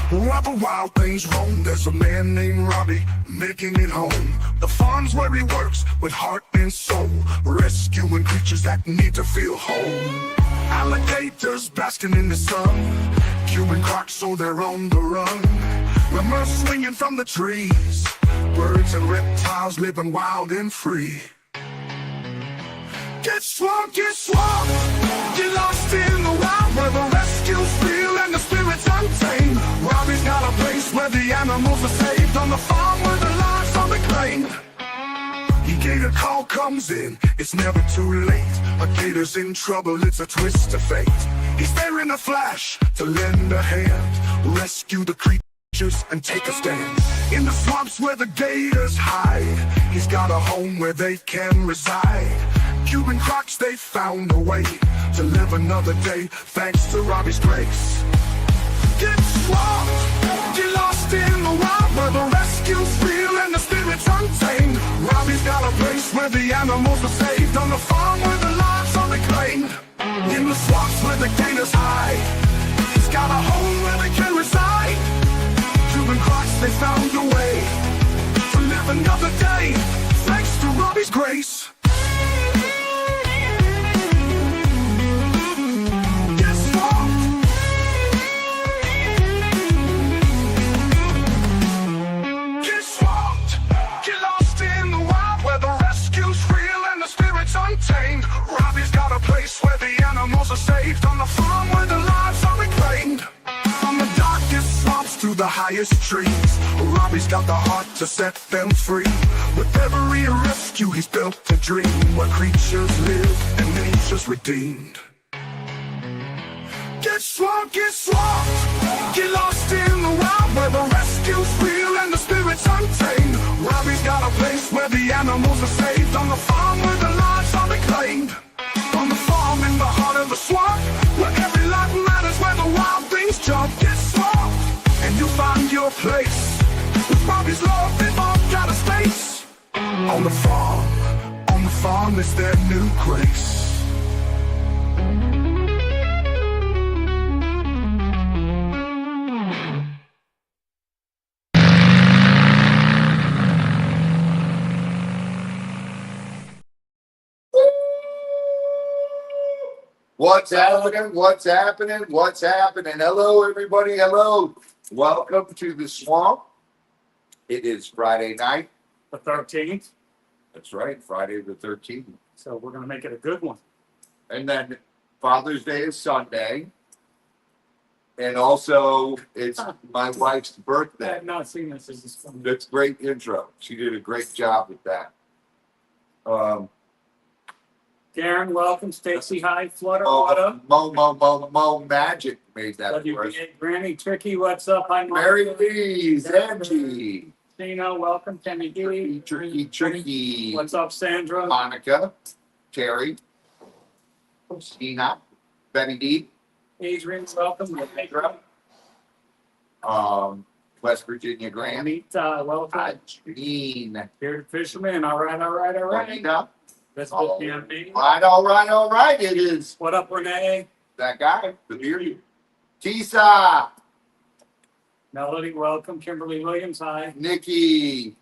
While the wild things roam, there's a man named Robbie making it home. The farm's where he works with heart and soul, rescuing creatures that need to feel home. Alligators basking in the sun, Cuban crocs so they're on the run. Lemurs swinging from the trees, birds and reptiles living wild and free. Get swamped, get lost in the wild where the rescue's real and the spirit's untamed. Robbie's got a place where the animals are saved, on the farm where the lives are reclaimed. Gator call comes in, it's never too late. A gator's in trouble, it's a twist of fate. He's there in a flash to lend a hand, rescue the creatures and take a stand. In the swamps where the gators hide, he's got a home where they can reside. Cuban crocs, they found a way to live another day, thanks to Robbie's grace. Get swamped, get lost in the wild where the rescue's real and the spirit's untamed. Robbie's got a place where the animals are saved, on the farm where the lives are reclaimed. In the swamps where the gators hide, he's got a home where they can reside. Cuban crocs, they found a way to live another day, thanks to Robbie's grace. Robbie's got a place where the animals are saved, on the farm where the lives are reclaimed. From the darkest swamps to the highest trees, Robbie's got the heart to set them free. With every rescue he's built a dream, where creatures live and nature's redeemed. Get swamped, get lost in the wild where the rescue's real and the spirit's untamed. Robbie's got a place where the animals are saved, on the farm where the lives are reclaimed. On the farm in the heart of the swamp, where every life matters, where the wild things jump. Get swamped, and you'll find your place, with Robbie's love in all outer space. On the farm is their new grace. What's happening? What's happening? What's happening? Hello, everybody. Hello. Welcome to the swamp. It is Friday night. The 13th. That's right, Friday the 13th. So we're going to make it a good one. And then Father's Day is Sunday. And also, it's my wife's I birthday. have not seen this. This is fun. That's a great intro. She did a great job with that. Darren, welcome. Stacy, hi. Flutter, what up? Mo Magic made that Love you, for us. Granny Tricky, what's up? Hi, Mom. Mary Lee, Angie, Tina, welcome. Kenny Gilly. Tricky. What's up, Sandra? Monica, Terry, Stina, Betty D, Adrian, welcome. Pedro. West Virginia Grant, Anita, welcome. Jean, Bearded Fisherman. All right. Juanita. That's All with me. right, it is What up, Renee? that guy, the beard. Tisa, Melody, welcome. Kimberly Williams, hi. Nikki,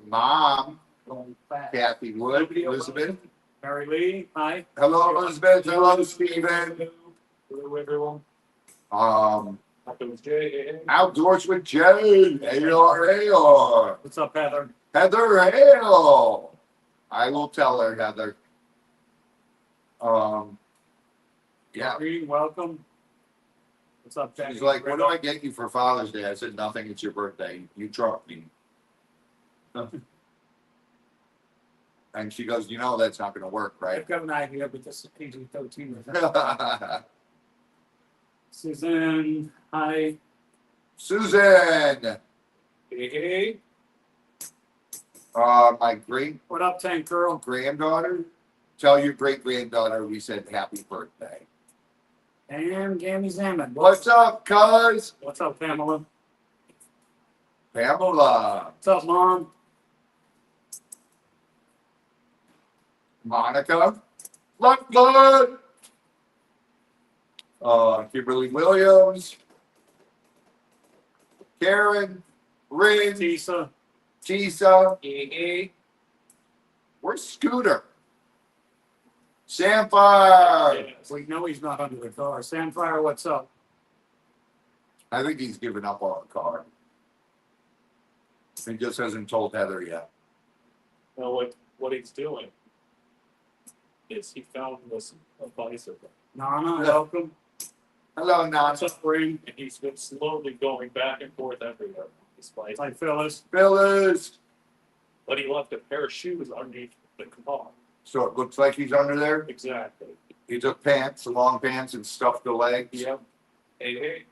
Mom, Going fast. Kathy Wood, Elizabeth. Mary Lee, hi. Hello, Elizabeth. Hello, Stephen. Hello, everyone. Outdoors with Jay. Hale. What's up, Heather? Heather Hale. I will tell her, Heather. Yeah. Maureen, welcome. What's up, Jenny? She's like, what do I get you for Father's Day? I said, nothing. It's your birthday. You trust me. And she goes, you know that's not going to work, right? I've got an idea, but this is PG-13. Susan, hi. Susan. Hey. My great What up, Tank Girl? granddaughter. Tell your great granddaughter we said happy birthday. And Gammy Zaman. What's up, cuz? What's up, Pamela? Pamela. What's up, Mom? Monica. Look good. Kimberly Williams. Karen, Rin, Tisa. Tisa. Where's Scooter? Samfire. We know he's not under the car. Sandfire, what's up? I think he's given up on the car. He just hasn't told Heather yet. No, what he's doing is he found this a bicycle. Nana, welcome. Hello, Nana. It's a spring, and he's been slowly going back and forth everywhere on this bicycle. Hi, Phyllis. Phyllis. But he left a pair of shoes underneath the car. So it looks like he's under there. Exactly. He took pants, the long pants, and stuffed the legs. Yep. Hey.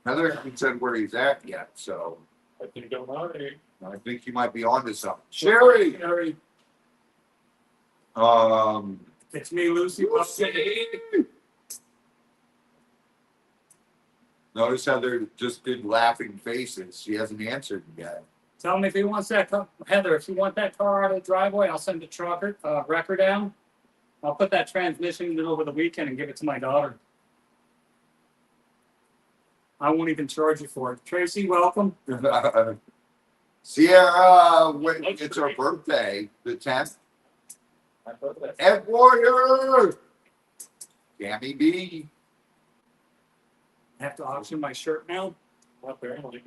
Heather hasn't said where he's at yet, so I think I'm alright. I think he might be onto something. Sherry. Harry. It's me, Lucy. Notice how they're just did laughing faces. She hasn't answered yet. Tell me if he wants that car. Heather, if you want that car out of the driveway, I'll send the trucker, wrecker down. I'll put that transmission in it over the weekend and give it to my daughter. I won't even charge you for it. Tracy, welcome. Sierra, it's her birthday, the 10th. I thought that. Ed Warrior. Gammy B. I have to auction my shirt now. Apparently.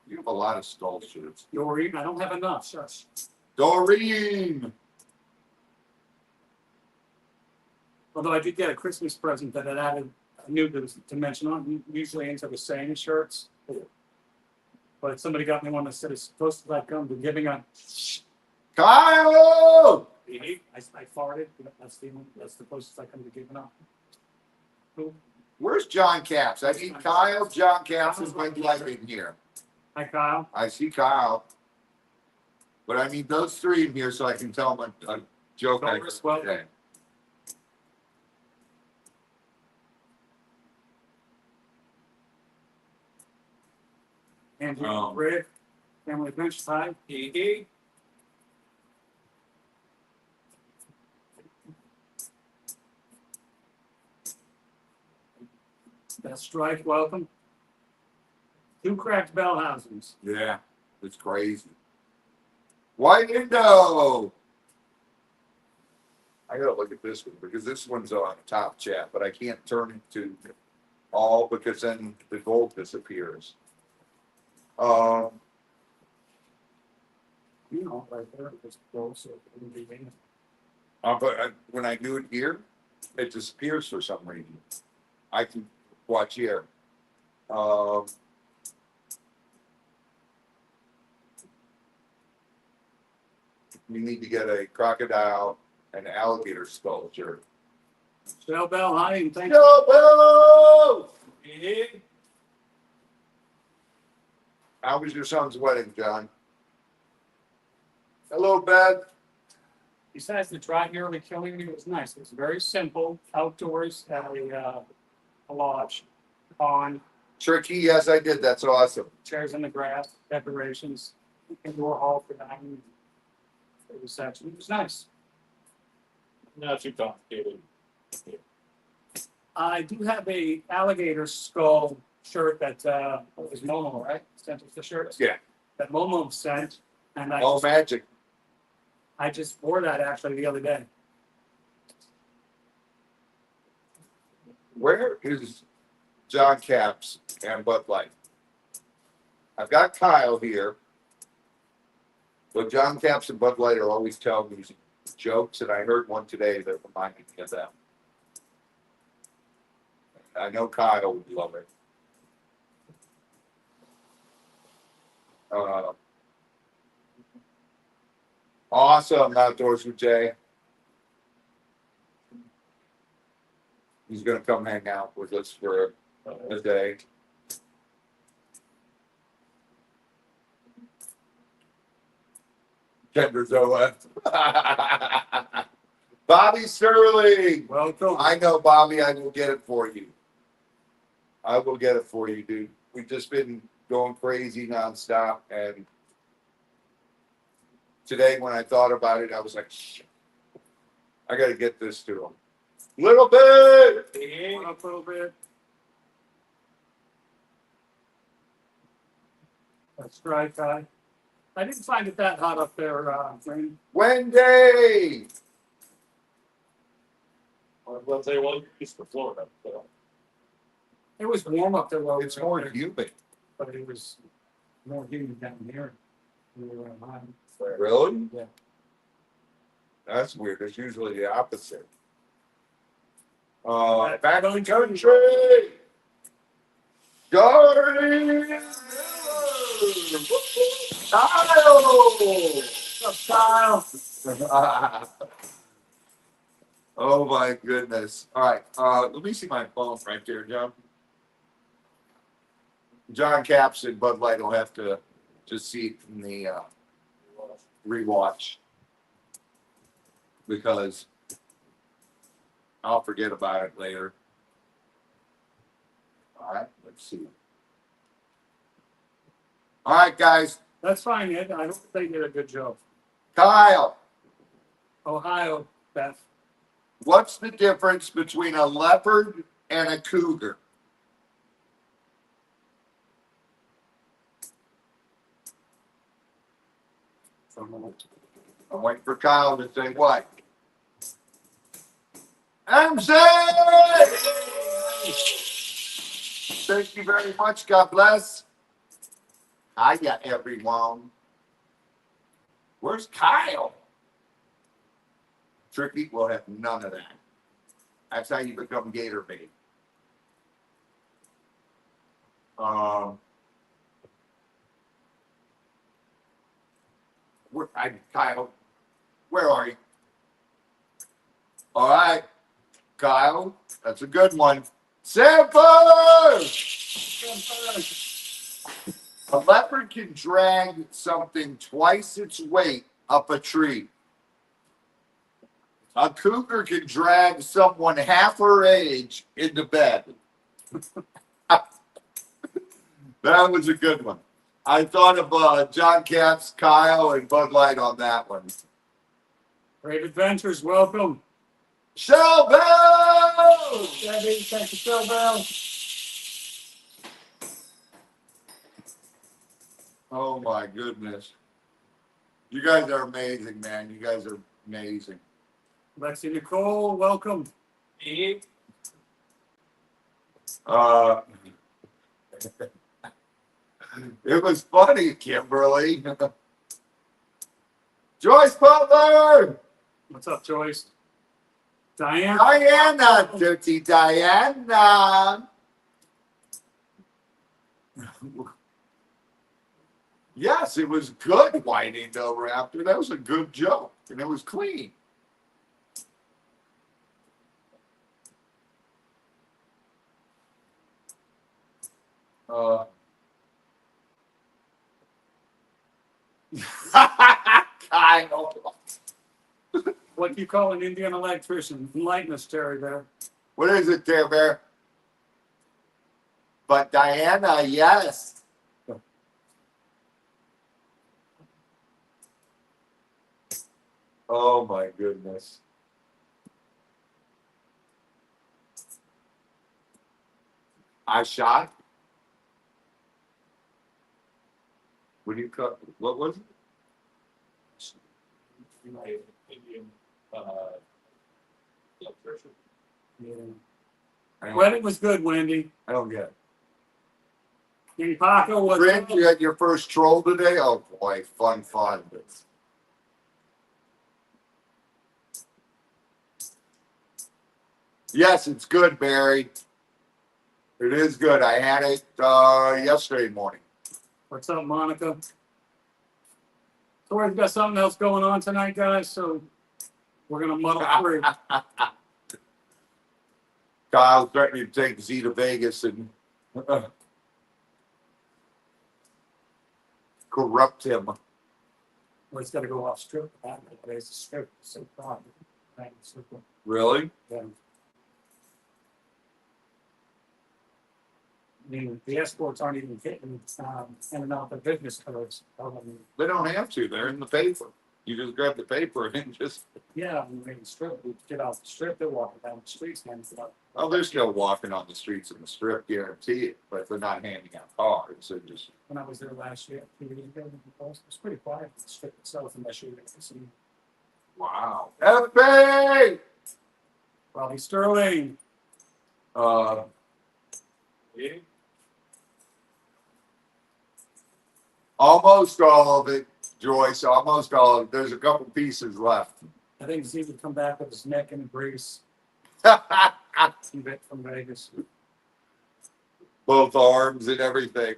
You have a lot of skull shirts. Doreen, I don't have enough. Shush. Doreen. Although I did get a Christmas present that had added a new dimension on. Usually into the same shirts. But somebody got me one that said it's supposed to like come to giving a. Kyle. I farted. That's the closest I come to giving up. Who? Where's John Caps? I need Kyle, John Caps, and Mike Light in here. Hi, Kyle. I see Kyle. But I need those three in here so I can tell them a joke I Doris, welcome. today. Andrew, Rick, Family Adventures. Hi. Best Strike, welcome. Two cracked bell housings. Yeah, it's crazy. White window. I gotta look at this one because this one's on top chat, but I can't turn it to all because then the gold disappears. You know, right there, it's close, so it wouldn't be in. When I do it here, it disappears for some reason. I can watch here. We need to get a crocodile and alligator sculpture. Shell Bell, hi, and thank you. Yo, how was your son's wedding, John? Hello, Beth. Besides the dry yearly killing, it was nice. It was very simple, outdoors, at a lodge, pond, Tricky, yes, I did. That's awesome. chairs in the grass, decorations, indoor hall for dining, for reception. It was nice. Not too complicated. I do have a alligator skull shirt that was Momo, right? Sent us the shirt. Yeah. That Momo sent, and Oh, magic. I just wore that actually the other day. Where is John Caps and Bud Light? I've got Kyle here, but John Caps and Bud Light are always telling me jokes, and I heard one today that reminded me of them. I know Kyle would love it. Awesome outdoors with Jay. He's gonna come hang out with us for a day. Kendra Zoa. Bobby Sterling. Welcome. I know, Bobby. I will get it for you. I will get it for you, dude. We've just been going crazy nonstop, and today when I thought about it, I was like, shit, I got to get this to him. Little bit. One up a little bit. That's right, Ty. I didn't find it that hot up there, Randy. Wendy. Well, they want east of Florida. So. It was warm up there while we It's were more up there, humid. but it was more humid down here. We were high. Really? Yeah. That's weird. It's usually the opposite. Back Back to to the the country. Darling. Kyle. What's up, Kyle? Oh my goodness. All right. Let me see my phone right there, John. John Caps and Bud Light will have to just see it from the rewatch because I'll forget about it later. All right, let's see. All right, guys. That's fine, Ed. I hope they did a good job. Kyle, Ohio, Beth. what's the difference between a leopard and a cougar? I'm waiting for Kyle to say what. MC! Thank you very much. God bless. Hiya, everyone. Where's Kyle? Tricky will have none of that. That's how you become Gator bait. Kyle, where are you? All right, Kyle, that's a good one. Sample! A leopard can drag something twice its weight up a tree. A cougar can drag someone half her age into bed. That was a good one. I thought of John Caps, Kyle, and Bud Light on that one. Great adventures. Welcome. Shell Bell! Debbie, thank you, Phil Bell. Oh my goodness. You guys are amazing, man. You guys are amazing. Lexi Nicole, welcome. Uh, it was funny, Kimberly. Joyce Butler! What's up, Joyce? Diane? Diana, dirty Diana. Yes, it was good whining though, Raptor. That was a good joke, and it was clean. Kyle. What do you call an Indian electrician? Enlighten us, Terry Bear. What is it there, Bear? But Diana, yes. Oh my goodness. I shot. What do you cut? What was it? Indian electrician. Yeah. Wedding was good, Wendy. I don't get it. King Paco was Rick, you had your first troll today? Oh boy, fun. Yes, it's good, Barry. It is good. I had it yesterday morning. What's up, Monica? So we've got something else going on tonight, guys, so we're gonna muddle through. Kyle's threatening to take Z to Vegas and corrupt him. Well, he's gotta go off strip. That place is strip, so problem. Right, so, Really? yeah. I mean, the escorts aren't even getting in and out the business cards. They don't have to. They're in the paper. You just grab the paper and just, Yeah, we made the strip, we get off the strip, they're walking down the streets, and it's like, oh, they're still walking on the streets in the strip, guarantee it, but they're not handing out cards. They're just, when I was there last year, 2 years ago, it was pretty quiet in the strip itself, unless you were to see wow. FB! Robbie Sterling. Uh, Yeah. almost all of it, Joyce, almost all of it. There's a couple pieces left. I think Zeke would come back with his neck in a brace. He bet from Vegas. Both arms and everything,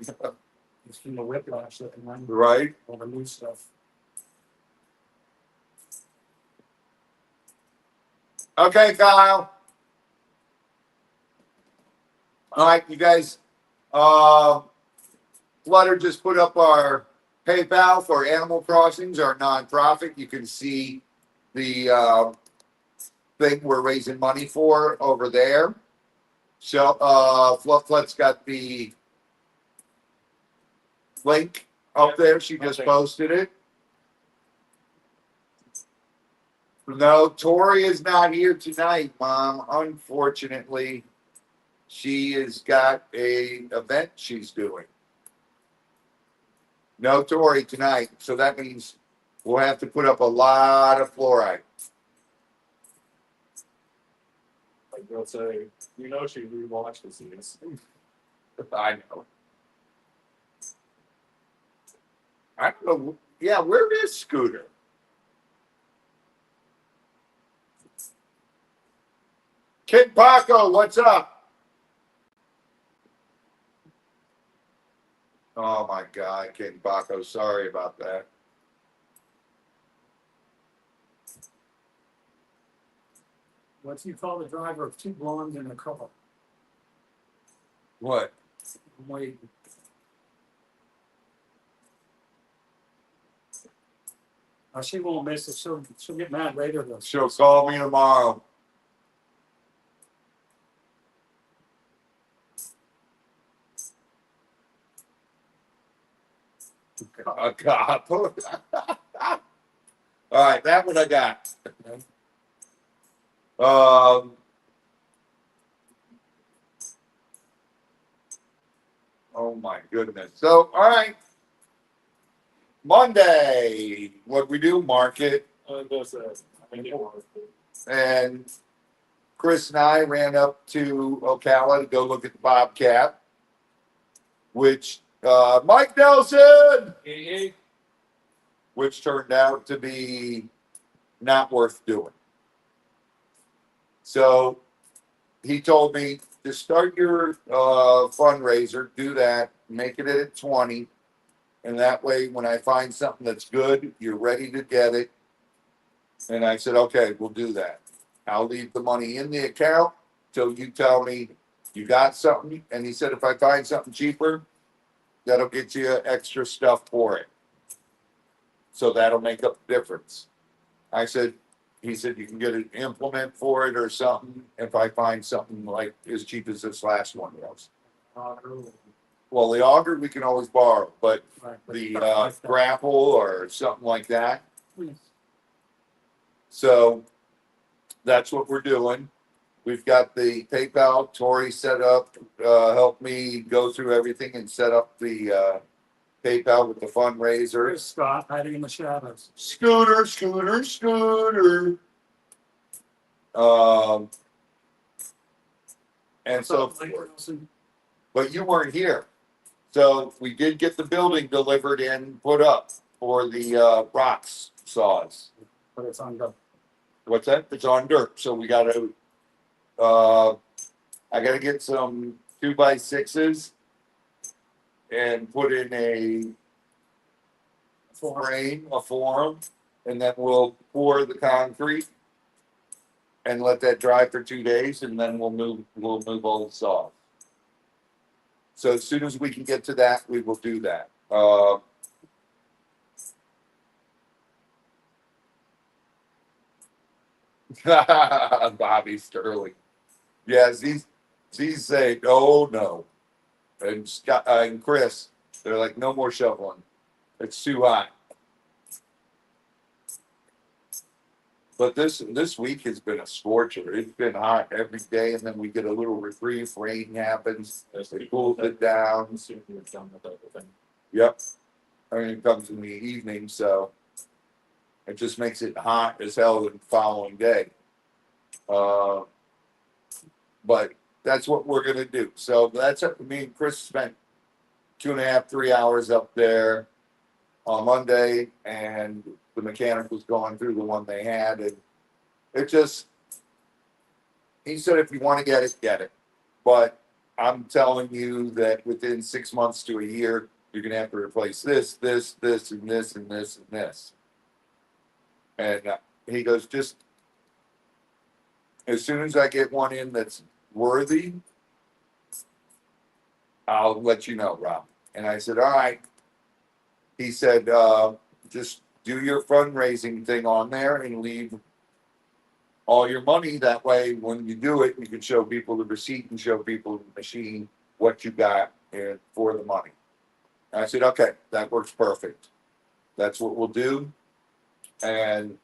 He's from the whiplash looking one, right? all the new stuff. Okay, Kyle. All right, you guys. Flutter just put up our PayPal for Animal Crossings, our nonprofit. You can see the thing we're raising money for over there. So, Flufflet's got the link up there. She just Okay. posted it. No, Tori is not here tonight, Mom. Unfortunately, she has got a event she's doing. No Tori tonight, so that means we'll have to put up a lot of fluoride. Like they'll say, you know, she rewatches these. I know. I don't know. Yeah, where is Scooter? Kid Paco, what's up? Oh my God, Kid Paco, sorry about that. What's he call the driver of two blondes in a car? What? I'm waiting. She won't miss it. She'll get mad later though. She'll call me tomorrow. A cop. All right, that one I got. Oh my goodness. So, all right. Monday, what we do, market, Those, I think it was. and Chris and I ran up to Ocala to go look at the Bobcat, which Mike Nelson, Hey, which turned out to be not worth doing. So he told me to start your fundraiser, do that, make it at 20. And that way, when I find something that's good, you're ready to get it. And I said, okay, we'll do that. I'll leave the money in the account till you tell me you got something. And he said, if I find something cheaper, that'll get you extra stuff for it. So that'll make up the difference. He said, you can get an implement for it or something if I find something like as cheap as this last one was. Well, the auger we can always borrow, but the grapple or something like that. So that's what we're doing. We've got the PayPal. Tori set up, helped me go through everything and set up the PayPal with the fundraiser. There's Scott hiding in the shadows. Scooter. And so, but you weren't here. So we did get the building delivered and put up for the rocks saws. But it's on the What's that? It's on dirt. So we got to, I got to get some 2x6s and put in a frame, a form, and then we'll pour the concrete and let that dry for 2 days, and then we'll move all the saws. So as soon as we can get to that, we will do that. Bobby Sterling. Yes, he's saying, oh no. And Scott and Chris, they're like, no more shoveling. It's too hot. But this week has been a scorcher. It's been hot every day, and then we get a little reprieve. Rain happens. It cools it down. Soon you're done with everything. Yep. I mean, it comes in the evening, so it just makes it hot as hell the following day. But that's what we're gonna do. So that's it. Me and Chris spent 2.5, 3 hours up there on Monday, and the mechanic was going through the one they had, and it just, he said, if you want to get it, get it. But I'm telling you that within 6 months to a year, you're gonna have to replace this, this, this, and this, and this, and this. And he goes, just as soon as I get one in that's worthy, I'll let you know, Rob. And I said, all right. He said, just do your fundraising thing on there and leave all your money. That way, when you do it, you can show people the receipt and show people the machine what you got for the money. And I said, okay, that works perfect. That's what we'll do. And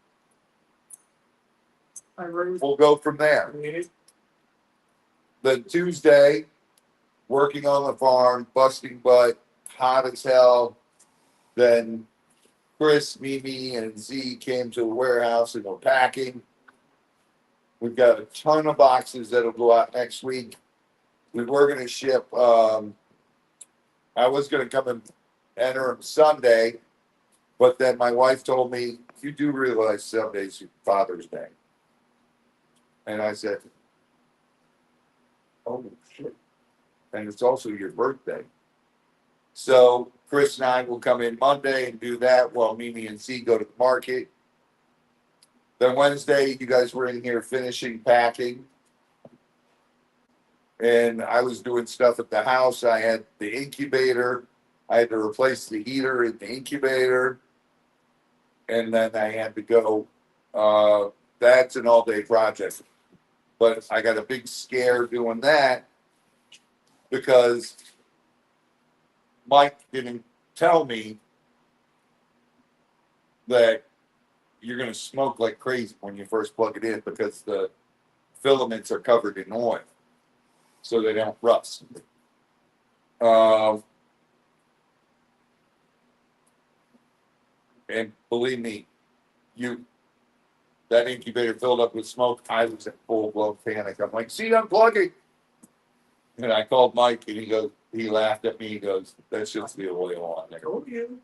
we'll go from there. The Tuesday, working on the farm, busting butt, hot as hell. Then Chris, Mimi, and Z came to the warehouse and we're packing. We've got a ton of boxes that'll go out next week. We were going to ship, I was going to come and enter them Sunday, but then my wife told me, you do realize Sunday's Father's Day. And I said, oh, shit. And it's also your birthday. So Chris and I will come in Monday and do that while Mimi and Z go to the market. Then Wednesday, you guys were in here finishing packing. And I was doing stuff at the house. I had the incubator. I had to replace the heater in the incubator. And then I had to go. That's an all-day project. But I got a big scare doing that because Mike didn't tell me that you're going to smoke like crazy when you first plug it in because the filaments are covered in oil so they don't rust. And believe me, that incubator filled up with smoke. I was in full-blown panic. I'm like, see, I'm plugging. And I called Mike, and he laughed at me. He goes, that's just the oil on there. Told you.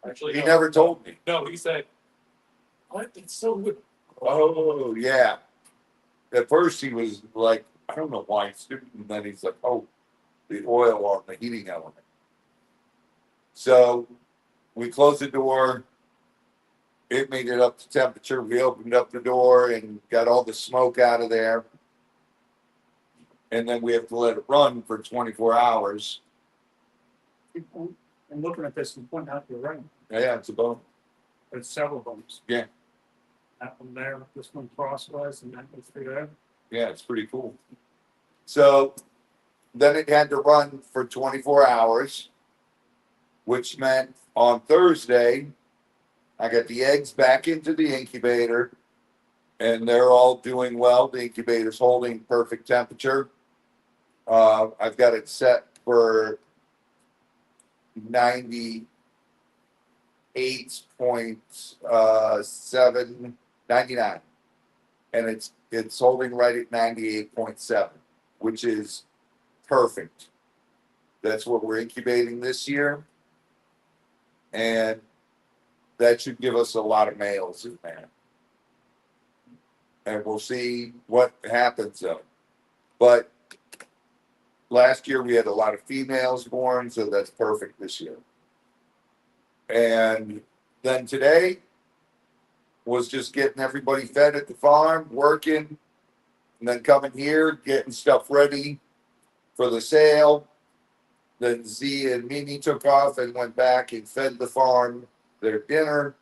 Actually, He no. never told me. No, he said, what? It's so good. Oh, yeah. At first, he was like, I don't know why he's stupid. And then he's like, oh, the oil on the heating element. So we closed the door. It made it up to temperature. We opened up the door and got all the smoke out of there. And then we have to let it run for 24 hours. And looking at this and pointing out, you're right. Yeah, it's a bone. There's several bones. Yeah. That one there, this one crosswise, and that one through there. Yeah, it's pretty cool. So then it had to run for 24 hours, which meant on Thursday, I got the eggs back into the incubator, and they're all doing well. The incubator's holding perfect temperature. I've got it set for 98.7, 99. And it's holding right at 98.7, which is perfect. That's what we're incubating this year. And that should give us a lot of males in there. And we'll see what happens though. But last year we had a lot of females born, so that's perfect this year. And then today was just getting everybody fed at the farm, working, and then coming here, getting stuff ready for the sale. Then Z and Mimi took off and went back and fed the farm their dinner.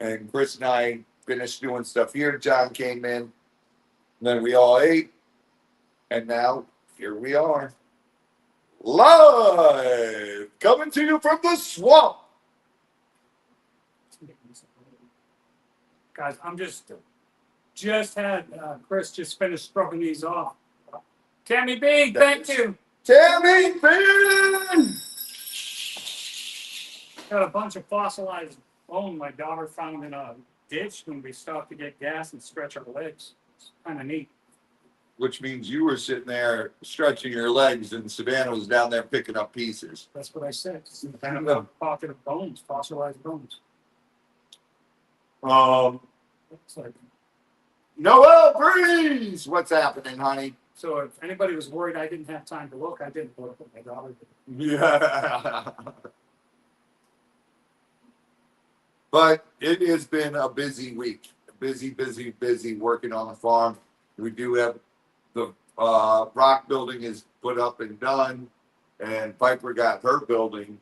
And Chris and I finished doing stuff here. John came in. Then we all ate. And now here we are. Live! Coming to you from the swamp. Guys, I'm just had, Chris just finished scrubbing these off. Tammy B, thank you. Tammy Finn! Got a bunch of fossilized bone my daughter found in a ditch when we stopped to get gas and stretch our legs. It's kind of neat. Which means you were sitting there stretching your legs and Savannah was down there picking up pieces. That's what I said. It's kind of a pocket of bones, fossilized bones. It's like, Noel Breeze! What's happening, honey? so if anybody was worried I didn't have time to look, I didn't look, but my daughter did. Yeah. But it has been a busy week. Busy working on the farm. We do have the rock building is put up and done, and Piper got her building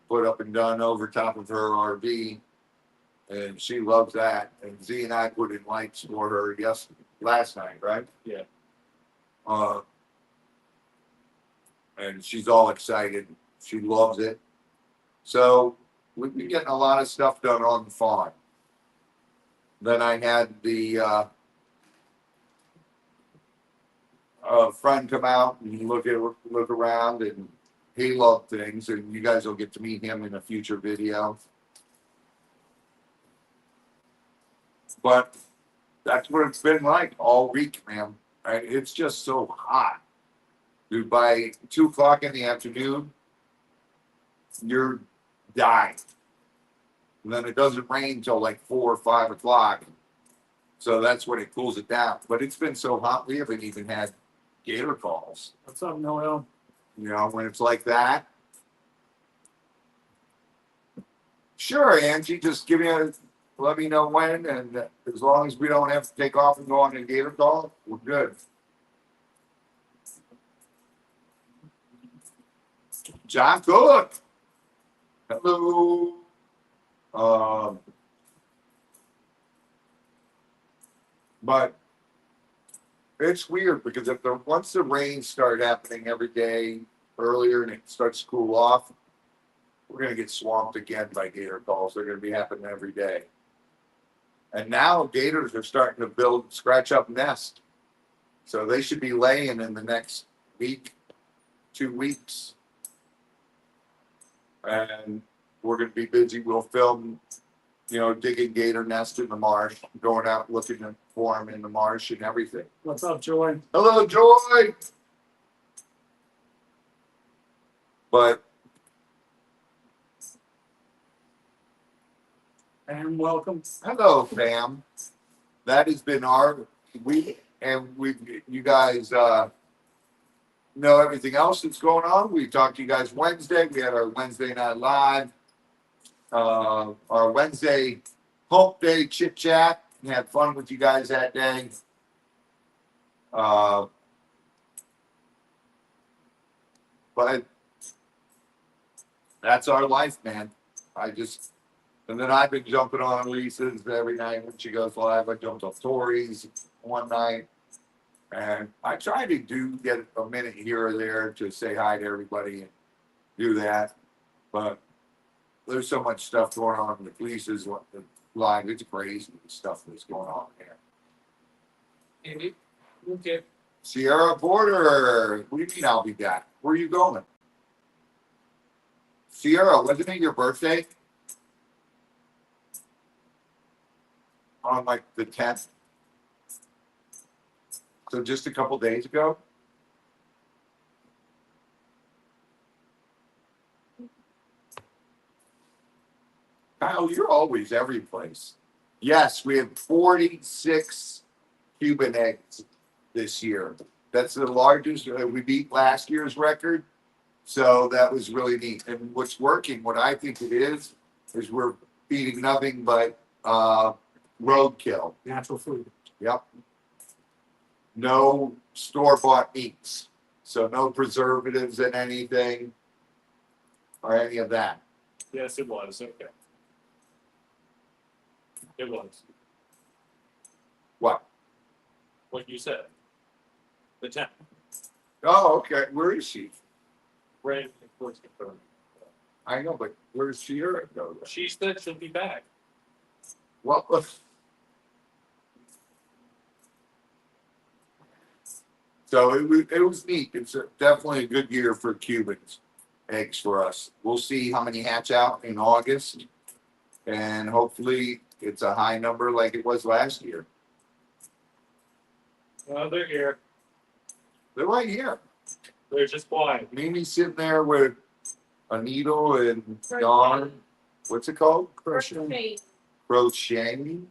put up and done over top of her RV, and she loves that. And Z and I put in lights for her last night, right? Yeah. And she's all excited. She loves it. So we've been getting a lot of stuff done on the farm. Then I had the friend come out and look around, and he loved things, and you guys will get to meet him in a future video. But that's what it's been like all week, man. It's just so hot. Dude, by 2 o'clock in the afternoon, you're dying. And then it doesn't rain till like 4 or 5 o'clock. So that's when it cools it down. But it's been so hot, we haven't even had Gator calls. What's up, Noel? You know, when it's like that. Sure, Angie, just let me know when, and as long as we don't have to take off and go on a Gator call, we're good. John Cook. Hello. But it's weird because once the rains start happening every day earlier and it starts to cool off, we're going to get swamped again by gator calls. They're going to be happening every day. And now gators are starting to scratch up nest. So they should be laying in the next week, 2 weeks. And we're going to be busy. We'll film, digging gator nest in the marsh, going out looking for them in the marsh and everything. What's up, Joy? Hello, Joy. But And welcome. hello, fam. That has been our week, and you guys know everything else that's going on. We talked to you guys Wednesday. We had our Wednesday night live, our Wednesday Hump Day chit chat. We had fun with you guys that day. But that's our life, man. And then I've been jumping on Lisa's every night when she goes live. I jumped on Tori's one night. And I try to get a minute here or there to say hi to everybody and do that. But there's so much stuff going on with Lisa's live. It's crazy, the stuff that's going on there. Andy, okay. Sierra Porter, what do you mean I'll be back? Where are you going? Sierra, wasn't it your birthday? On like the 10th. So just a couple days ago. Kyle, you're always every place. Yes, we had 46 Cuban eggs this year. That's the largest. We beat last year's record. So that was really neat. And what's working, what I think it is we're feeding nothing but roadkill. Natural food. Yep. No store-bought meats. So no preservatives in anything or any of that. Yes, it was. Okay. It was. What? What you said. The 10th. Oh, okay. Where is she? Right. Of course, confirmed. I know, but where's Sierra go? She said she'll be back. Well, So it was neat. It's definitely a good year for Cubans eggs for us. We'll see how many hatch out in August, and hopefully it's a high number like it was last year. Well, they're here. They're right here. They're just quiet. Mimi's sitting there with a needle and yarn. What's it called? Crochet. Crocheting.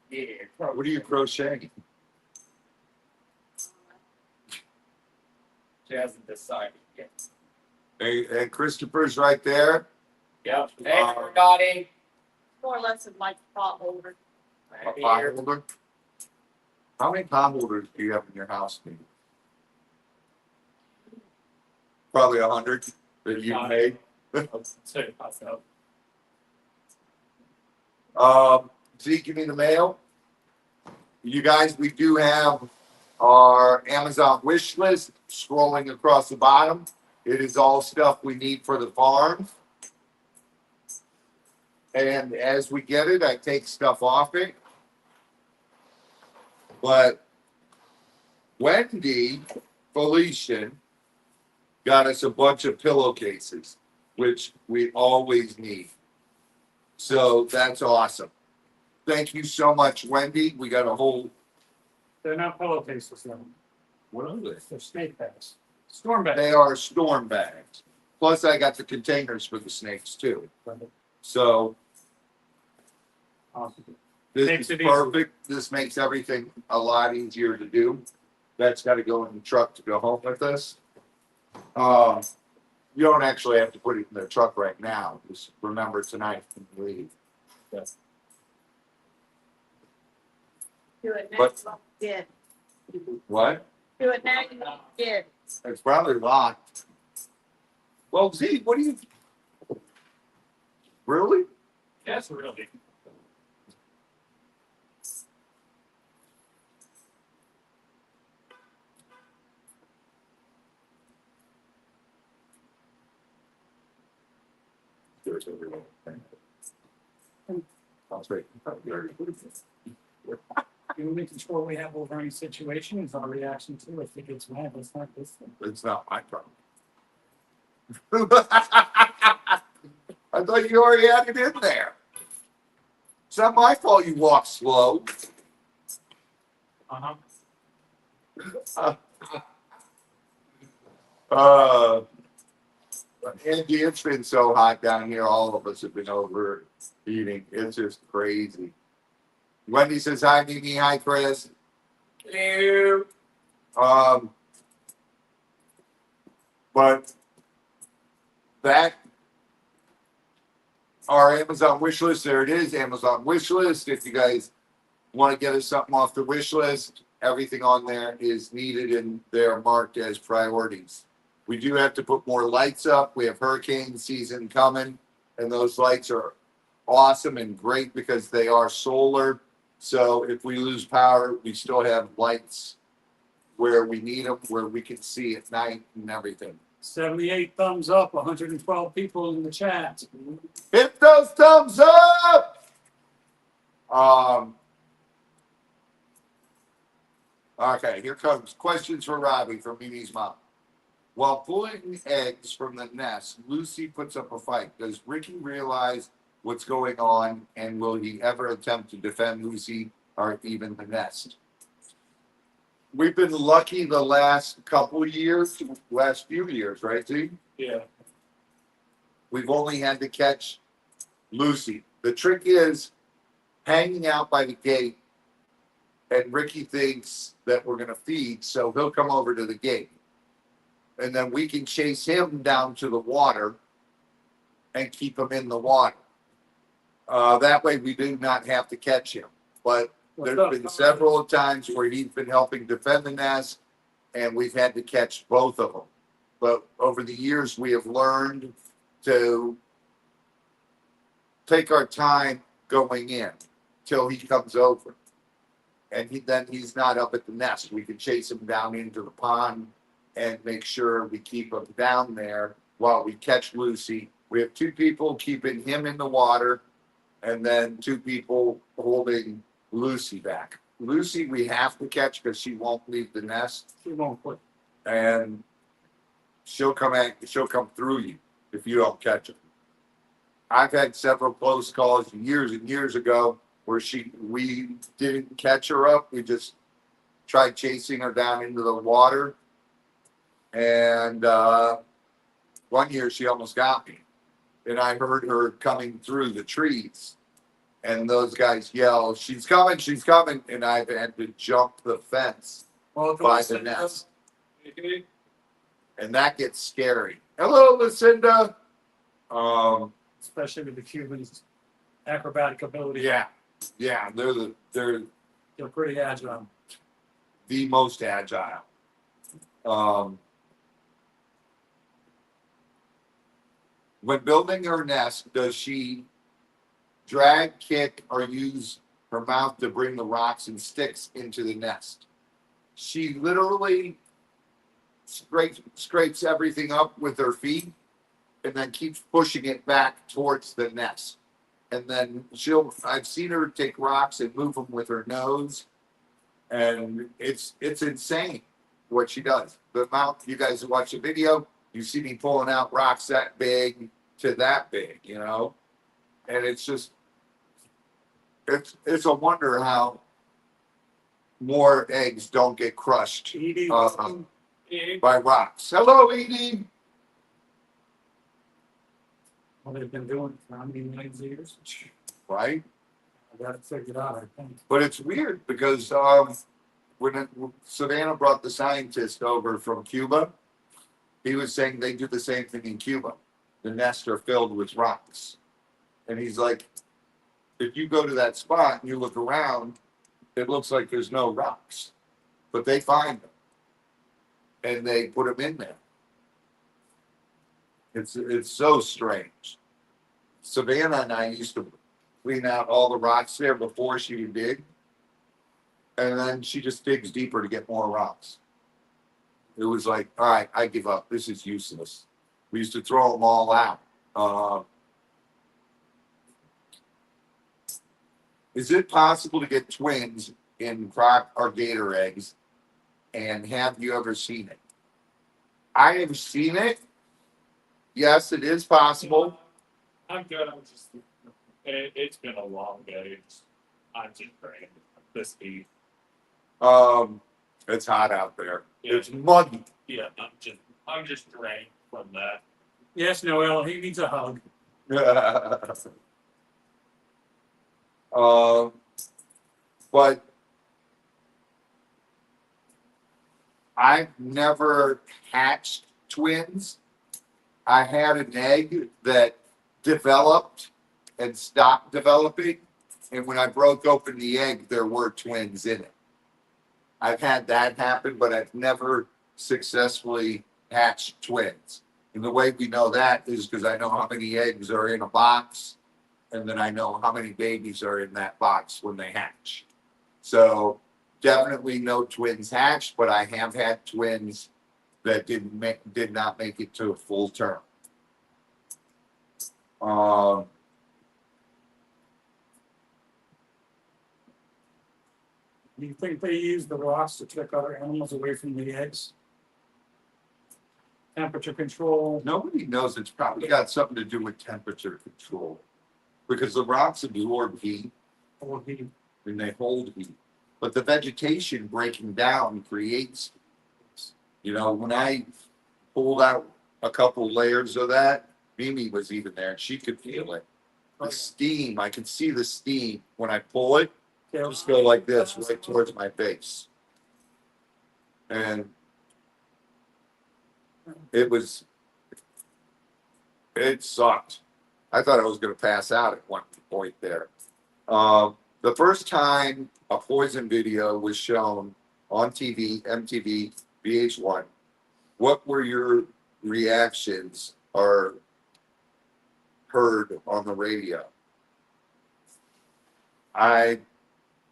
Yeah. What are you crocheting? She hasn't decided yet. And Christopher's right there. Yep. Hey, everybody. More or less of like pot holder. A pot holder. How many pot holders do you have in your house, Mimi? Probably 100 that you made. Say myself. Zeke, you need the mail? You guys, we do have our Amazon wish list scrolling across the bottom. It is all stuff we need for the farm. And as we get it, I take stuff off it. But Wendy Felician got us a bunch of pillowcases, which we always need. So that's awesome. Thank you so much, Wendy. We got a whole. They're not pillowcases though. What are they? They're snake bags. Storm bags. They are storm bags. Plus, I got the containers for the snakes too. So Awesome. this Makes is it easy. perfect. This makes everything a lot easier to do. That's got to go in the truck to go home with us. You don't actually have to put it in the truck right now. Just remember tonight when you leave. Do it now. But- you did. What? Do it now. You did. It's probably locked. Well, Zeke, what do you? Really? Yes, really. There's everyone. That's right. The only control we have over any situation is our reaction to it. If it gets mad, it's not this thing. It's not my problem. I thought you already had it in there. It's not my fault you walk slow. Uh-huh. Angie, it's been so hot down here. All of us have been overeating. It's just crazy. Wendy says hi, Mimi. Hi, Chris. Hello. But that our Amazon wish list, there it is, Amazon wish list. If you guys want to get us something off the wish list, everything on there is needed and they're marked as priorities. We do have to put more lights up. We have hurricane season coming, and those lights are awesome and great because they are solar. So if we lose power, we still have lights where we need them, where we can see at night and everything. 78 thumbs up, 112 people in the chat. Hit those thumbs up! Okay, here comes questions for Robbie from Mimi's mom. While pulling eggs from the nest, Lucy puts up a fight. Does Ricky realize what's going on, and will he ever attempt to defend Lucy or even the nest? We've been lucky the last few years, right, Z? Yeah. We've only had to catch Lucy. The trick is hanging out by the gate, and Ricky thinks that we're going to feed, so he'll come over to the gate. And then we can chase him down to the water and keep him in the water. That way we do not have to catch him. But there's been several times where he's been helping defend the nest, and we've had to catch both of them. But over the years, we have learned to take our time going in till he comes over. And then he's not up at the nest. We can chase him down into the pond and make sure we keep him down there while we catch Lucy. We have 2 people keeping him in the water, and then 2 people holding Lucy back. Lucy, we have to catch because she won't leave the nest, She won't quit. and she'll come through you if you don't catch her. I've had several close calls years and years ago where we didn't catch her up. We just tried chasing her down into the water, and one year she almost got me, and I heard her coming through the trees. And those guys yell, she's coming. And I've had to jump the fence Welcome, by the Lucinda. nest. And that gets scary. Hello, Lucinda. Especially with the Cubans' acrobatic ability. Yeah. They're They're pretty agile. the most agile. When building her nest, does she drag, kick, or use her mouth to bring the rocks and sticks into the nest? She literally scrapes everything up with her feet and then keeps pushing it back towards the nest. And then I've seen her take rocks and move them with her nose. And it's insane what she does. The amount, you guys who watch the video, you see me pulling out rocks that big to that big, you know? And it's just, it's a wonder how more eggs don't get crushed Edie, by rocks. Hello, Edie. well, they've been doing it for how many millions of years? Right? I got it figured out, I think. But it's weird because when Savannah brought the scientist over from Cuba, he was saying they do the same thing in Cuba. The nests are filled with rocks. And he's like, if you go to that spot and you look around, it looks like there's no rocks. But they find them. And they put them in there. It's so strange. Savannah and I used to clean out all the rocks there before she would dig. And then she just digs deeper to get more rocks. It was like, all right, I give up. This is useless. We used to throw them all out. Is it possible to get twins in croc or gator eggs? And have you ever seen it? I have seen it. Yes, it is possible. I'm good. I'm just. It's been a long day. I'm just drained. This heat. It's hot out there. Yeah. It's muggy. Yeah, I'm just drained from that. Yes, Noel, he needs a hug. But I've never hatched twins. I had an egg that developed and stopped developing. And when I broke open the egg, there were twins in it. I've had that happen, but I've never successfully hatched twins. And the way we know that is because I know how many eggs are in a box, and then I know how many babies are in that box when they hatch. So definitely no twins hatched, but I have had twins that did not make it to a full term. Do you think they use the rocks to trick other animals away from the eggs? Temperature control. Nobody knows. It's probably got something to do with temperature control, because the rocks absorb heat Or heat. and they hold heat. But the vegetation breaking down creates, you know, when I pulled out a couple layers of that, Mimi was even there and she could feel it. The steam, I can see the steam when I pull it, it'll just go like this right towards my face. And it sucked. I thought I was going to pass out at one point there. The first time a poison video was shown on TV, MTV, VH1, what were your reactions or heard on the radio? I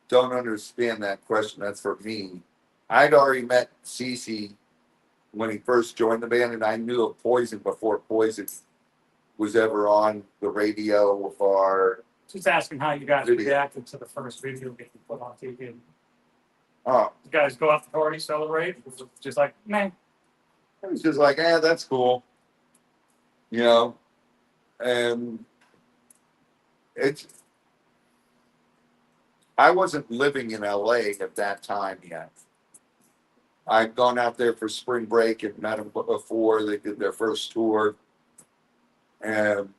don't understand that question. That's for me. I'd already met Cece when he first joined the band, and I knew of Poison before Poison was ever on the radio or Just asking how you guys Video. reacted to the first video getting put on TV. Oh, You guys go out to party, celebrate, just like, man, it was just like, that's cool. You know, and it's, I wasn't living in LA at that time yet. I'd gone out there for spring break and met them before they did their first tour. And,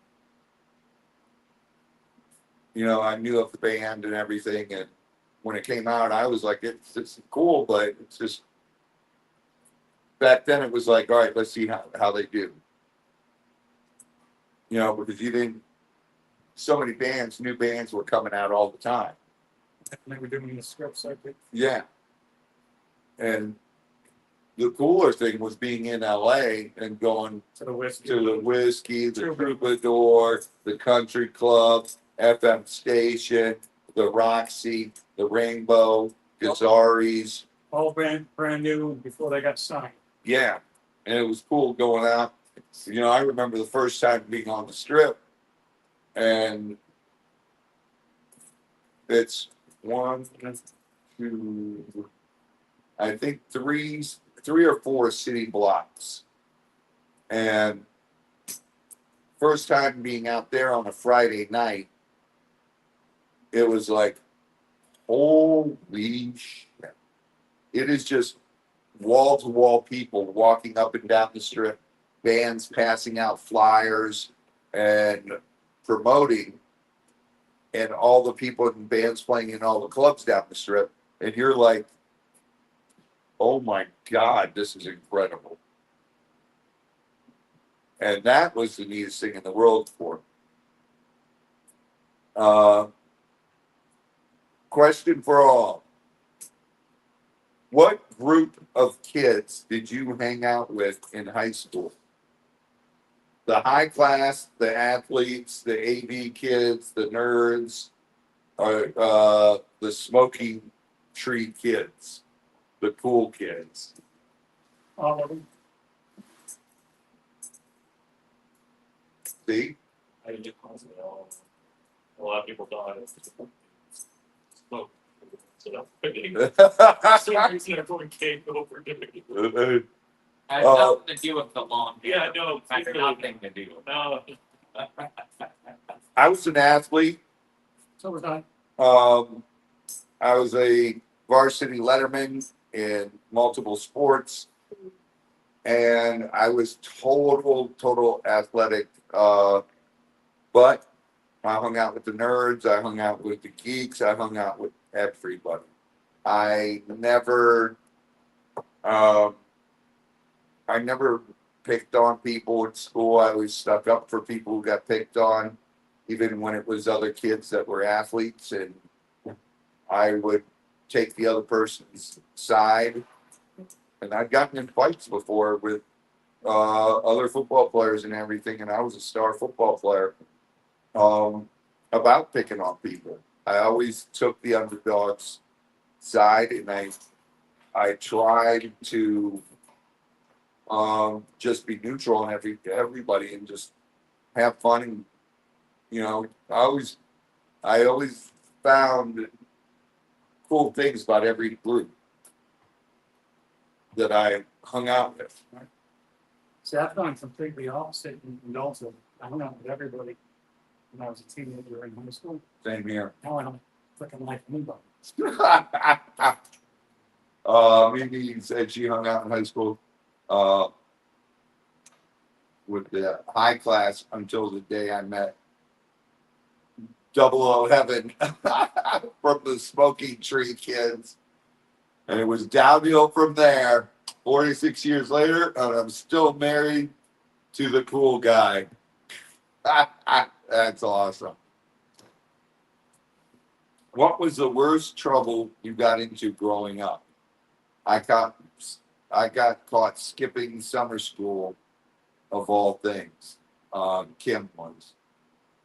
I knew of the band and everything. And when it came out, I was like, it's cool, but it's just, back then it was like, all right, let's see how they do. Because you didn't, so many bands, new bands were coming out all the time. they were doing the scripts, I think. Yeah. And the cooler thing was being in LA and going To the whiskey. to the whiskey, the True. Troubadour, the country club, FM station, the Roxy, the Rainbow, Gazzari's. All brand new before they got signed. Yeah. And it was cool going out. I remember the first time being on the strip, and it's one, two, I think three or four city blocks. And first time being out there on a Friday night, it was like, holy shit. It is just wall to wall people walking up and down the strip, bands passing out flyers and promoting, and all the people in bands playing in all the clubs down the strip. And you're like, oh my God, this is incredible. And that was the neatest thing in the world for me. Question for all. What group of kids did you hang out with in high school? The high class, the athletes, the AV kids, the nerds, or the smoking tree kids, the cool kids? All of them. See? I did constantly all. A lot of people died of smoke. So that's the reason everyone came over doing it. Had Uh, nothing to do with the lawn. Yeah, no, Had nothing to do. No, I was an athlete. So was I. I was a varsity letterman in multiple sports, and I was total athletic. But I hung out with the nerds. I hung out with the geeks. I hung out with everybody. I never picked on people at school. I always stuck up for people who got picked on, even when it was other kids that were athletes, and I would take the other person's side. And I'd gotten in fights before with other football players and everything, and I was a star football player, about picking on people. I always took the underdog's side, and I tried to just be neutral on everybody and just have fun. And I always found cool things about every group that I hung out with. See, I've gone completely opposite and also I hung out with everybody when I was a teenager in high school. Same here. Now I don't freaking like anybody. Mimi said she hung out in high school with the high class until the day I met 007 from the Smoking Tree kids. And it was downhill from there. 46 years later, and I'm still married to the cool guy. That's awesome. What was the worst trouble you got into growing up? I got caught skipping summer school, of all things. Kim was.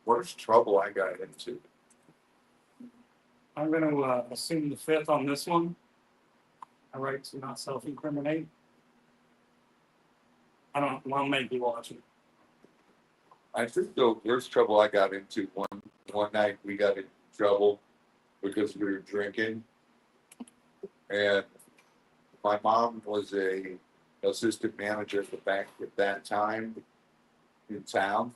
Worst trouble I got into. I'm going to assume the fifth on this one. All right, to not self-incriminate. I don't. Well, maybe watching. I think the worst trouble I got into one night we got in trouble because we were drinking, And my mom was a assistant manager at the bank at that time in town.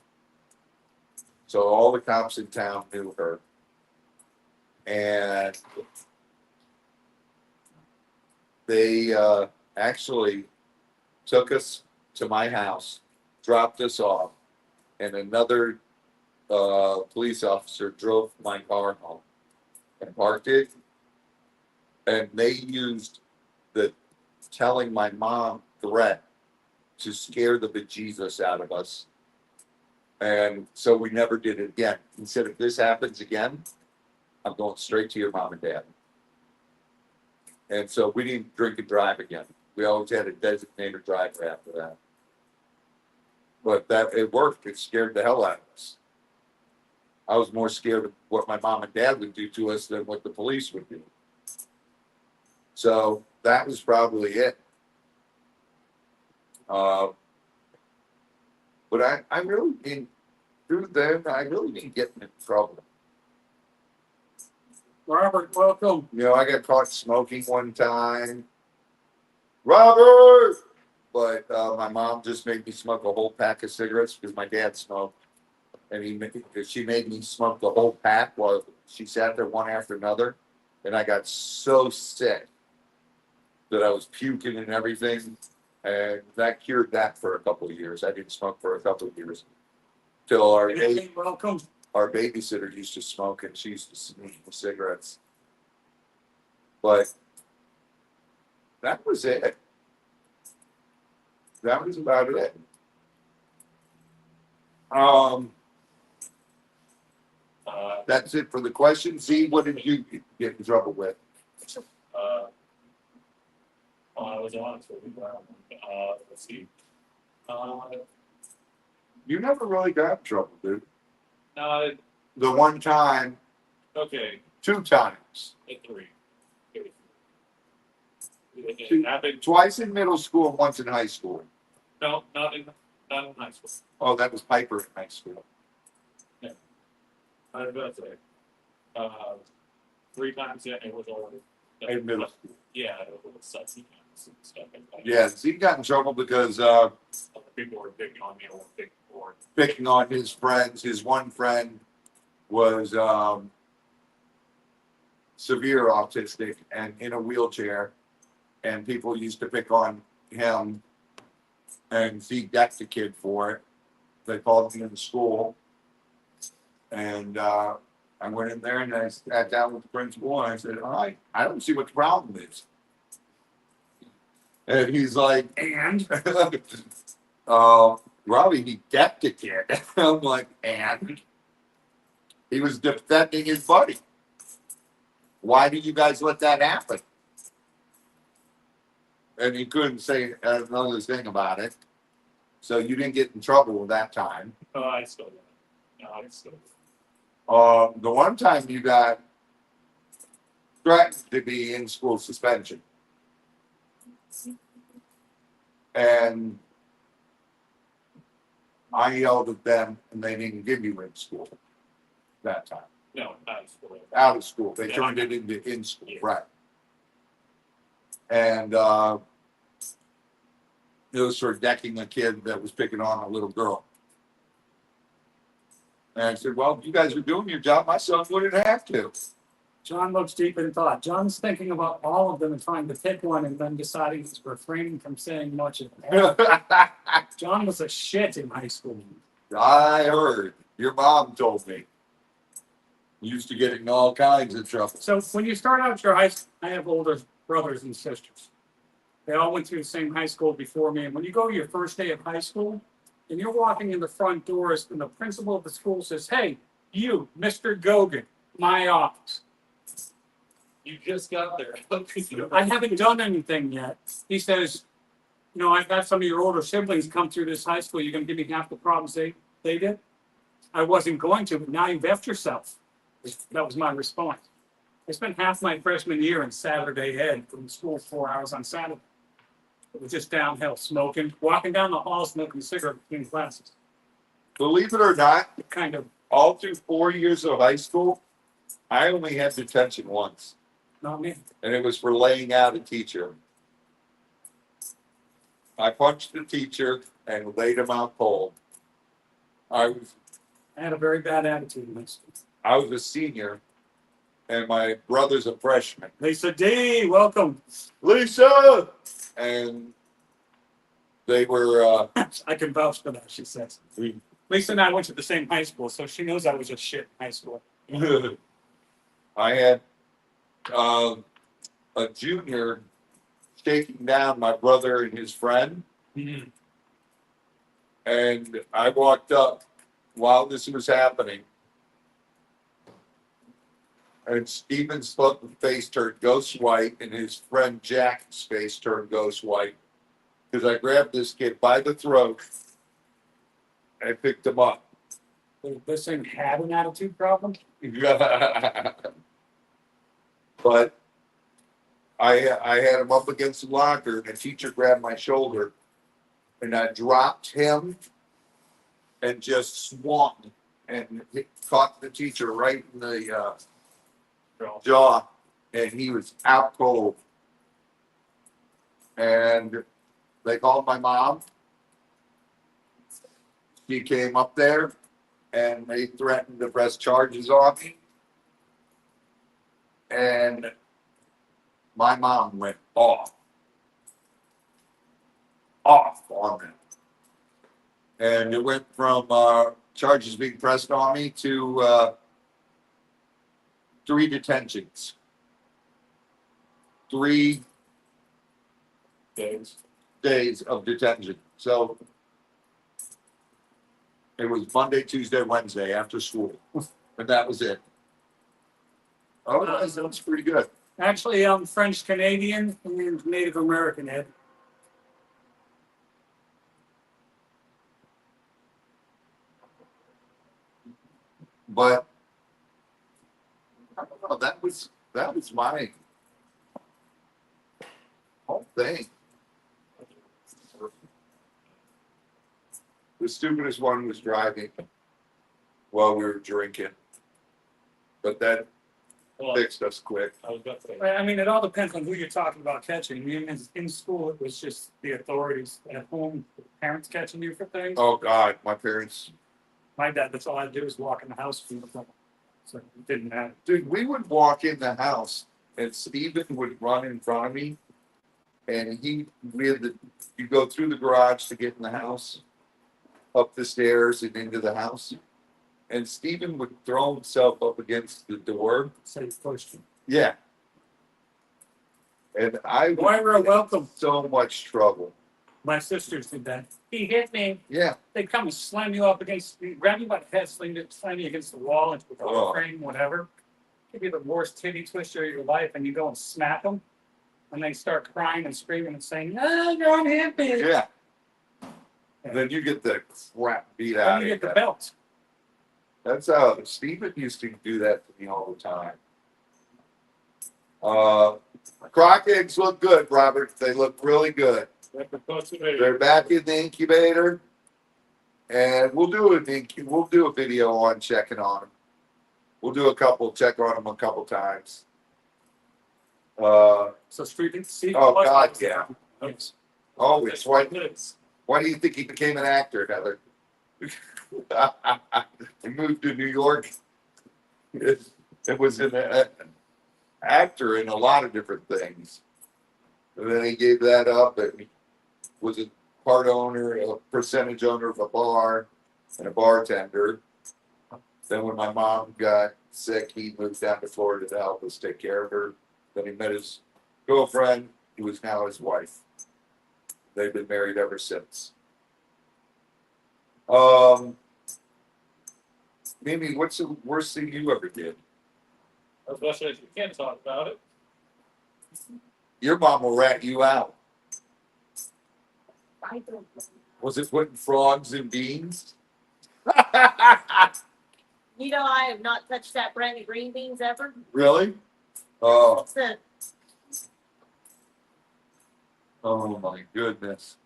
So all the cops in town knew her. And they actually took us to my house, dropped us off, and another police officer drove my car home and parked it. And they used the telling my mom threat to scare the bejesus out of us. And so we never did it again. He said, if this happens again, I'm going straight to your mom and dad. And so we didn't drink and drive again. We always had a designated driver after that. But that it worked. It scared the hell out of us. I was more scared of what my mom and dad would do to us than what the police would do. So that was probably it. But I really didn't, through them, I really didn't get in trouble. Robert, welcome. You know, I got caught smoking one time. Robert! But my mom just made me smoke a whole pack of cigarettes because my dad smoked. And she made me smoke the whole pack while she sat there one after another. And I got so sick that I was puking and everything. And that cured that for a couple of years. I didn't smoke for a couple of years. Till Welcome. our babysitter used to smoke and she used to sneak the cigarettes. But that was it. That was about it. That's it for the question. Z, what did you get in trouble with? I was honest with you. Let's see. You never really got in trouble, dude. No, The one time, okay, 2 times. at 3. It happened. Twice in middle school and once in high school. No, not in high school. Oh, that was Piper in high school. I was about to say. 3 times, yeah, it was all. In middle school. Yeah, it was sexy times and stuff. Yeah, Z got in trouble because Other people were picking on me or picking for. picking on his friends. His one friend was severe autistic and in a wheelchair, and people used to pick on him, and Z decked the kid for it. They called me in the school, and I went in there and I sat down with the principal and I said, all right, I don't see what the problem is. And he's like, and Robbie, he decked a kid. I'm like, and he was defending his buddy. Why do you guys let that happen? And he couldn't say another thing about it. So you didn't get in trouble that time. Oh, I still got it. No, I still got it. The one time you got threatened to be in school suspension. And I yelled at them and they didn't give you in school that time. No, not in school. Out of school. They Yeah. turned it into in school, Yeah. right. And it was for decking a kid that was picking on a little girl. And I said, well, if you guys are doing your job, my son wouldn't have to. John looks deep in thought. John's thinking about all of them and trying to pick one and then deciding he's refraining from saying much of that. John was a shit in high school. I heard. Your mom told me. Used to get in all kinds of trouble. So when you start out your high school, I have older brothers and sisters. They all went through the same high school before me. And when you go to your first day of high school and you're walking in the front doors and the principal of the school says, hey, you, Mr. Gogan, my office. You just got there. I haven't done anything yet. He says, you know, I've got some of your older siblings come through this high school. You're going to give me half the problems they did? I wasn't going to, but now you've effed yourself. That was my response. I spent half my freshman year in Saturday Head from school 4 hours on Saturday. It was just downhill, smoking, walking down the hall, smoking a cigarette between classes. Believe it or not, Kind of, all through 4 years of high school, I only had detention once. Not me. and it was for laying out a teacher. I punched the teacher and laid him out cold. I I had a very bad attitude in this. was a senior, and my brother's a freshman. Lisa D, welcome. Lisa, and they were. I can vouch for that, she says. Lisa and I went to the same high school, so she knows I was just shit in high school. I had a junior shaking down my brother and his friend, and I walked up while this was happening, and Steven's face turned ghost white, and his friend Jack's face turned ghost white, because I grabbed this kid by the throat and picked him up. This thing had an attitude problem. But I had him up against the locker, and the teacher grabbed my shoulder, and I dropped him and just swung and caught the teacher right in the jaw, and he was out cold. And they called my mom. She came up there, and they threatened to press charges on me. And my mom went off on them. And it went from charges being pressed on me to 3 detentions. 3 days of detention. So it was Monday, Tuesday, Wednesday after school. And that was it. Otherwise, that was pretty good. Actually, I'm French Canadian and Native American, Ed. But I don't know, that was my whole thing. The stupidest one was driving while we were drinking. But that Well, fixed us quick. I was about to say, I mean, it all depends on who you're talking about catching. I mean, in school, it was just the authorities. At home, parents catching you for things. Oh God, my parents. My dad, that's all I'd do is walk in the house for them. So it didn't matter. Dude, we would walk in the house and Steven would run in front of me. And you go through the garage to get in the house, up the stairs and into the house. And Steven would throw himself up against the door. Say first. Yeah. And I would Moira, get welcome. so much trouble. My sisters did that. He hit me. Yeah. They come and slam you up against, grab you by the head, slam you against the wall, into the door Oh. frame, whatever. Give you the worst titty twister of your life, and you go and smack them, and they start crying and screaming and saying, "No, don't hit me." Yeah. Then you get the crap beat out Then of you you. get the belt. That's how Steven used to do that to me all the time. Croc eggs look good, Robert. They look really good. They're back in the incubator, and we'll do a video on checking on them. We'll do check on them a couple times. So street. See, Oh, God, yeah. Yes. Always. Why do you think he became an actor, Heather? He moved to New York. It was an actor in a lot of different things. And then he gave that up and was a percentage owner of a bar and a bartender. Then when my mom got sick, he moved down to Florida to help us take care of her. Then he met his girlfriend, who is now his wife. They've been married ever since. Mimi, what's the worst thing you ever did? I was about to say, you can't talk about it. Your mom will rat you out. I don't know. Was it putting frogs in beans? You know, I have not touched that brand of green beans ever. Really? Oh, It's the, oh my goodness.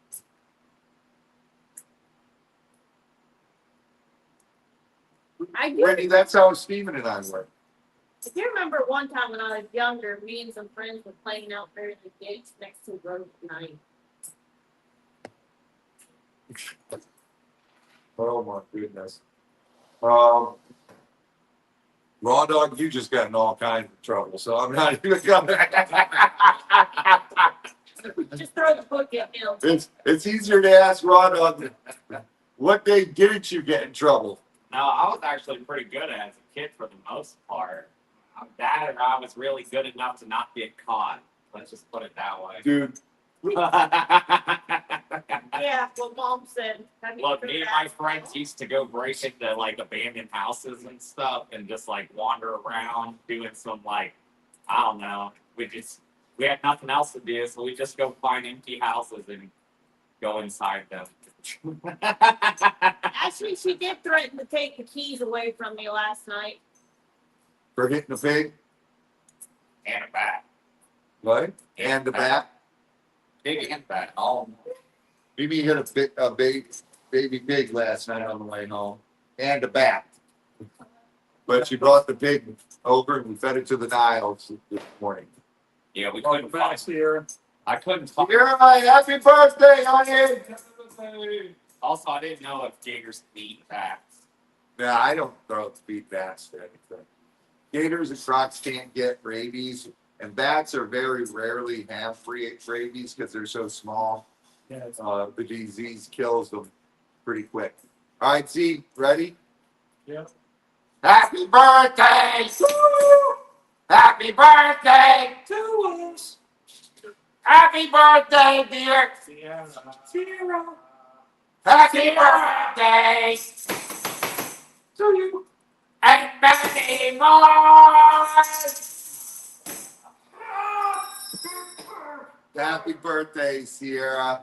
I do. Randy, that's how Steven and I were. If you remember one time when I was younger, me and some friends were playing out there in the gates next to the road at night. Oh my goodness. Raw dog, you just got in all kinds of trouble, so I'm not even gonna. Just throw the book at him. It's easier to ask Raw dog. What day didn't you get in trouble? No, I was actually pretty good as a kid for the most part. That or I was really good enough to not get caught. Let's just put it that way. Dude, Yeah, what mom said. Have you Look, heard me and that? my friends used to go break into like abandoned houses and stuff and just like wander around doing some like, I don't know. We had nothing else to do, so we just go find empty houses and go inside them. Actually, she did threaten to take the keys away from me last night. for hitting the pig, And a bat. right? And the bat. Big and bat. All Mimi hit a baby pig last night on the way home, and a bat. But she brought the pig over and we fed it to the Niles this morning. yeah, we Oh, couldn't find fast here. I couldn't find Here, happy birthday, honey! Also, I didn't know if gators eat bats. Nah, I don't throw feed bats to anything. Gators and crocs can't get rabies, and bats are very rarely have rabies because they're so small. Yeah, it's The disease kills them pretty quick. All right, Z, ready? Yeah. Happy birthday! Woo! Happy birthday to us! Happy birthday, dear! Sierra. Zero. Happy birthday to you and many more! Happy birthday, Sierra.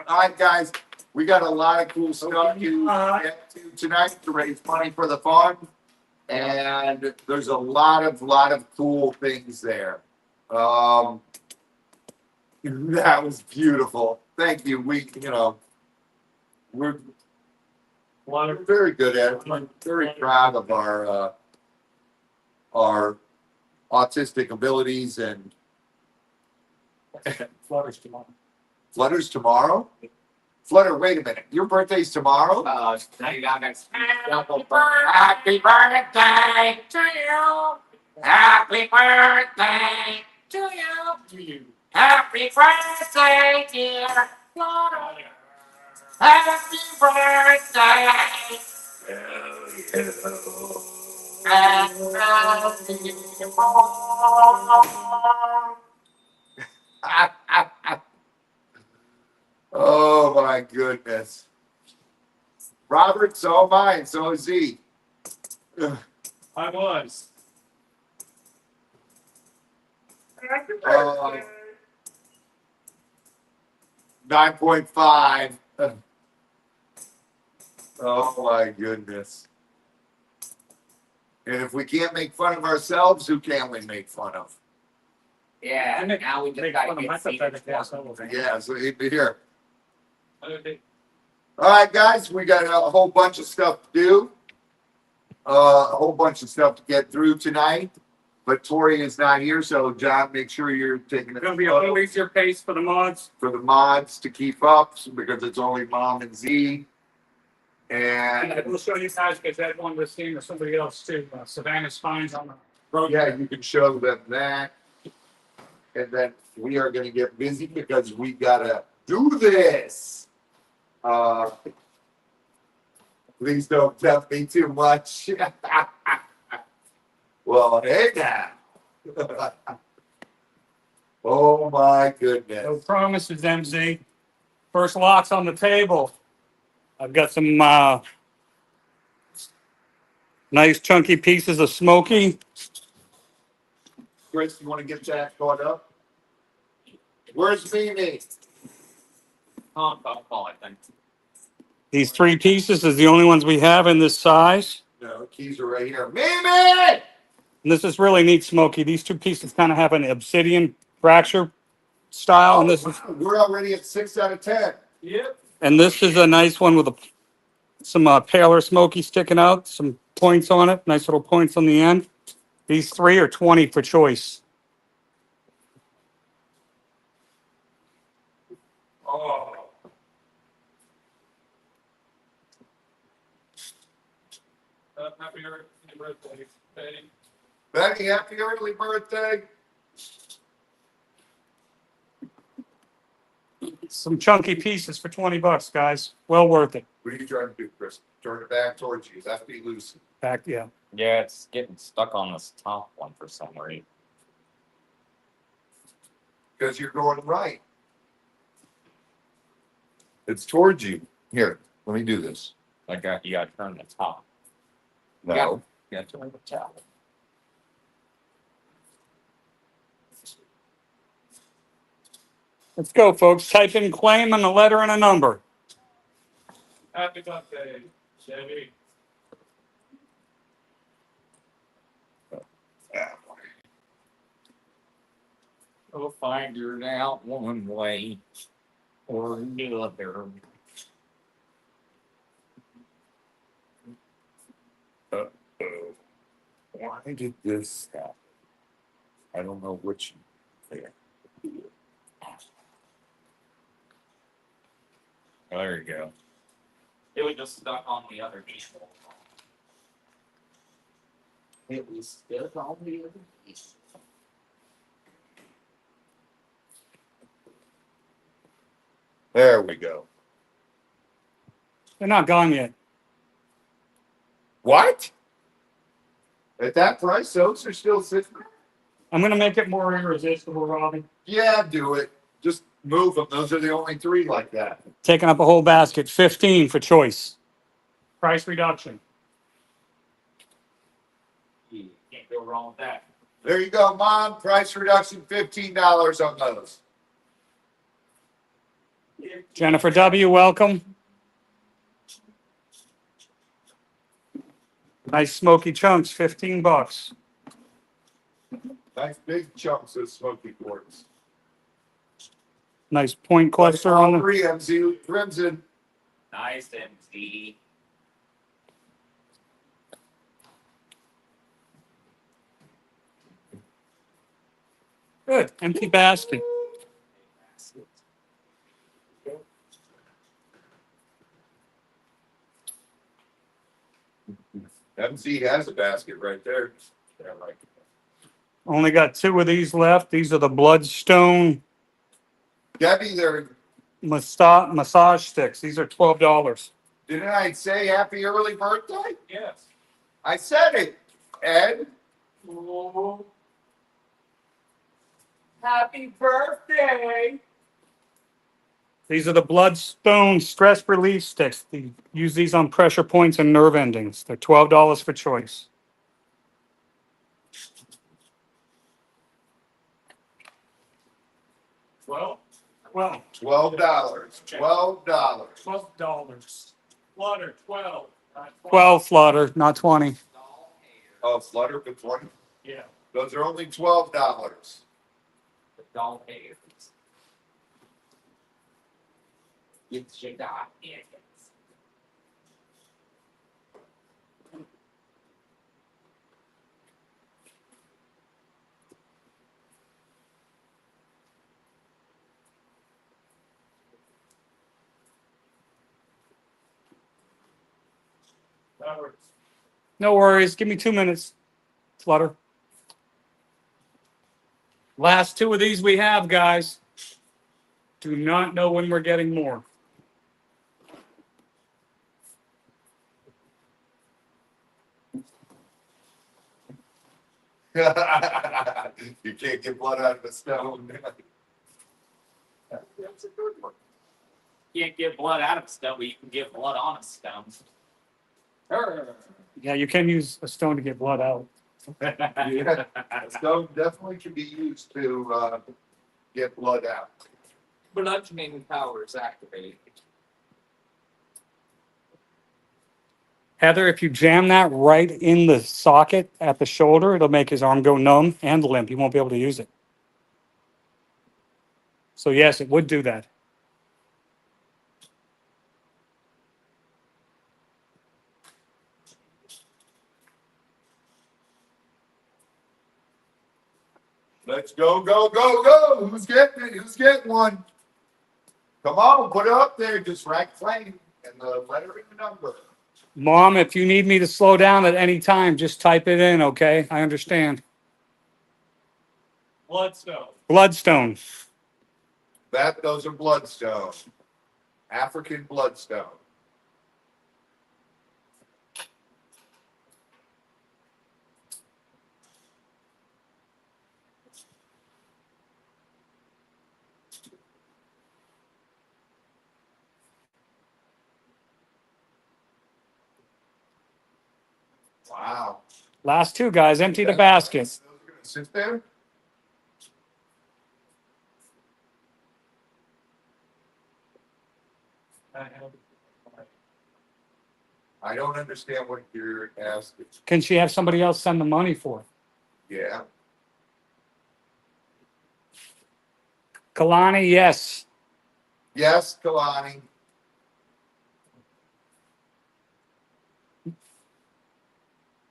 All right, guys, we got a lot of cool stuff to get to tonight to raise money for the fund. And there's a lot of cool things there. That was beautiful. Thank you. We're very good at it. I'm very proud of our autistic abilities and Flutters tomorrow. Flutter's tomorrow. Flutter, wait a minute. Your birthday's tomorrow? Now you got next. Happy birthday to you. Happy birthday to you. To you. Happy birthday, dear Flutter. Happy birthday to you. And many more. Oh my goodness. Robert, so am I, and so is Z. I was. 9.5. Oh my goodness. And if we can't make fun of ourselves, who can we make fun of? Yeah, now we just Make gotta fun of get my seated. pathetic ass all over. Yeah, so he'd be here. Okay. All right, guys, we got a whole bunch of stuff to do. A whole bunch of stuff to get through tonight. But Tori is not here, so John, make sure you're taking It's gonna be a little easier pace for the mods. for the mods to keep up because it's only Mom and Z. And And we'll show you guys because that one was seen with somebody else too. Savannah Spines on the road. yeah, you can show them that. And then we are gonna get busy because we gotta do this. Please don't tempt me too much. Well, hey now. Oh my No goodness. promises, MZ. First lots on the table. I've got some nice chunky pieces of smoky. Chris, you wanna get that caught up? Where's Mimi? Call, I think. These 3 pieces is the only ones we have in this size. No, the keys are right here. Mimi! And this is really neat smoky. These 2 pieces kind of have an obsidian fracture style. And this is We're already at 6 out of 10. a nice one with some paler smoky sticking out, some points on it, nice little points on the end. These three are 20 for choice. Oh. Happy birthday, Betty. Betty, happy early birthday. Some chunky pieces for 20 bucks, guys. Well worth it. What are you trying to do, Chris? Turn it back towards you. That's be loose. Back, yeah. Yeah, it's getting stuck on this top one for some reason. Because you're going right. It's towards you. Here, let me do this. You got to turn the top. No. You got to turn the top. Let's go, folks. Type in claim and a letter and a number. Happy birthday, Chevy. Go find her out one way or another. Why did this happen? I don't know which. There. There you go. It was just stuck on the other piece. It was stuck on the other piece. There we go. They're not gone yet. What? At that price, those are still sitting there? I'm going to make it more irresistible, Robbie. Yeah, do it. Just move them. Those are the only three like that. Taking up a whole basket. 15 for choice. Price reduction. You can't go wrong with that. There you go, Mom. Price reduction $15 on those. Jennifer W., welcome. Nice smoky chunks, 15 bucks. Nice big chunks of smoky quartz. Nice point cluster on All them. three MZ Crimson. Nice empty. Good. Empty basket. MZ has a basket right there. Yeah, like Only got 2 of these left. These are the Bloodstone Debbie, there. massage sticks. These are $12. Didn't I say happy early birthday? Yes. I said it, Ed. Oh, Happy birthday. These are the Bloodstone stress relief sticks. Use these on pressure points and nerve endings. They're $12 for choice. well, Well, $12. $12. $12. water, 12. 12 Flutter, not 20. Oh, Flutter for 20. Yeah. Those are only $12. The doll hairs. It's your dog hairs. That works. No worries. Give me 2 minutes, Flutter. Last 2 of these we have, guys. Do not know when we're getting more. You can't get blood out of a stone. That's a good one. You can't get blood out of a stone, but you can get blood on a stone. Yeah, you can use a stone to get blood out. Yeah. A stone definitely can be used to get blood out. Bludgeoning powers activated. Heather, if you jam that right in the socket at the shoulder, it'll make his arm go numb and limp. He won't be able to use it. So yes, it would do that. Let's go, go, go, go. Who's getting it? Who's getting one? Come on, put it up there. Just rack flame and the letter and the number. Mom, if you need me to slow down at any time, just type it in, okay? I understand. Bloodstone. Bloodstone. Those are bloodstone. African bloodstone. Wow. Last two guys, empty the basket. Those are gonna sit there? I don't understand what you're asking. Can she have somebody else send the money for it? Yeah. Kalani, yes. Yes, Kalani.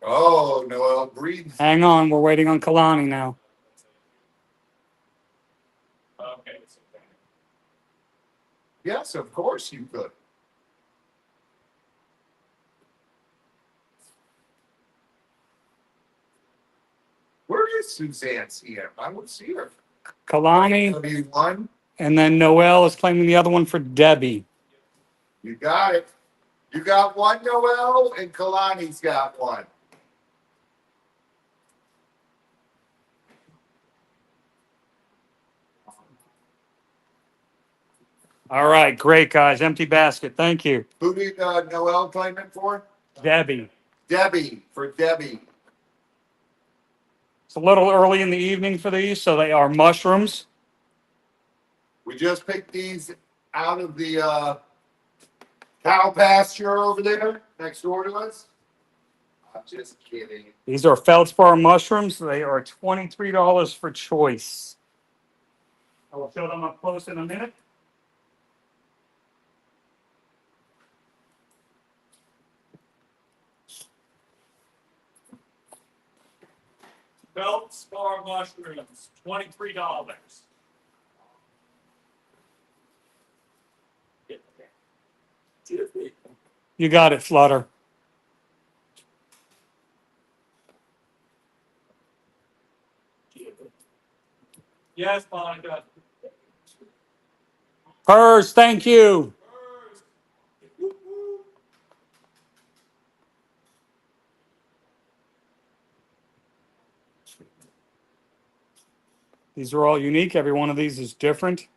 Oh, Noel, breathe. Hang on, we're waiting on Kalani now. Okay. It's okay. Yes, of course you could. Where is Suzanne CM? I would see her. Kalani, W1. and then Noel is claiming the other one for Debbie. You got it. You got one, Noel, and Kalani's got one. All right, great, guys. Empty basket. Thank you. Who did Noel claim it for? Debbie. Debbie, for Debbie. It's a little early in the evening for these, so they are mushrooms. We just picked these out of the cow pasture over there next door to us. I'm just kidding. These are feldspar mushrooms. They are $23 for choice. I will show them up close in a minute. Feldspar mushrooms, $23. You got it, Flutter. Yes, Monica. Hers, thank you. These are all unique. Every one of these is different.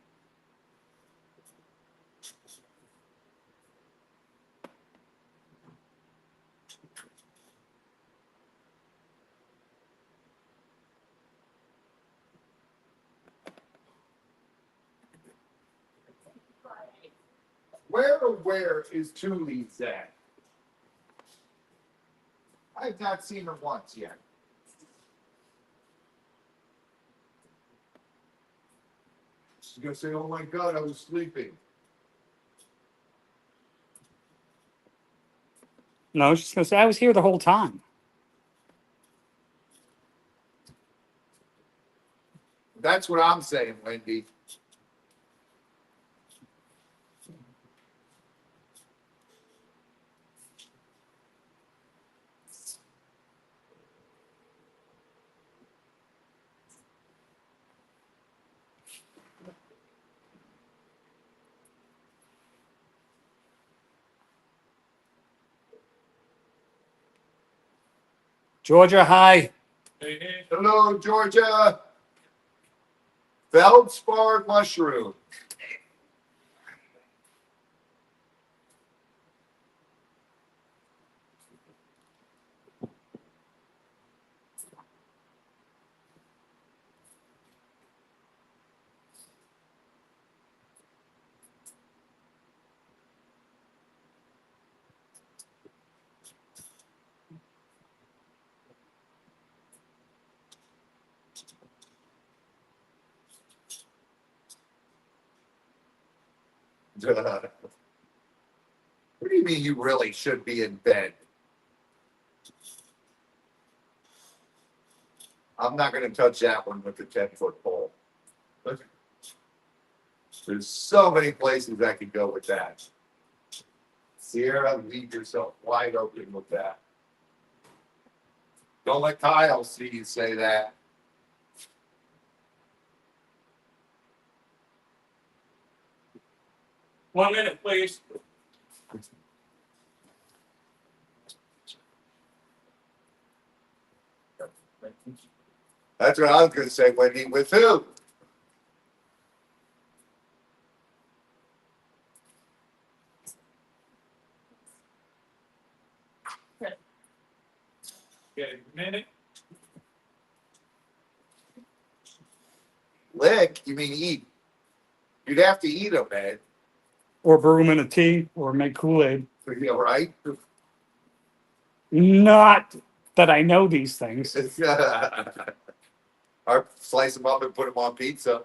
Where is Tully's at? I've not seen her once yet. She's gonna say, "Oh my God, I was sleeping." No, she's going to say, I was here the whole time. That's what I'm saying, Wendy. Georgia, hi. Hey, hey. Hello, Georgia. Feldspar mushroom. What do you mean you really should be in bed? I'm not gonna touch that one with the 10-foot pole. There's so many places I could go with that. Sierra, leave yourself wide open with that. Don't let Kyle see you say that. One minute, please. That's what I was gonna say, Wendy, with who? Okay, minute. Lick? You mean eat? You'd have to eat them, man. Or brew them in a tea, or make Kool-Aid. Yeah, right? Not that I know these things. Or slice them up and put them on pizza.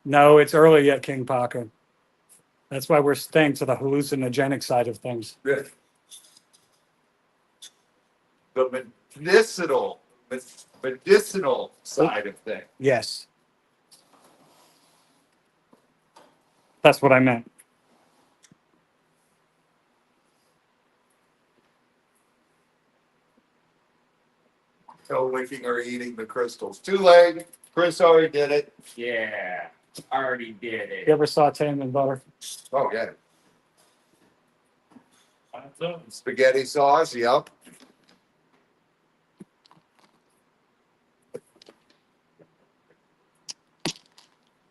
No, it's early yet, King Parker. That's why we're staying to the hallucinogenic side of things. The medicinal side of things. Yes. That's what I meant. No licking or eating the crystals. Too late. Chris already did it. Yeah, already did You it. ever saute them in butter? Oh, yeah. That's it. Spaghetti sauce, yep.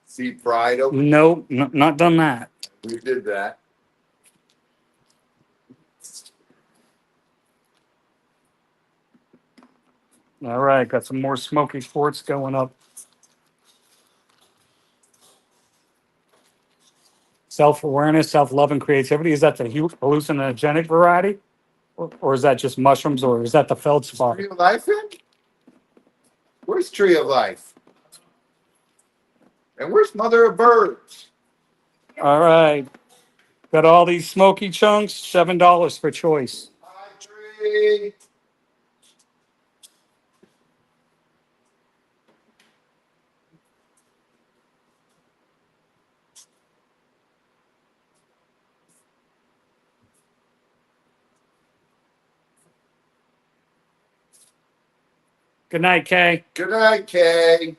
See, fried them. No, not done that. We did that. All right, got some more smoky quartz going up. Self-awareness, self-love, and creativity. Is that the hallucinogenic variety? Or is that just mushrooms, or is that the feldspar? Tree of Life in? Where's Tree of Life? And where's Mother of Birds? All right. Got all these smoky chunks, $7 for choice. Hi, Tree. Good night, Kay. Good night, Kay.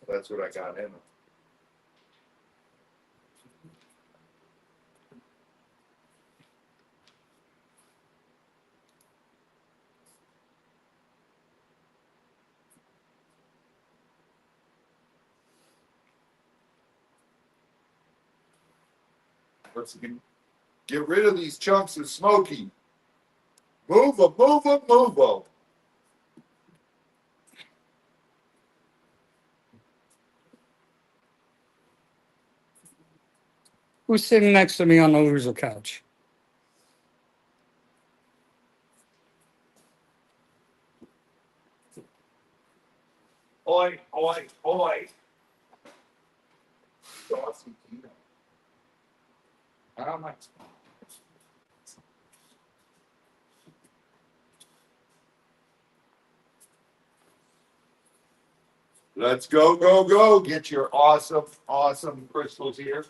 That's what I got in. Let's get rid of these chunks of smoky. Move them, move them, move them. Who's sitting next to me on the loser couch? Oi, oi, oi. Saucy Tino. How much? Let's go, go, go. Get your awesome, awesome crystals here.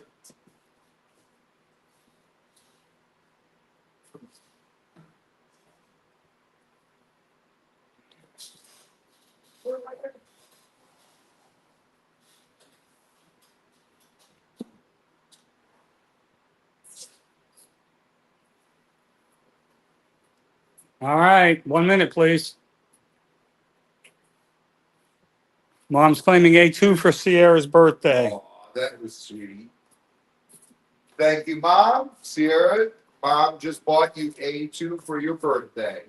All right, 1 minute, please. Mom's claiming A2 for Sierra's birthday. Oh, that was sweet. Thank you, Mom. Sierra, Mom just bought you A2 for your birthday.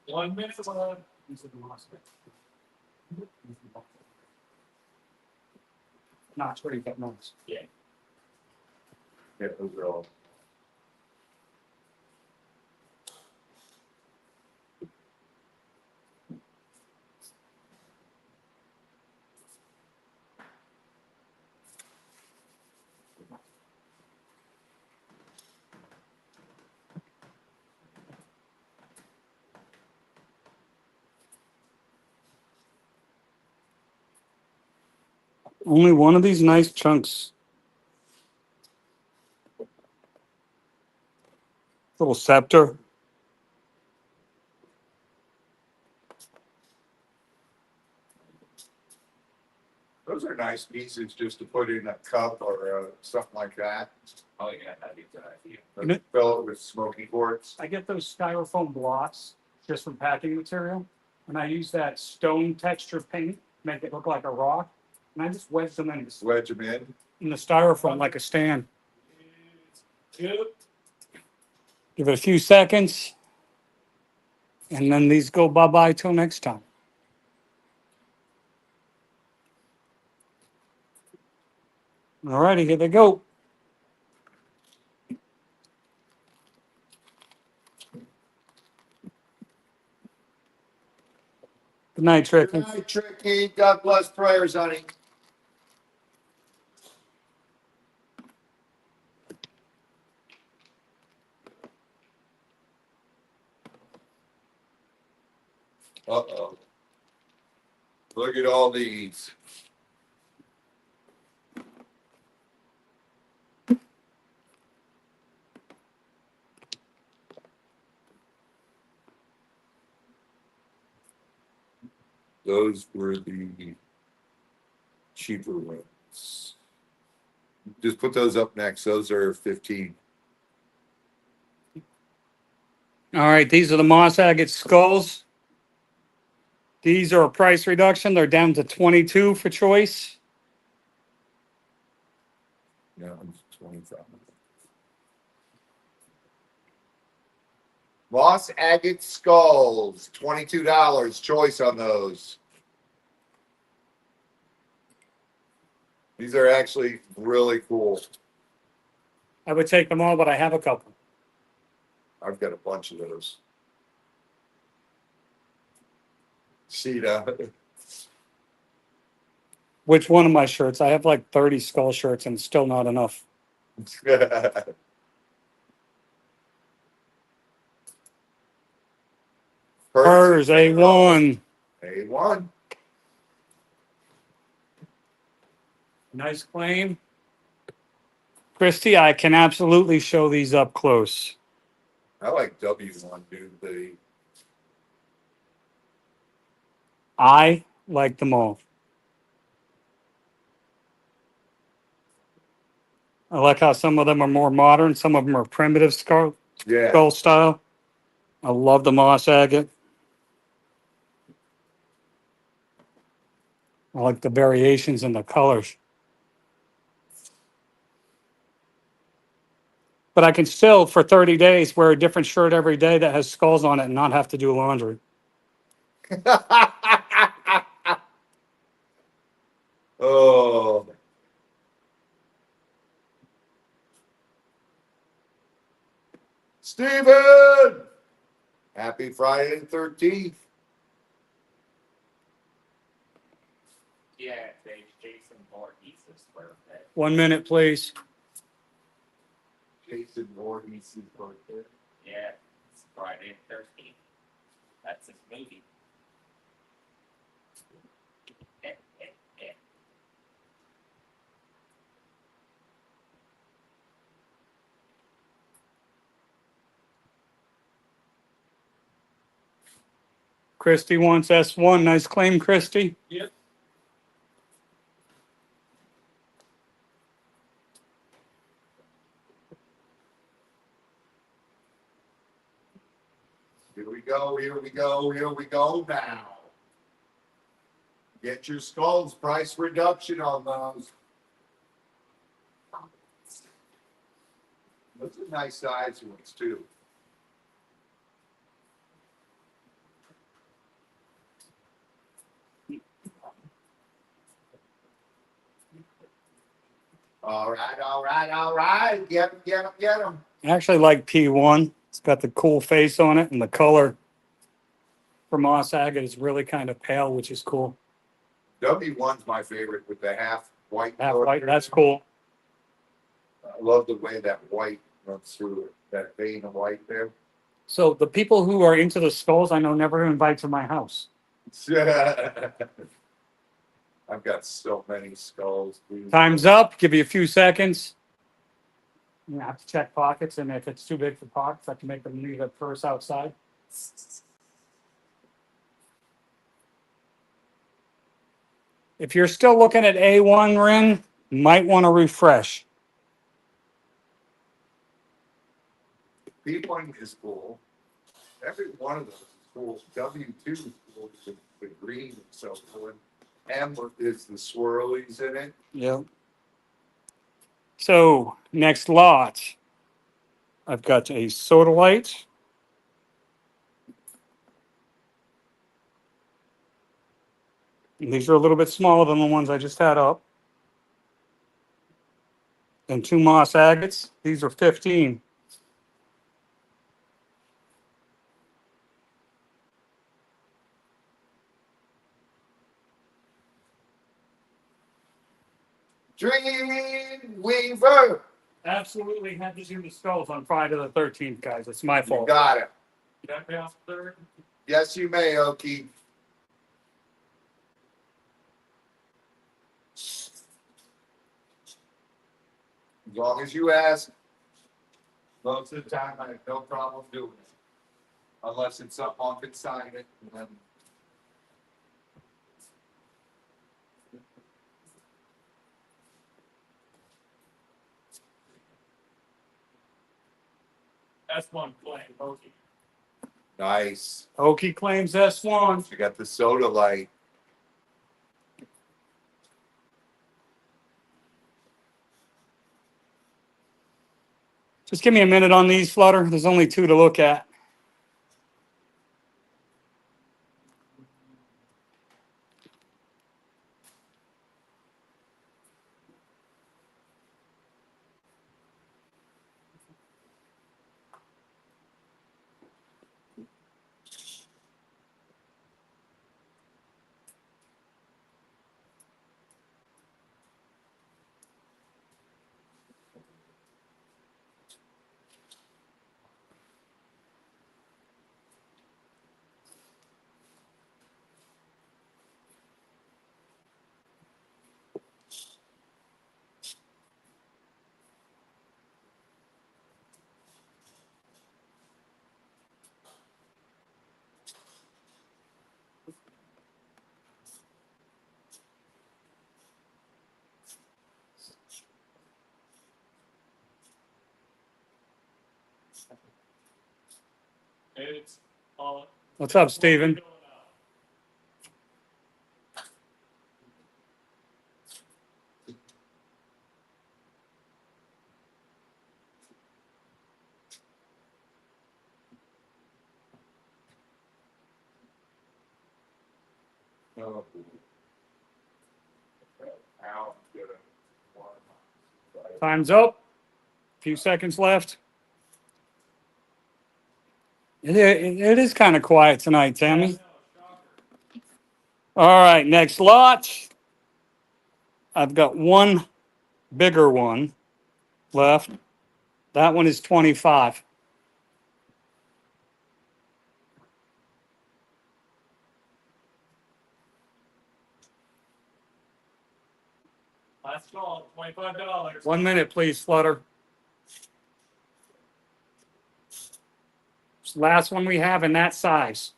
1 minute. These are the Moss. Notch, where do you get notes? Yeah. Yeah, those are all. Only one of these nice chunks. Little scepter. Those are nice pieces just to put in a cup or something like that. Oh yeah, that'd be a good idea. You know- Fill it with smoky quartz. I get those styrofoam blocks just from packing material, and I use that stone texture paint, make it look like a rock, and I just wedge them Wedge them in. in the styrofoam like a stand. Good. Give it a few seconds, and then these go bye-bye till next time. All righty, here they go. Good night, Tricky. Good night, Tricky. God bless prayers, honey. Uh-oh. Look at all these. Those were the cheaper ones. Just put those up next. Those are 15. All right, these are the moss agate skulls. These are a price reduction. They're down to 22 for choice. Yeah, 25. Moss agate skulls, $22. Choice on those. These are actually really cool. I would take them all, but I have a couple. I've got a bunch of those. Sheeta. Which one of my shirts? I have like 30 skull shirts and still not enough. Hers, A1. A1. Nice claim. Christy, I can absolutely show these up close. I like W1, dude. I like them all. I like how some of them are more modern, some of them are primitive skull Yeah. style. I love the moss agate. I like the variations in the colors. But I can still, for 30 days, wear a different shirt every day that has skulls on it and not have to do laundry. Oh. Steven! Happy Friday the 13th. Yeah, today's Jason Voorhees' birthday. 1 minute, please. Jason Voorhees' birthday. Yeah, it's Friday the 13th. That's his movie. Christy wants S1. Nice claim, Christy. Yep. Here we go, here we go, here we go now. Get your skulls price reduction on those. Those are nice size ones too. All right, all right, all right. Get him, get him, get him. I actually like P1. It's got the cool face on it, and the color for moss agate is really kind of pale, which is cool. W1's my favorite with the half white. Half color. white, that's cool. I love the way that white runs through it, that vein of white there. So the people who are into the skulls, I know, never invite to my house. I've got so many skulls. Dude. Time's up. Give you a few seconds. You have to check pockets, and if it's too big for pockets, I have to make them leave a purse outside. If you're still looking at A1 ring, might want to refresh. P1 is cool. Every one of those is cool. W2 is cool. The green is so cool. M is the swirlies in it. Yep. So next lot, I've got a sodalite. And these are a little bit smaller than the ones I just had up. And 2 moss agates. These are 15. Dreamweaver. Absolutely had to do the skulls on Friday the 13th, guys. It's my You fault. got it. Can I pass third? Yes, you may, Okie. As long as you ask, most of the time I have no problem doing it. Unless it's something on consignment, and then S1 claim, Okie. nice. Okie claims S1. You got the soda light. Just give me a minute on these, Flutter. There's only 2 to look at. It's all. What's up, Steven? Oh. Now I'm gonna warm up. Time's up. Few seconds left. It is kind of quiet tonight, Tammy. All right, next lot. I've got one bigger one left. That one is 25. Last call, $25. 1 minute, please, Flutter. It's the last one we have in that size.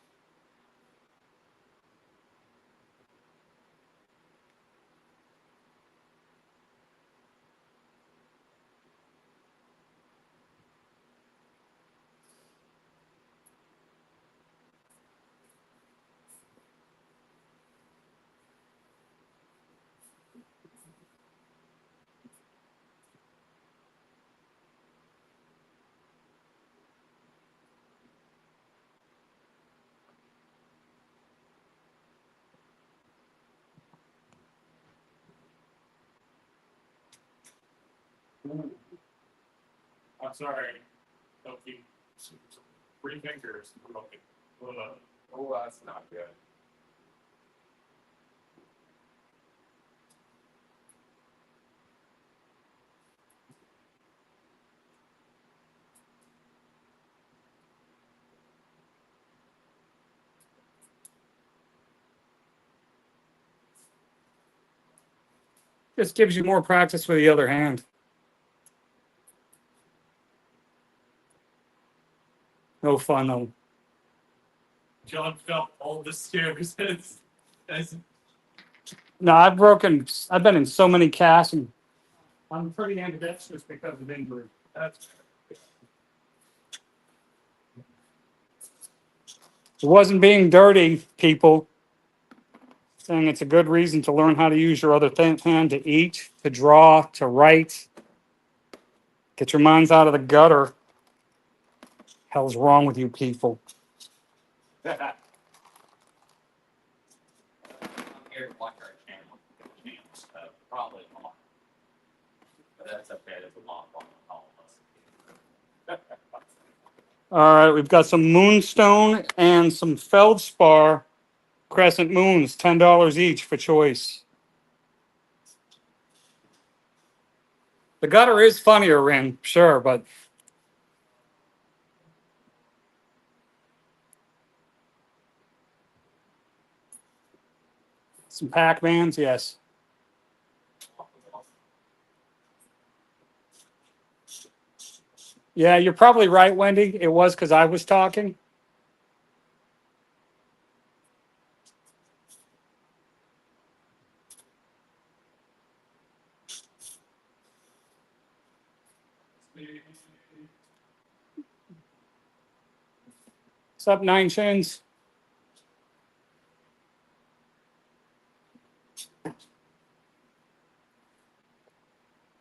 I'm sorry. Don't keep 3 fingers. Okay. Oh, that's not good. Just gives you more practice with the other hand. No fun though. John fell all the stairs as No, I've been in so many casts and I'm pretty ambidextrous because of injury. that's It wasn't being dirty, people. Saying it's a good reason to learn how to use your other hand to eat, to draw, to write. Get your minds out of the gutter. Hell's wrong with you people? I'm here to watch our channel. Probably not. But that's okay. It's a lot fun for all of us. All right, we've got some moonstone and some feldspar crescent moons, $10 each for choice. The gutter is funnier, Rin, sure, but some Pac-Mans, yes. Yeah, you're probably right, Wendy. It was because I was talking. What's up, Nine Chins?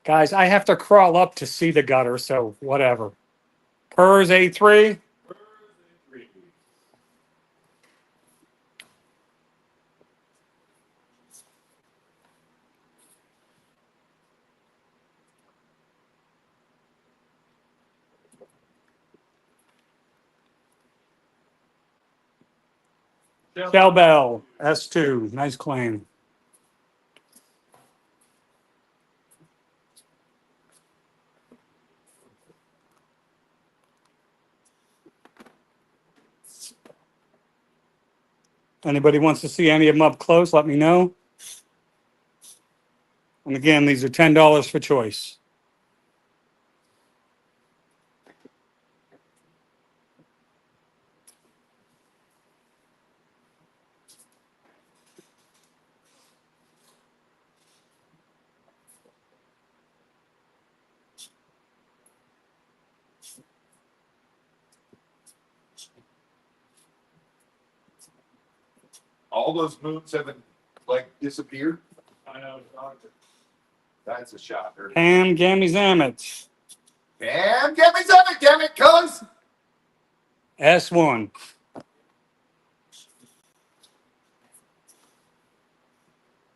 Guys, I have to crawl up to see the gutter, so whatever. PERS A3. Shell Bell S2. Nice claim. Anybody wants to see any of them up close, let me know. And again, these are $10 for choice. All those moons haven't like disappeared. I know. That's a shocker. Pam Gammy Zamet. Damn, get me something, damn it, cuz. S1.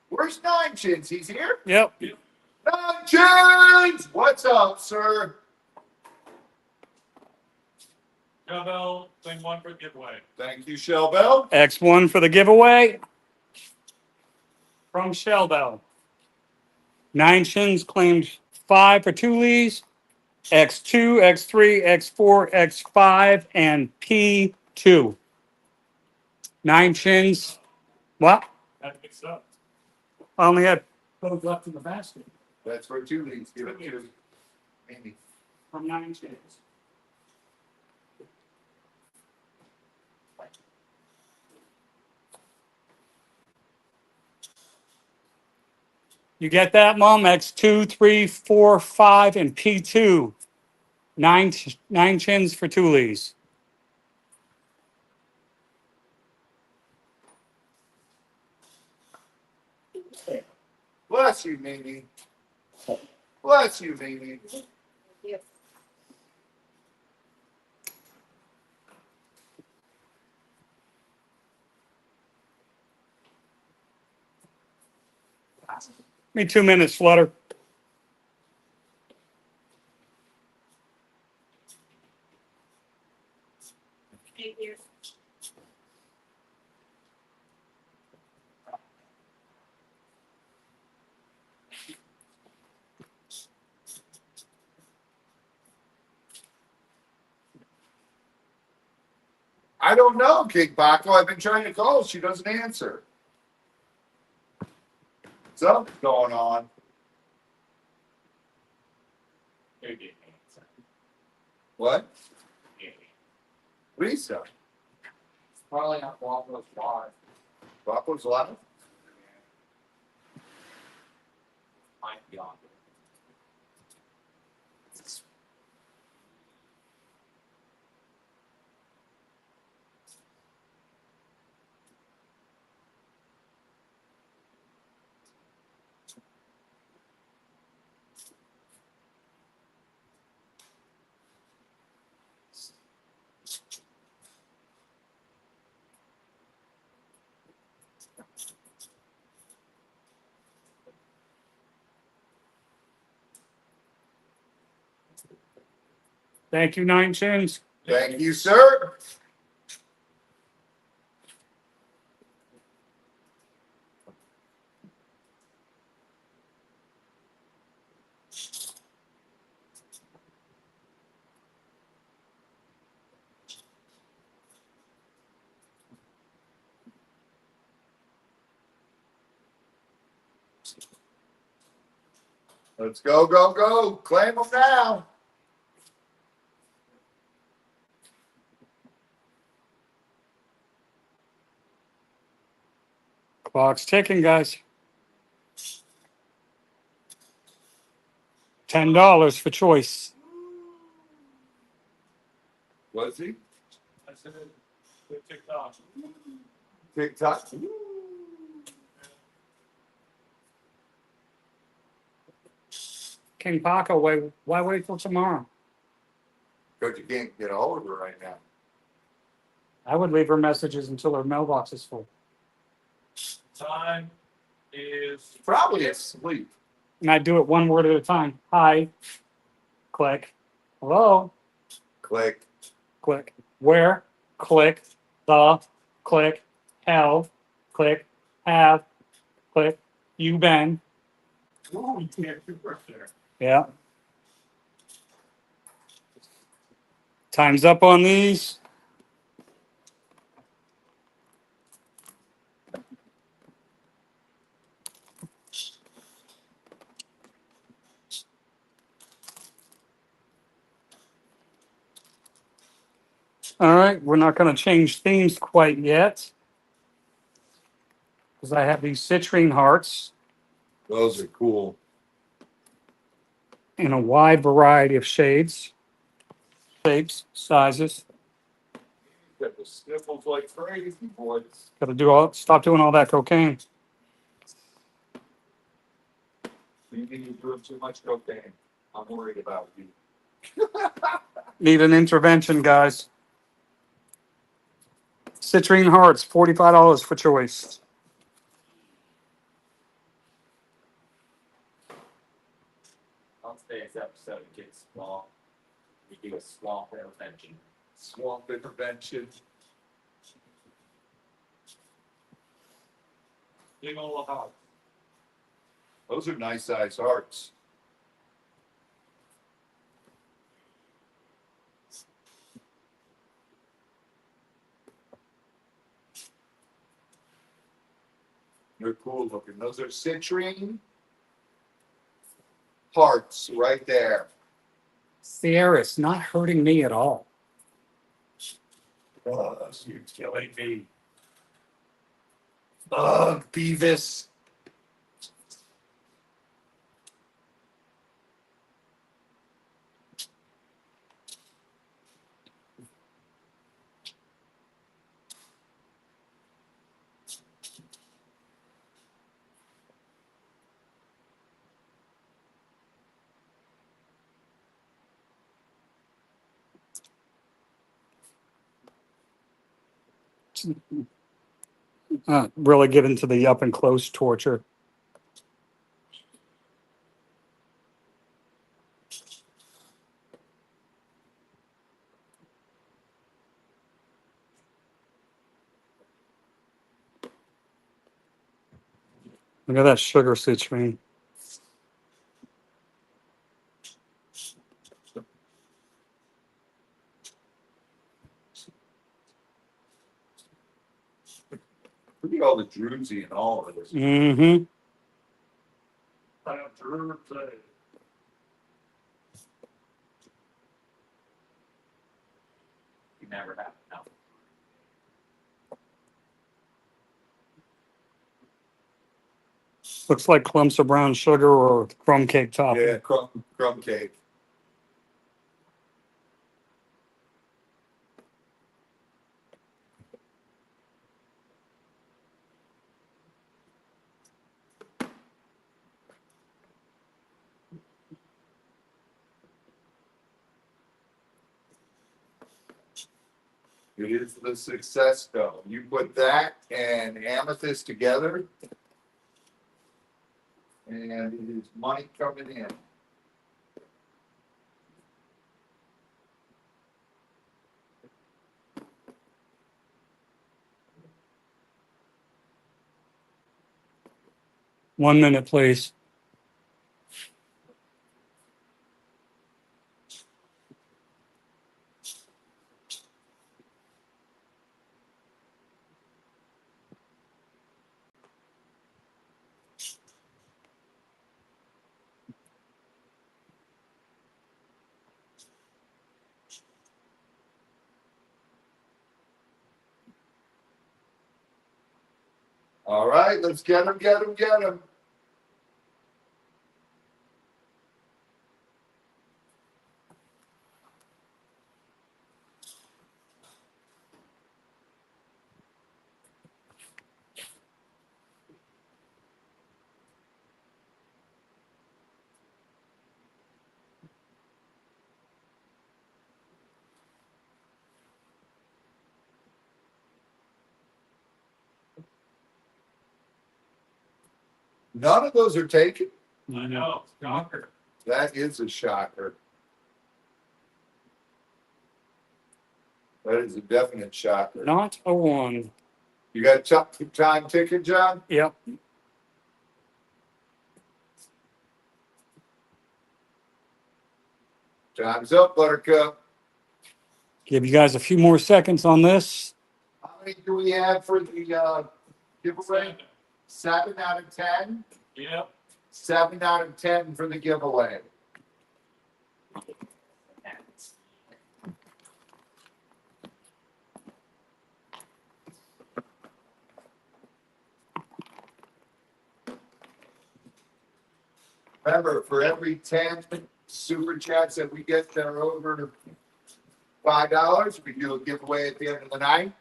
Where's Nine Chins? He's here? Yep. Nine Chins! What's up, sir? Jobel, thing 1 for giveaway. Thank you, Shell Bell. X1 for the giveaway. From Shell Bell. Nine Chins claimed 5 for Tulees. X2, X3, X4, X5, and P2. Nine Chins. What? That mixed up. I only had both left in the basket That's for 2 leads. Give it to Amy. from Nine Chins. You get that, Mom? X2, 3, 4, 5, and P2. Nine Chins for Tulees. Bless you, Mimi. Bless you, Mimi. Yes. Give me 2 minutes, Flutter. figures. I don't know, King Paco. I've been trying to call. She doesn't answer. Something's going on. Maybe. What? Maybe. Lisa. It's probably not Waffles Bar. Paco's alive? Might be on. Thank you, Nine Chins. Thank you, sir. Let's go, go, go. Claim them now. Clock's ticking, guys. $10 for choice. Was he? I said, good TikTok. TikTok. King Paco, why wait till tomorrow? Because you can't get a hold of her right now. I would leave her messages until her mailbox is full. Time is Probably asleep. And I do it one word at a time. Hi. Click. Hello. Click. Click. Where? Click. The. Click. Hell. Click. Have. Click. You been. ooh, yeah, you were there. Yeah. Time's up on these. All right, we're not going to change themes quite yet because I have these citrine hearts Those are cool. in a wide variety of shades, shapes, sizes. Got the sniffles like crazy, boys. Got to stop doing all that cocaine. You think you're doing too much cocaine. I'm worried about you. Need an intervention, guys. Citrine hearts, $45 for choice. On today's episode, gets small. We do a swamp intervention. Swamp intervention. Big ol' house. Those are nice size hearts. They're cool looking. Those are citrine hearts right there. Sierra's not hurting me at all. Oh, you're killing me. Ugh, Beavis. Really get into the up and close torture. Look at that sugar citrine. Look at all the druzy and all of this. Mm-hmm. You never have enough. Looks like clumps of brown sugar or crumb cake topping. Yeah, crumb cake. It is the success stone. You put that and amethyst together, and it is money coming in. One minute, please. All right, let's get them, get them, get them. None of those are taken. I know, shocker. That is a shocker. That is a definite shocker. Not a one. You got time ticket, John? Yep. Time's up, Buttercup. Give you guys a few more seconds on this. How many do we have for the giveaway? 7 out of 10. Yep. 7 out of 10 for the giveaway. Remember, for every 10 super chats that we get that are over $5, we do a giveaway at the end of the night.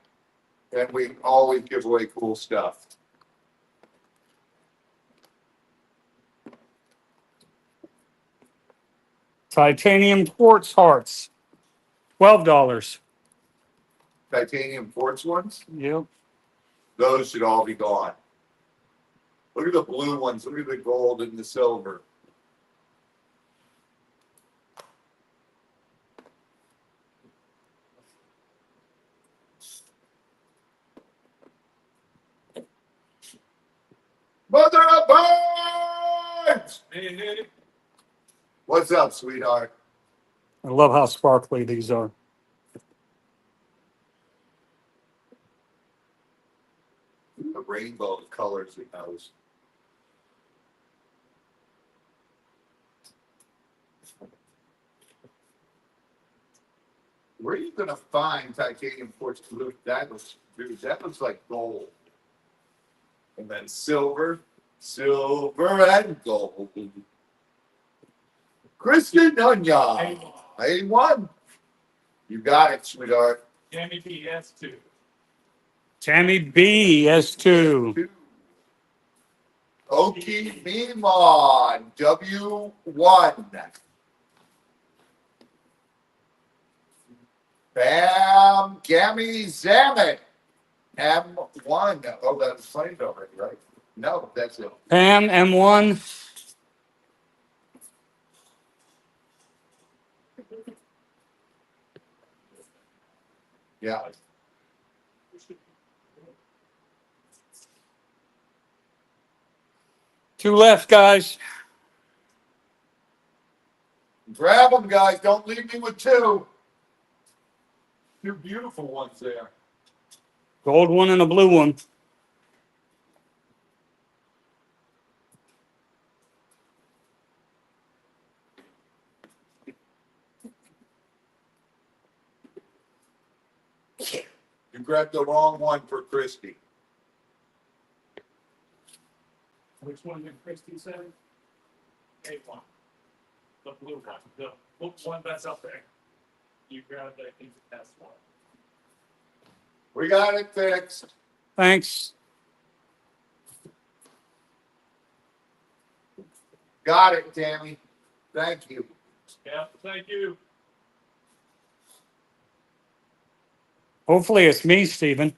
And we always give away cool stuff. Titanium quartz hearts. $12. Titanium quartz ones, Yep. those should all be gone. Look at the blue ones. Look at the gold and the silver. Mother of birds! Hey, What's up, sweetheart? I love how sparkly these are. The rainbow of colors it knows. Where are you gonna find titanium quartz blue? Dude, that looks like gold. And then silver and gold. Kristen Nunya, 81. You got it, sweetheart. Jamie PS2. Tammy B, S2. Okie Mimon, W1. Bam Gammy Zamet, M1. Oh, that's funny already, right? No, that's it. Pam, M1. Yeah. Two left, guys. Grab them, guys. Don't leave me with two. Two beautiful ones there. Gold one and a blue one. You grabbed the wrong one for Christy. Which one did Christie say? A1. The blue one. The one that's up there. You grabbed, I think, the best one. We got it fixed. Thanks. Got it, Tammy. Thank you. Yeah, thank you. Hopefully it's me, Stephen.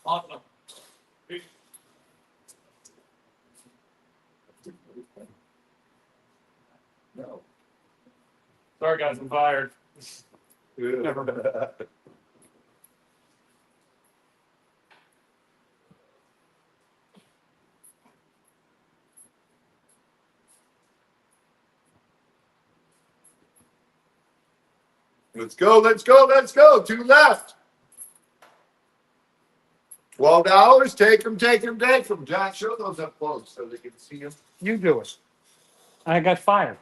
Awesome. No. Sorry, guys, I'm fired. Never. Let's go, let's go, let's go. Two left. $12. Take them, take them, take them. John, show those up close so they can see them. You do it. I got fired.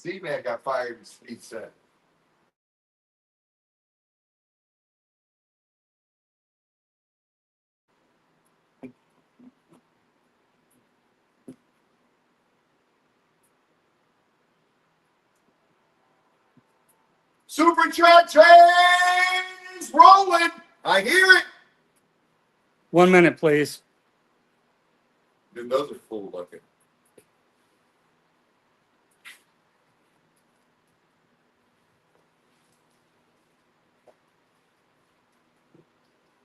Z-Man got fired, he said. Super chat train's rolling. I hear it. 1 minute, please. Dude, those are cool looking.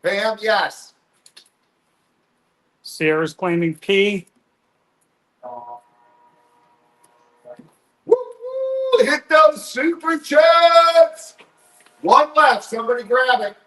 Pam, yes. Sierra's claiming P. Woo-hoo! Hit those super chats. One left. Somebody grab it.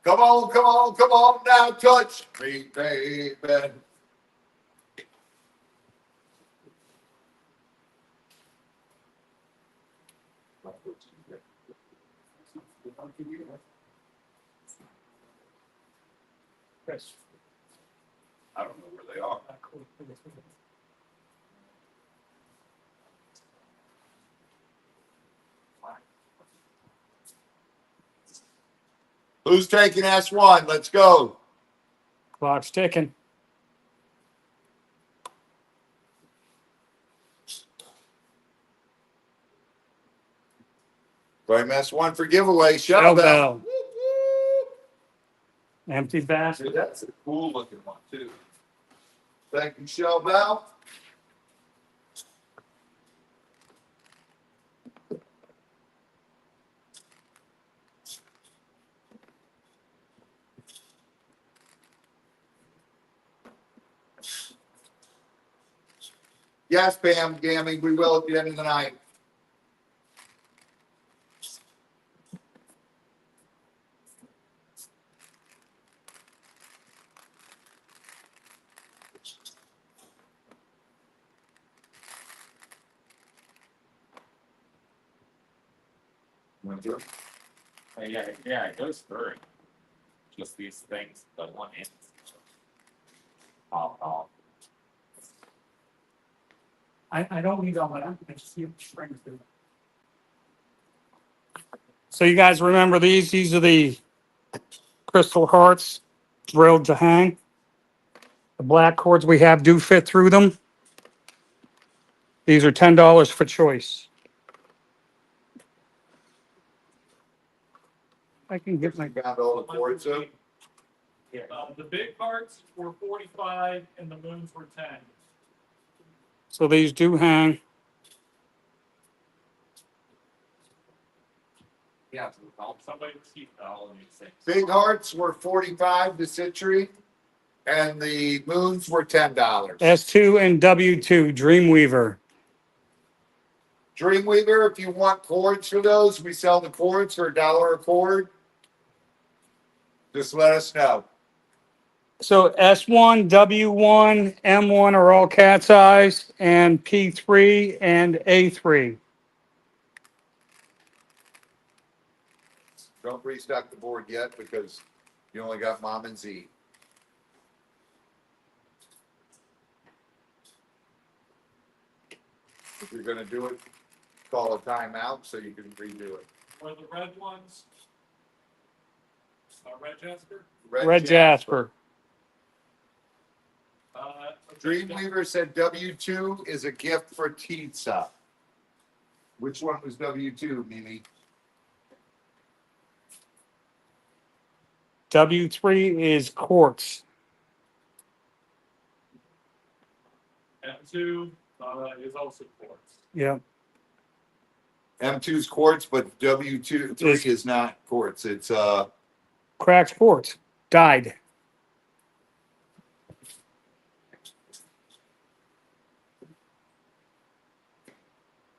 Come on, come on, come on now, touch me, baby. Chris. I don't know where they are. Who's taking S1? Let's go. Clock's ticking. Prime S1 for giveaway. Shell Shell bell. bell. Empty basket. Dude, that's a cool looking one, too. Thank you, Shell Bell. Yes, Pam, Gammy, we will at the end of the night. Yeah, it goes through. Just these things, the one end. Oh. I don't need all that. I just need strings. So you guys remember these? These are the crystal hearts drilled to hang. The black cords we have do fit through them. These are $10 for choice. I can get my. Found all the cords up. The big parts were 45 and the moons were 10. So these do hang. Yeah, help somebody receive all of these things. Big Hearts were 45 to Citrus, and the Moons were $10. S2 and W2, Dreamweaver. Dreamweaver, if you want cords for those, we sell the cords for $1 a cord. Just let us know. So S1, W1, M1 are all cat's eyes, and P3 and A3. Don't restock the board yet because you only got Mom and Z. If you're gonna do it, call a timeout so you can redo it. Or the red ones. Red Jasper. Red Jasper. Dreamweaver said W2 is a gift for Tisa. Which one was W2, Mimi? W3 is quartz. M2 is also quartz. Yeah. M2's quartz, but W2 3 is not quartz. It's Cracked quartz. Dyed.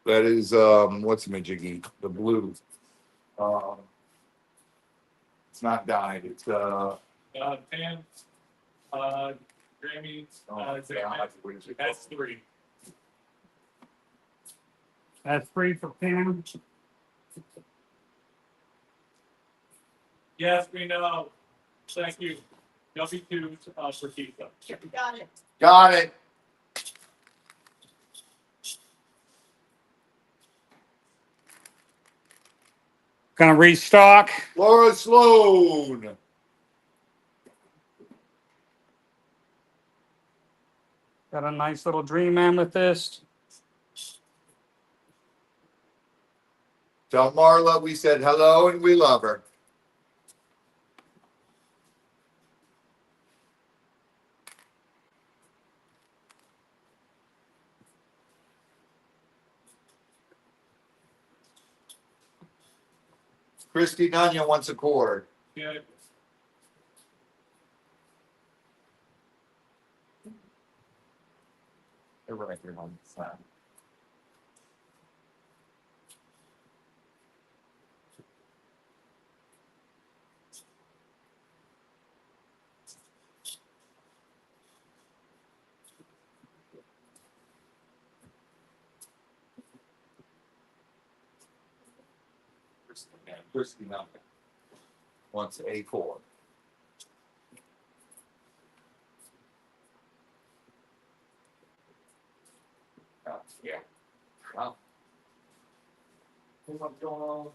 that is what's the majiggy? The blue. It's not dyed. It's Pan, Grammys, S3. S3 for Pam. Yes, we know. Thank you. W2 for Keitha. Got it. got it. Gonna restock. Laura Sloan. Got a nice little dream amethyst. Tell Marla we said hello and we love her. Christy Nanya wants a cord. Yeah. They're right here on the side. Christy Nanya wants a cord. Yeah. Wow. What's going on?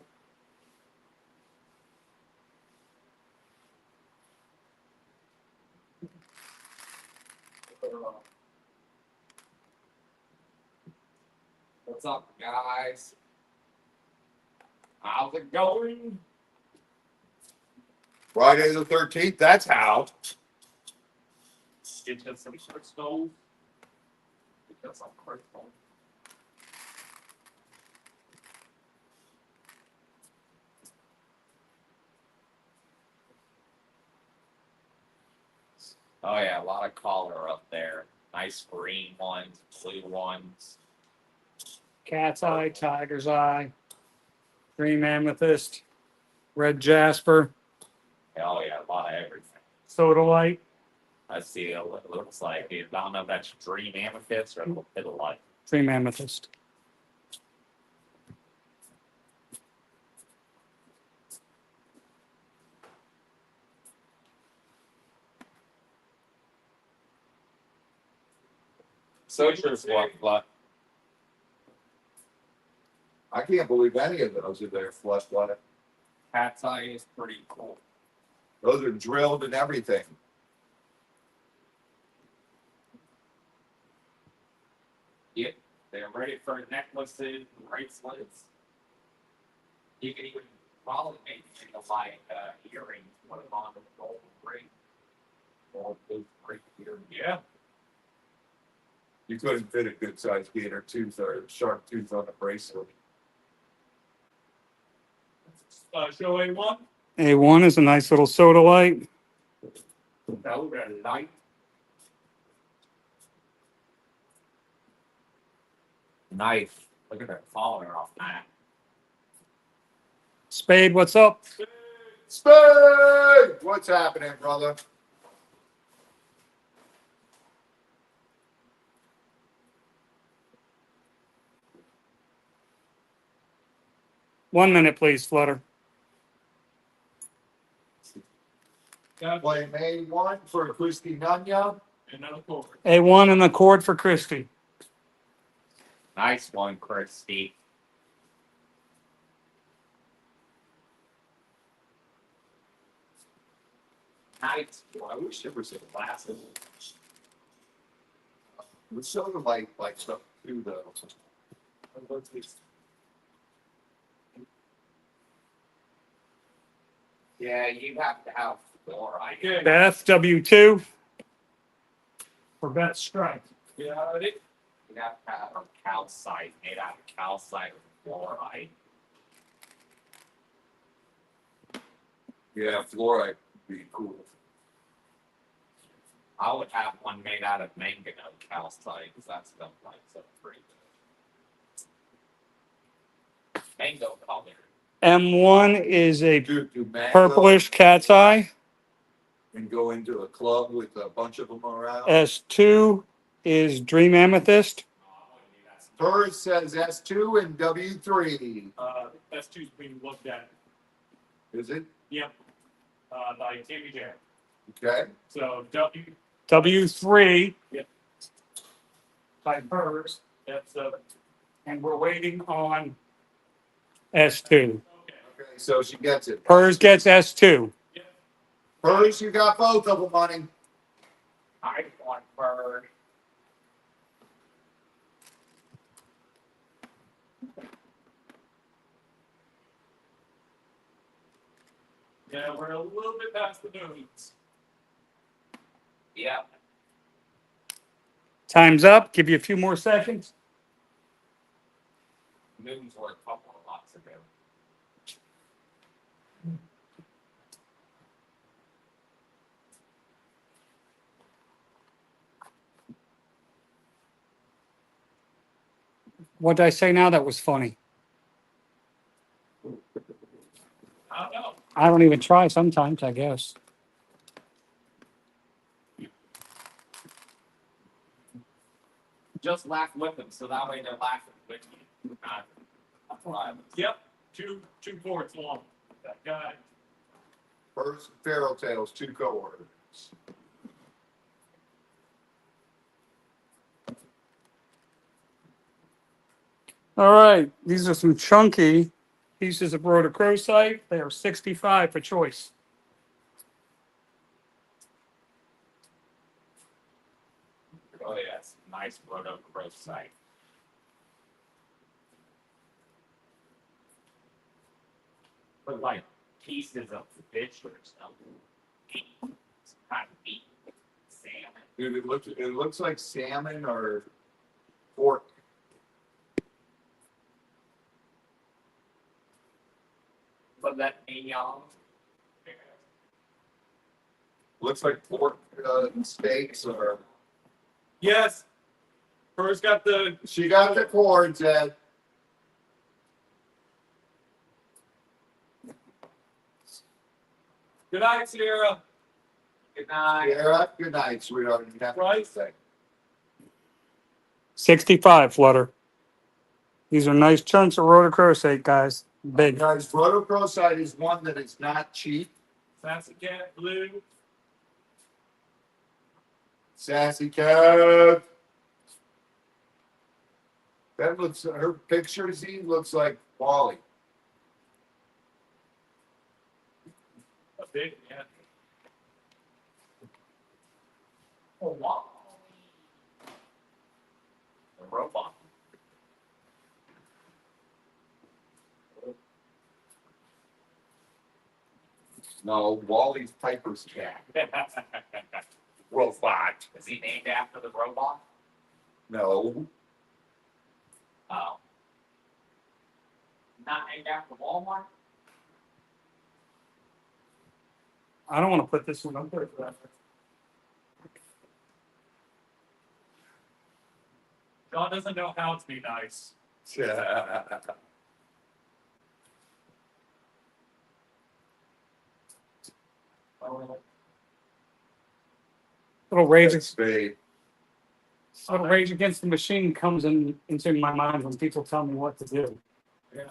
What's up, guys? How's it going? Friday the 13th, that's how. Get you some crystals. Get some crystals. Oh yeah, a lot of color up there. Nice green ones, blue ones. Cat's eye, tiger's eye. Dream amethyst. Red jasper. Oh yeah, a lot of everything. Sodalite. I see it looks like it. I don't know if that's dream amethyst or a little light. Dream amethyst. So sure what I can't believe any of those are there flush blooded. cat's eye is pretty cool. Those are drilled and everything. Yep, they're ready for necklaces, bracelets. You can even probably make like earrings, put them on the gold ring. Gold tooth ring earring. Yeah. You couldn't fit a good sized gator tooth or sharp tooth on a bracelet. Show A1. A1 is a nice little soda light. Soda light. Nice. Look at that falling off that. Spade, what's up? Spade! What's happening, brother? One minute, please, Flutter. Playing A1 for Christy Nanya. Another cord. A1 and the chord for Christy. Nice one, Christy. Nice. Well, I wish there was a Glasses. It sort of like stuff too, though. Yeah, you have to have fluoride. Okay. Beth, W2. For Beth Strike. Yeah, it. You have to have a calcite made out of calcite with fluoride. Yeah, fluoride would be cool. I would have one made out of manganese calcite because that stuff lights up pretty good. Mango color. M1 is a Do mango purplish cat's eye. and go into a club with a bunch of them around. S2 is dream amethyst. Hers says S2 and W3. S2's being looked at. Is it? Yep. By Tammy J. Okay. So W. W3 Yep. by hers. That's And we're waiting on S2. okay. Okay, so she gets it. Hers gets S2. Hers, you got both of them, honey. I want bird. Yeah, we're a little bit past the moons. Yep. Time's up. Give you a few more seconds. Moons were a couple of lots ago. What did I say now that was funny? I don't know. I don't even try sometimes, I guess. Just laugh with them, so that way they're laughing with you. Not violence. Yep. Two boards long. That guy. Hers and Pharaoh Tails, 2 coordinates. All right, these are some chunky pieces of rhodochrosite. They are 65 for choice. Oh yes, nice rhodochrosite. But like pieces of fish or something. It's kind of meat. Salmon. Dude, it looks like salmon or pork. But that mignon. Looks like pork steaks or. Yes. Hers got the. She got the cords, Ed. Good night, Sierra. Good night. Yeah, good night, sweetheart. You have Right. to say. 65, Flutter. These are nice chunks of rhodochrosite, guys. Big. Guys, rhodochrosite is one that is not cheap. Sassy cat blue. Sassy cat. That looks, her picture, Z looks like Wally. A big, yeah. Oh wow. The robot. No, Wally's Piper's cat. Robot. Is he named after the robot? No, Oh. Not named after Walmart? I don't want to put this one up there forever. John doesn't know how to be nice. Little rage, Spade. little rage against the machine comes into my mind when people tell me what to do. Yeah.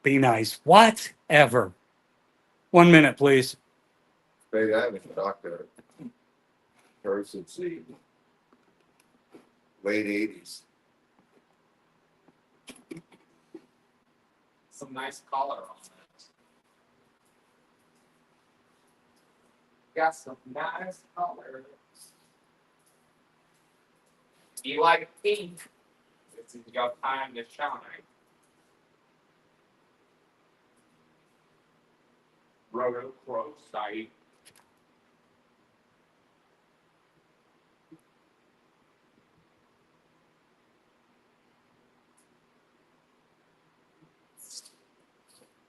Be nice. Whatever. 1 minute, please. Spade, I haven't talked to her since the late 80s. Some nice color on it. Got some nice color. You like pink? This is your time to shine. Roto Crow site.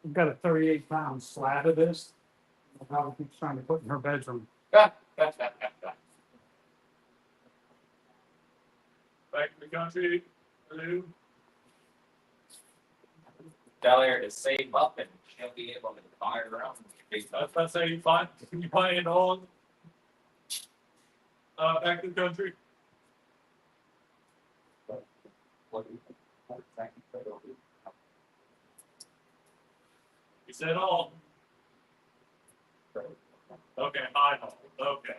I've got a 38-pound slab of this. My daughter keeps trying to put in her bedroom. Back to the country. Hello. Tell her to save up and she'll be able to buy her own. That's how you find it on. Back to the country. You said all. Okay, I know. Okay.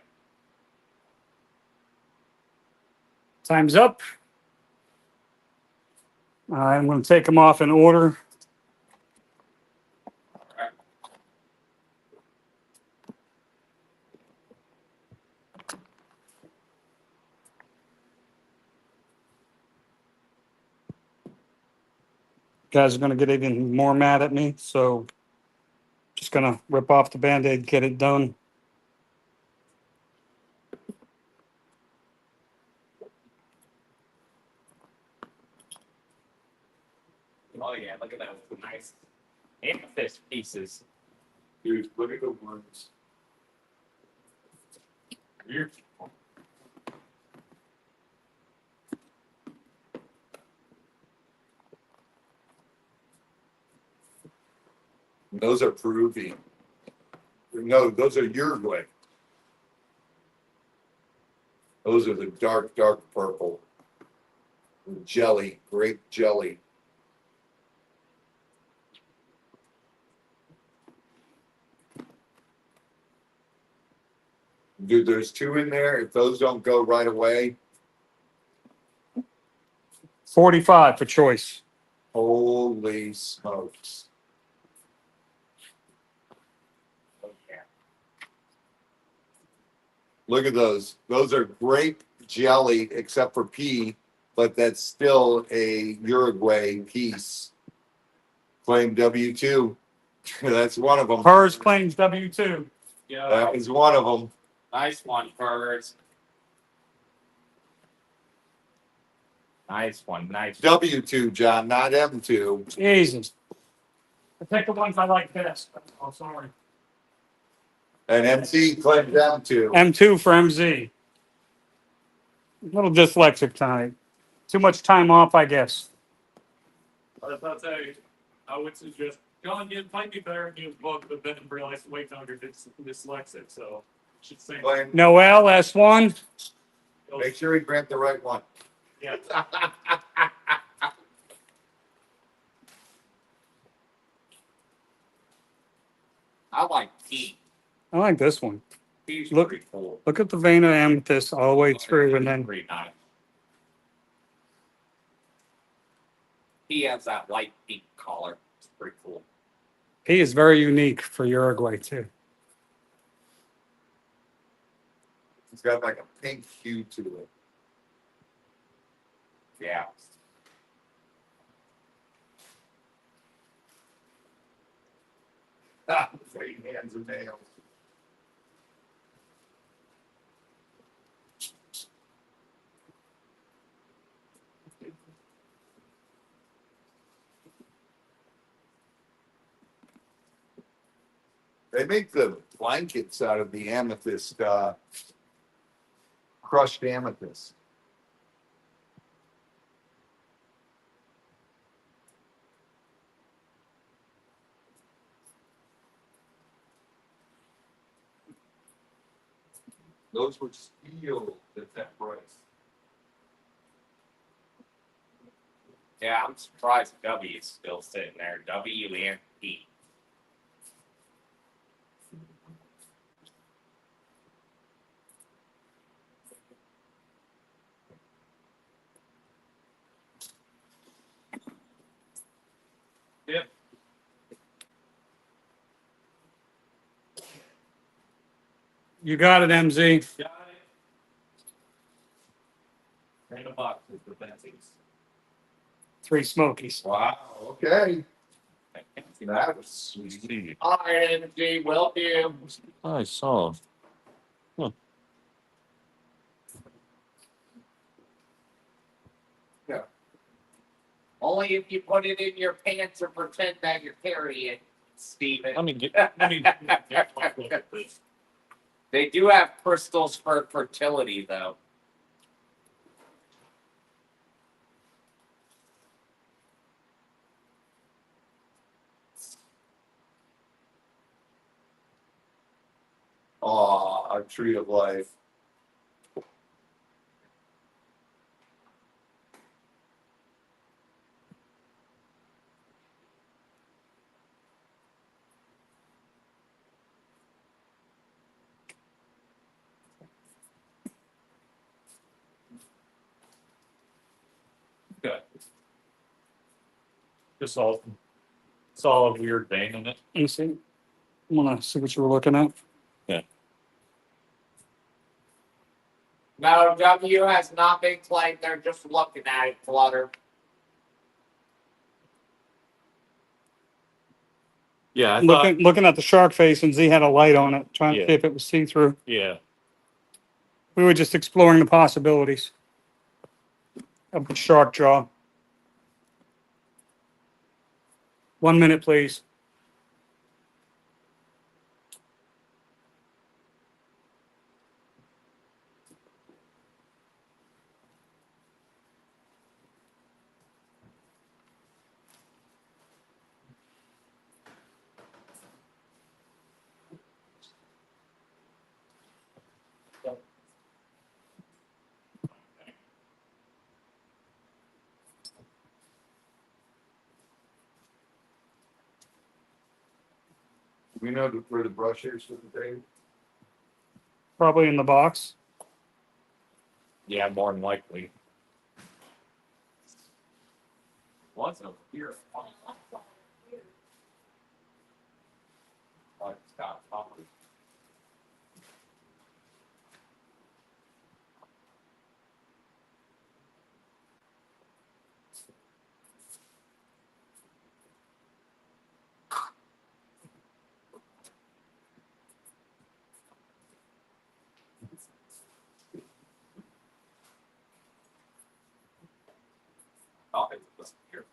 Time's up. I'm going to take them off in order. Guys are going to get even more mad at me, so just going to rip off the Band-Aid, get it done. Oh yeah, look at those nice amethyst pieces. Dude, look at the ones. Beautiful. Those are Peruvian. No, those are Uruguay. Those are the dark, dark purple. Jelly, grape jelly. Dude, there's two in there. If those don't go right away, 45 for choice. holy smokes. Okay. Look at those. Those are grape jelly, except for pea, but that's still a Uruguay piece. Claim W2. That's one of them. Hers claims W2. Yeah. That is one of them. Nice one, birds. Nice one, nice. W2, John, not M2. Jesus. I take the ones I like best. Oh, sorry. And MC claims M2. M2 for MZ. A little dyslexic tonight. Too much time off, I guess. I was about to say, I would suggest John might be better in his book, but then realize wait, no, you're dyslexic, so should say. Claim- Noel, S1. Make sure he grant the right one. Yeah. I like pea. I like this one. Pea's Look- pretty cool. Look at the vein of amethyst all the way through, and then Pretty nice. He has that light pink collar. It's pretty cool. he is very unique for Uruguay too. It's got like a pink hue to it. Yeah. Ah, great hands and nails. They make the blankets out of the amethyst, crushed amethyst. Those were steel at that price. Yeah, I'm surprised W is still sitting there. W and P. Yep. You got it, MZ. Got it. Random boxes with fancies. 3 Smokies. Wow, okay. I can't see That was sweet. see. All right, MG, will do. I saw. Only if you put it in your pants and pretend that you're carrying it, Steven. Let me get this. They do have crystals for fertility, though. Aw, a tree of life. Good. Just saw a weird vein in it. Let me see. I want to see what you were looking at. No, W has not been claimed. They're just looking at it, Flutter. Yeah, I thought. Looking at the shark face, and Z had a light on it, trying to Yeah. see if it was see-through. Yeah. We were just exploring the possibilities of the shark jaw. 1 minute, please. We know where the brush is for the thing. Probably in the box. Yeah, more than likely. What's over here? Oh, it's got a pump. Oh, it's here.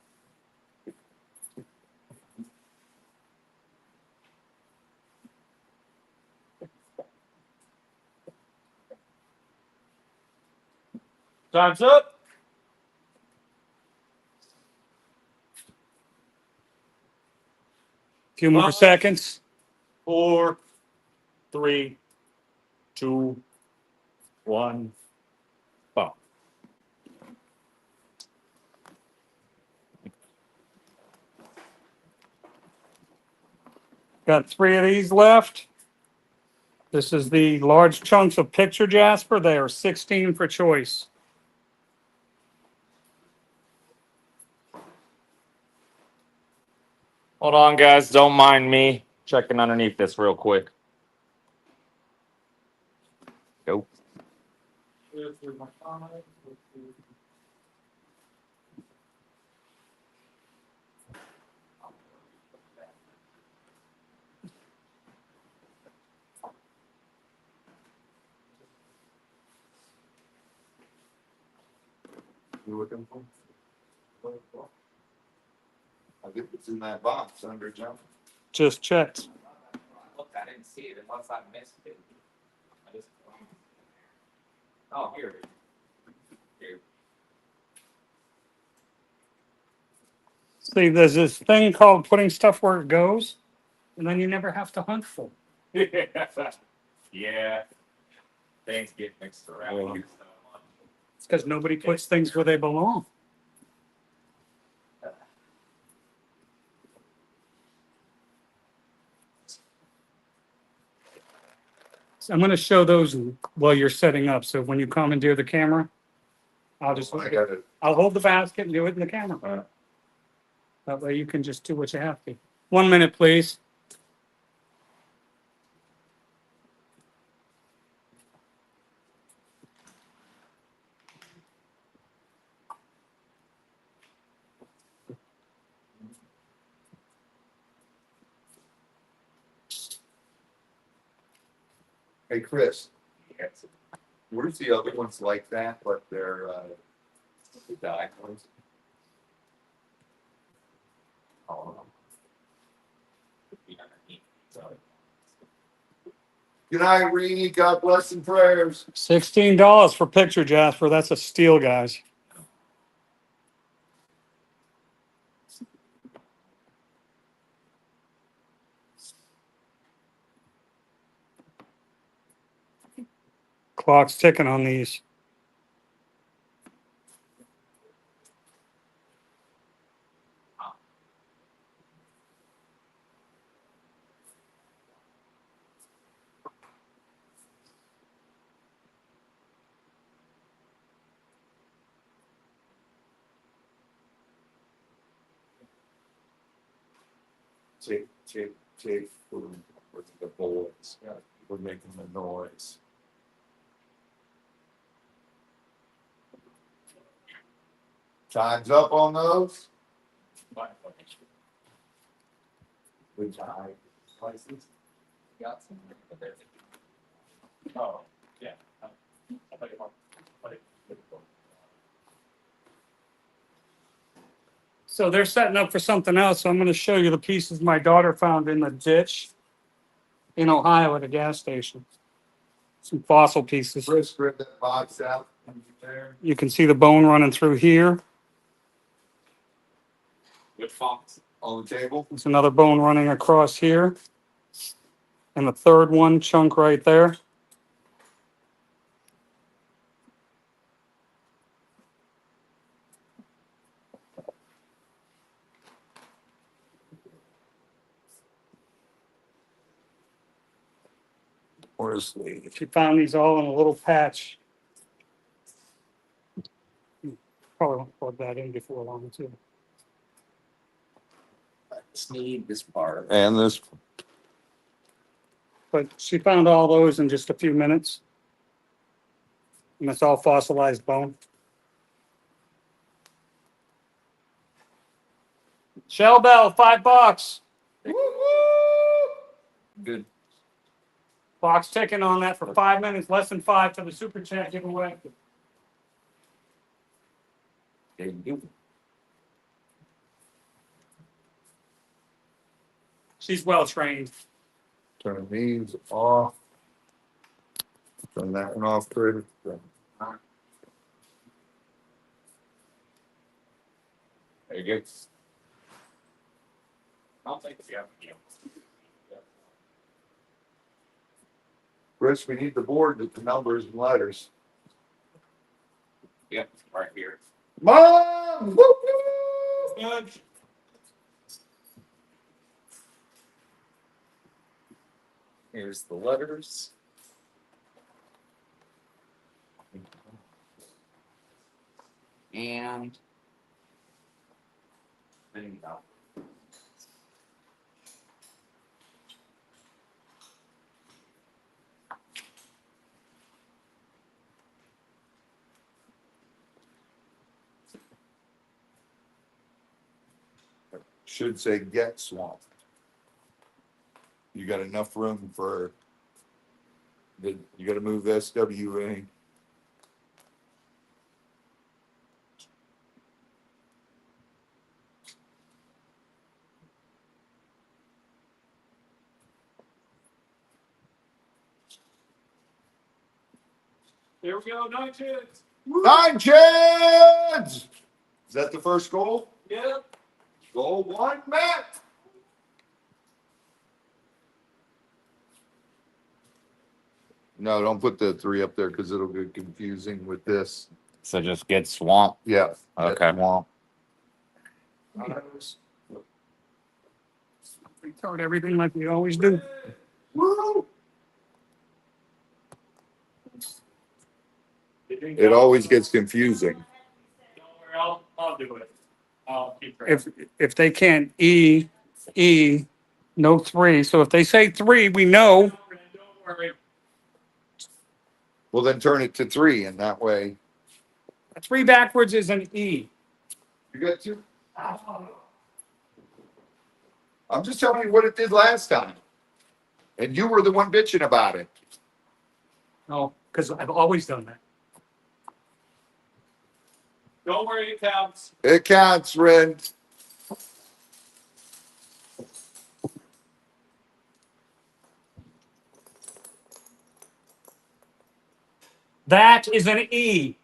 Time's up. Few more 5, seconds. 4, 3, 2, 1. Boom. Got 3 of these left. This is the large chunks of picture jasper. They are 16 for choice. Hold on, guys. Don't mind me. Checking underneath this real quick. Nope. You looking for? I think it's in that box under jump. Just checked. Look at didn't see it unless I missed it. I just. Oh, here it is. Here. See, there's this thing called putting stuff where it goes, and then you never have to hunt for it. Yeah. Things get mixed around Yeah. here so much. It's because nobody puts things where they belong. So I'm going to show those while you're setting up. So when you commandeer the camera, I'll just I got it. I'll hold the basket and do it in the camera. All right. That way you can just do what you have to. 1 minute, please. Hey, Chris, Yes. where's the other ones like that, but they're, the die ones? Oh. Be underneath. So. Good night, Reenie. God bless and prayers. $16 for picture, Jasper. That's a steal, guys. Clock's ticking on these. Take for the boys. We're making the noise. Time's up on those. Which I places got some, but there's. Oh, yeah. I thought you wanted. So they're setting up for something else. So I'm going to show you the pieces my daughter found in the ditch in Ohio at a gas station. Some fossil pieces. Chris, rip that box out there. You can see the bone running through here. Which fox? On the table. There's another bone running across here. And the third one chunk right there. Where's the? She found these all in a little patch. Probably won't plug that in before long too. Just need this part. And this. But she found all those in just a few minutes. And it's all fossilized bone. Shell bell, $5. Good. Clock's ticking on that for 5 minutes, less than 5 for the super chat giveaway. There you go. She's well trained. Turn these off. Turn that one off, Chris. There you go. I'll take the other. Chris, we need the board with the numbers and letters. Yep, right here. Mom! Woo-hoo! Good. Here's the letters. And there you go. Should say get swamped. You got enough room for you gotta move the SWA. Here we go, 9 kids. 9 kids! Is that the first goal? Yeah. Goal 1 met. No, don't put the 3 up there because it'll get confusing with this. So just get swamped. Yeah. Okay. Swamp. Retard everything like we always do. Woo! It always gets confusing. Don't worry, I'll do it. I'll keep track. If they can't no 3. So if they say 3, we know. Don't worry. Well, then turn it to 3, and that way 3 backwards is an E. you got 2. I'm just telling you what it did last time, and you were the one bitching about it. No, because I've always done that. Don't worry, it counts. It counts, Ren. That is an E.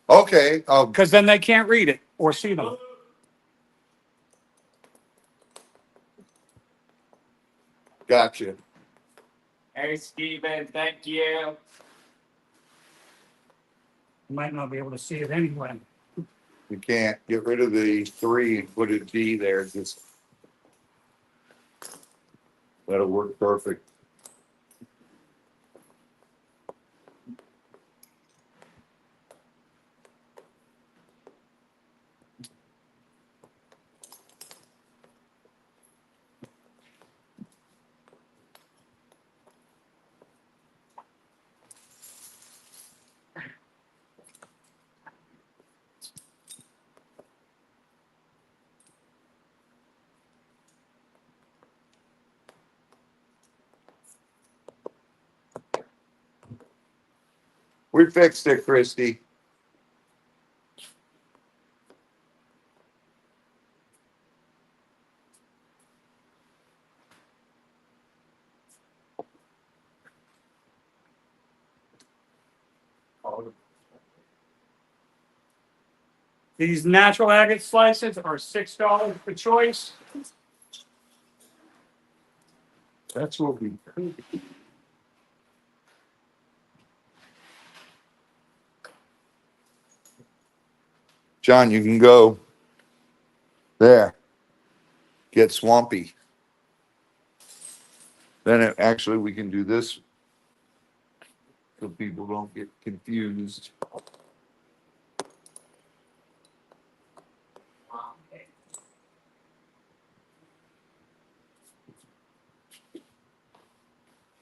Okay. Because then they can't read it or see them. Gotcha. Hey, Steven, thank you. You might not be able to see it anyway. You can't get rid of the 3 and put a D there. Just that'll work perfect. We fixed it, Christy. These natural agate slices are $6 per choice. That's what we. John, you can go there. Get swampy. Then actually we can do this so people don't get confused.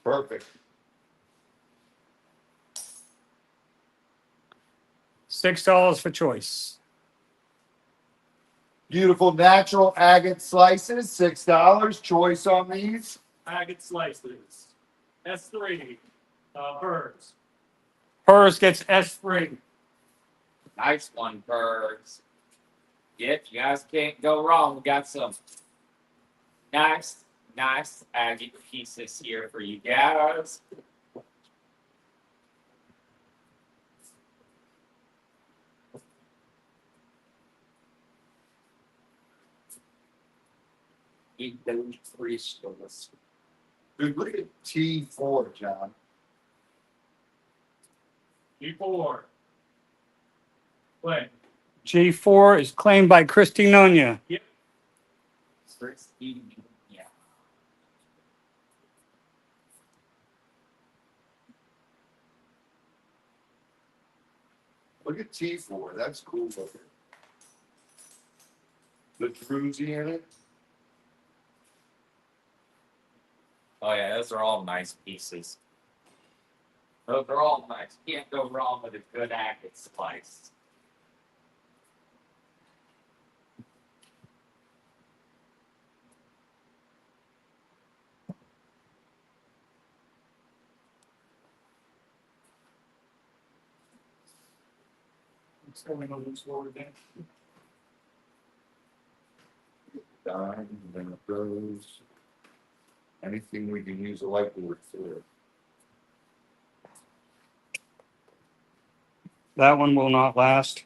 Perfect. $6 for choice. Beautiful natural agate slices, $6. Choice on these. Agate slices. S3. Birds. Hers gets S3. Nice one, birds. Yep, you guys can't go wrong. We got some nice agate pieces here for you guys. Eat those crystals. Dude, look at T4, John. G4. Play. G4 is claimed by Christy Nonia. Starts eating. Yeah. Look at T4. That's cool looking. The druzy in it. Oh yeah, those are all nice pieces. Those are all nice. Can't go wrong with a good agate slice. It's going on this lower down. Dime, then it goes. Anything we can use a whiteboard for. That one will not last.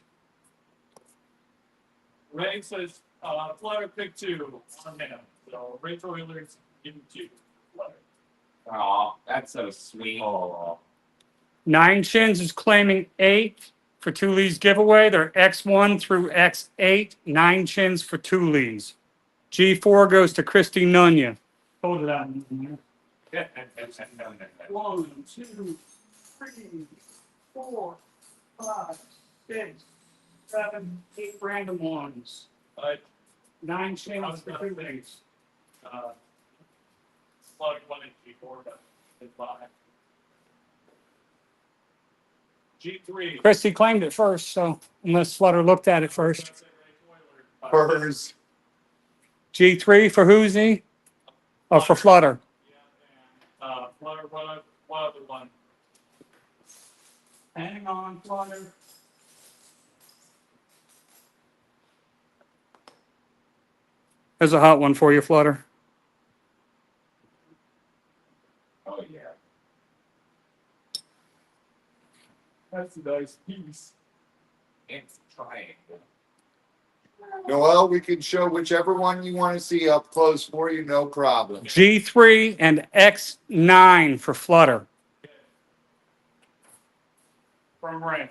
Ray says, Flutter pick 2 on him. So Rachel Wheeler's giving 2. Flutter. Oh, that's so sweet. Oh, Nine Chins is claiming 8 for two Lees giveaway. They're X1 through X8. Nine Chins for two Lees. G4 goes to Christy Nunya. Hold it out. 1, 2, 3, 4, 5, 6, 7, 8 random ones. But, 9 Chins for two Lees. Flutter 1 and G4, but it's 5. G3. Christy claimed it first, so unless Flutter looked at it first. Furs. G3 for Whoosy? Or for Flutter? Flutter, what other one? Hang on, Flutter. There's a hot one for you, Flutter. Oh, yeah. That's a nice piece. It's triangle. Noel, we can show whichever one you want to see up close for you, no problem. G3 and X9 for Flutter. From Ray.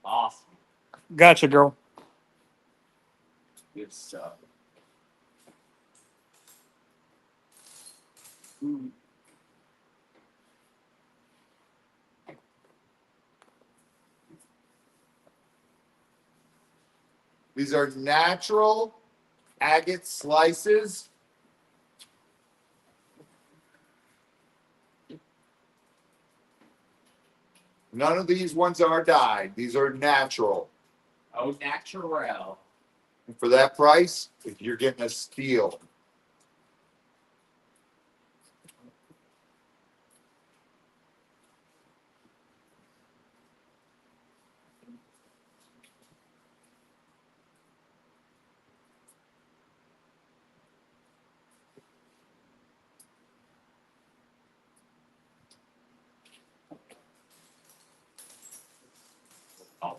Awesome. Gotcha, girl. Good stuff. These are natural agate slices. None of these ones are dyed. These are natural. Oh, natural. And for that price, you're getting a steal. Oh.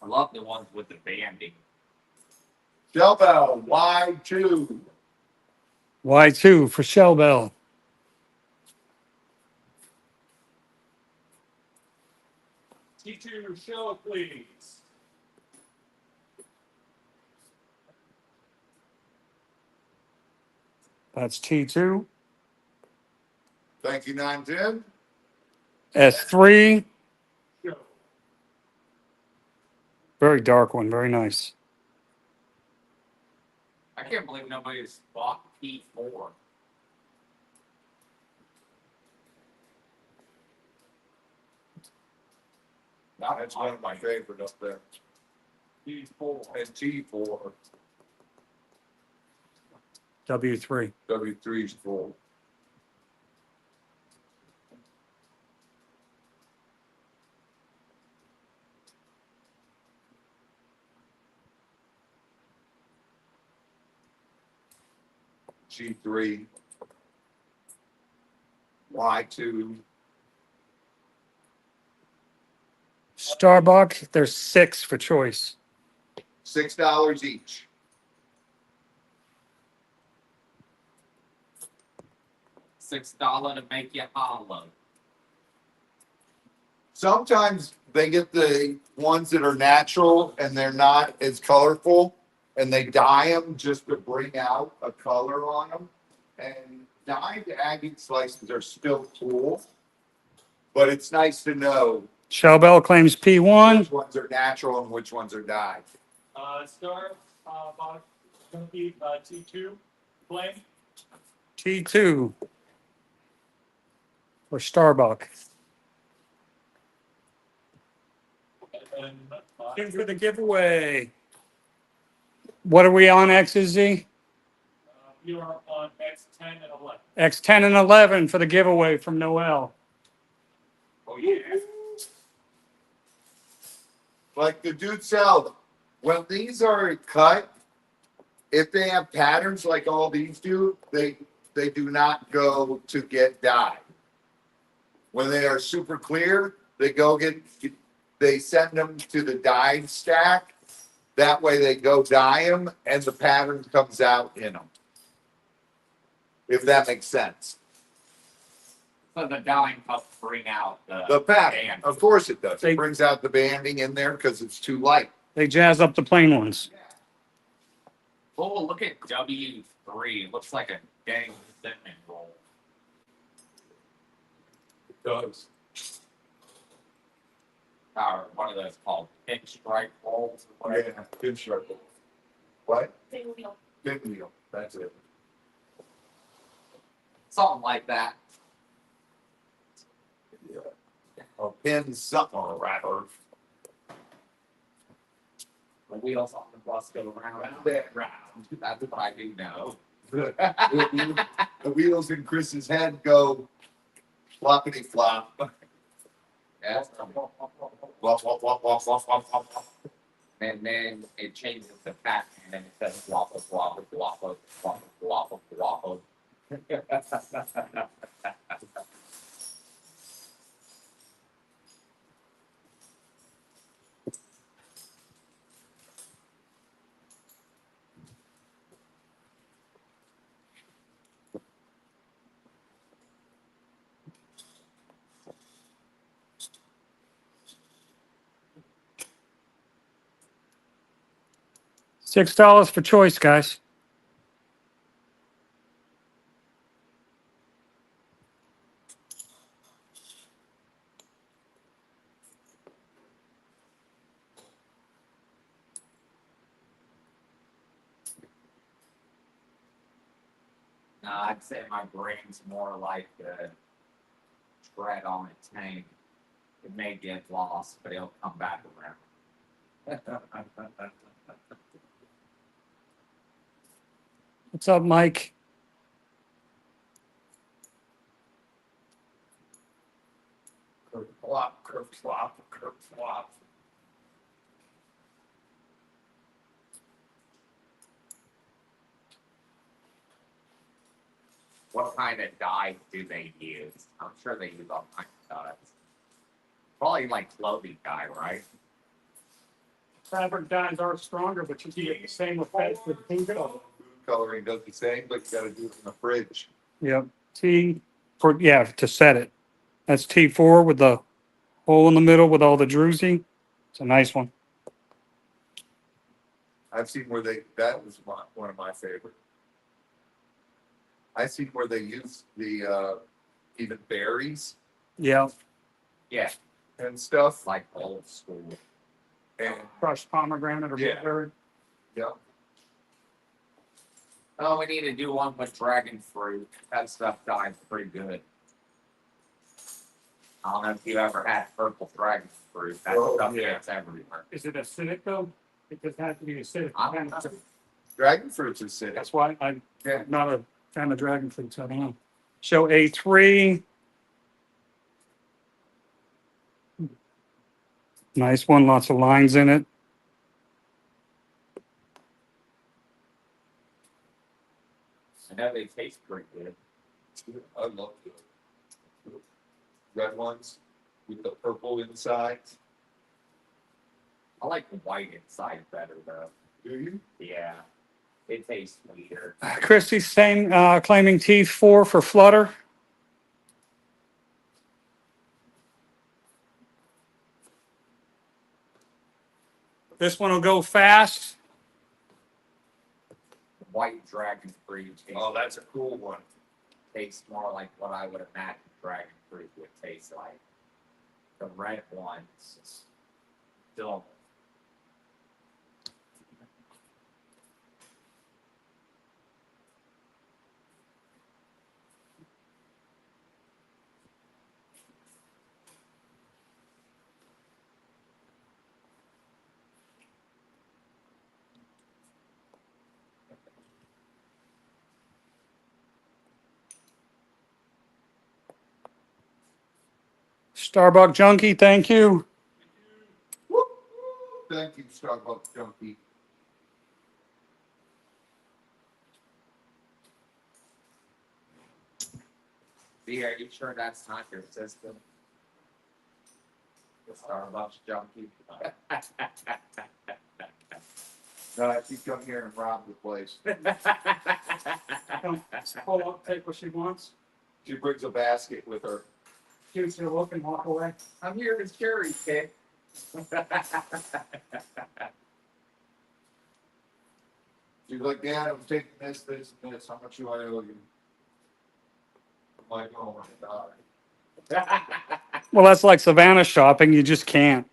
I love the ones with the banding. Shell Bell, Y2. Y2 for Shell Bell. T2 show, please. That's T2. Thank you, 910. S3. Show. Very dark one. Very nice. I can't believe nobody's bought P4. That's one of my favorite up there. P4. And T4. W3. W3 is full. G3. Y2. Starbuck, there's 6 for choice. $6 each. $6 to make you hollow. Sometimes they get the ones that are natural and they're not as colorful, and they dye them just to bring out a color on them. And dyed agate slices are still cool, but it's nice to know Shell Bell claims P1. which ones are natural and which ones are dyed. Star, box, gonna be, T2. Flame. T2 for Starbuck. And then, In for the giveaway. What are we on, X is Z? you are on X10 and 11. X10 and 11 for the giveaway from Noel. Oh, yeah. Like the dude said, when these are cut, if they have patterns like all these do, they do not go to get dyed. When they are super clear, they send them to the dyed stack. That way they go dye them and the pattern comes out in them. If that makes sense. So the dyeing helps bring out The pattern, band. of course it does. They- It brings out the banding in there because it's too light. They jazz up the plain ones. Oh, look at W3. It looks like a dang cinnamon roll. It does. Or one of those called pinstripe rolls or whatever. Yeah, good sharp. What? Big wheel. Big wheel. That's it. Something like that. Yeah. A pin something or rather. The wheels on the bus go round and round. That's what I do know. The wheels in Chris's head go floppity flop. Yes. Wop, wop, wop, wop, wop, wop, wop. And then it changes the pattern and then it says waffle, waffle, waffle, waffle, waffle, waffle. $6 for choice, guys. I'd say my brain's more like a tread on a tank. It may get lost, but it'll come back around. What's up, Mike? Curve flop, curve flop, curve flop. What kind of dye do they use? I'm sure they use all kinds of dyes. Probably like clothing dye, right? Fabric dyes are stronger, but you can get the same effect with paint color. Coloring does the same, but you gotta do it in the fridge. Yep. T for, yeah, to set it. That's T4 with the hole in the middle with all the druzy. It's a nice one. I've seen where that was one of my favorite. I've seen where they use the, even berries Yeah. Yeah, and stuff. like old school. And, Crushed pomegranate or Yeah. blueberry. yeah, Oh, we need to do one with dragon fruit. That stuff dyes pretty good. I don't know if you ever had purple dragon fruit. That Oh, stuff yeah. gets everywhere. Is it acidic though? It does have to be acidic. I don't know. dragon fruit's acidic. That's why I'm Yeah. not a fan of dragon fruit, so I don't know. Show A3. Nice one, lots of lines in it. I know they taste pretty good. I love the red ones with the purple inside. I like the white inside better though. Do you? Yeah, it tastes sweeter. Christy's saying, claiming T4 for flutter. This one will go fast. White dragon fruit tastes, Oh, that's a cool one. tastes more like what I would imagine dragon fruit would taste like. The red ones still. Starbuck Junkie, thank you. thank you, Starbucks junkie. See, are you sure that's not your system? The Starbucks junkie. No, she come here and rob the place. Don't pull up, take what she wants, She brings a basket with her. gives her a look and walk away. I'm here to cherry pick. She's like, Dad, I'm taking this, this, and this. How much do I owe you? I'm like, oh my God. Well, that's like Savannah shopping, you just can't.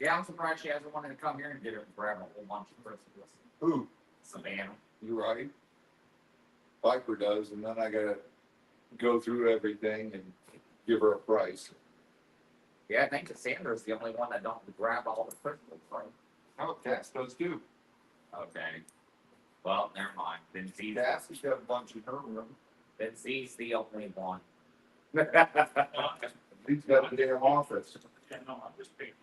Yeah, I'm surprised she hasn't wanted to come here and get her and grab a whole bunch of Christmas. Who? Savannah. You right? Piper does, and then I gotta go through everything and give her a price. Yeah, I think Cassandra's the only one that don't grab all the Christmas, right? How about Cass does too? Okay. Well, never mind. Then Z's, Cass has got a bunch in her room. then Z's the only one. He's got a damn office. Yeah, no, I'm just picking.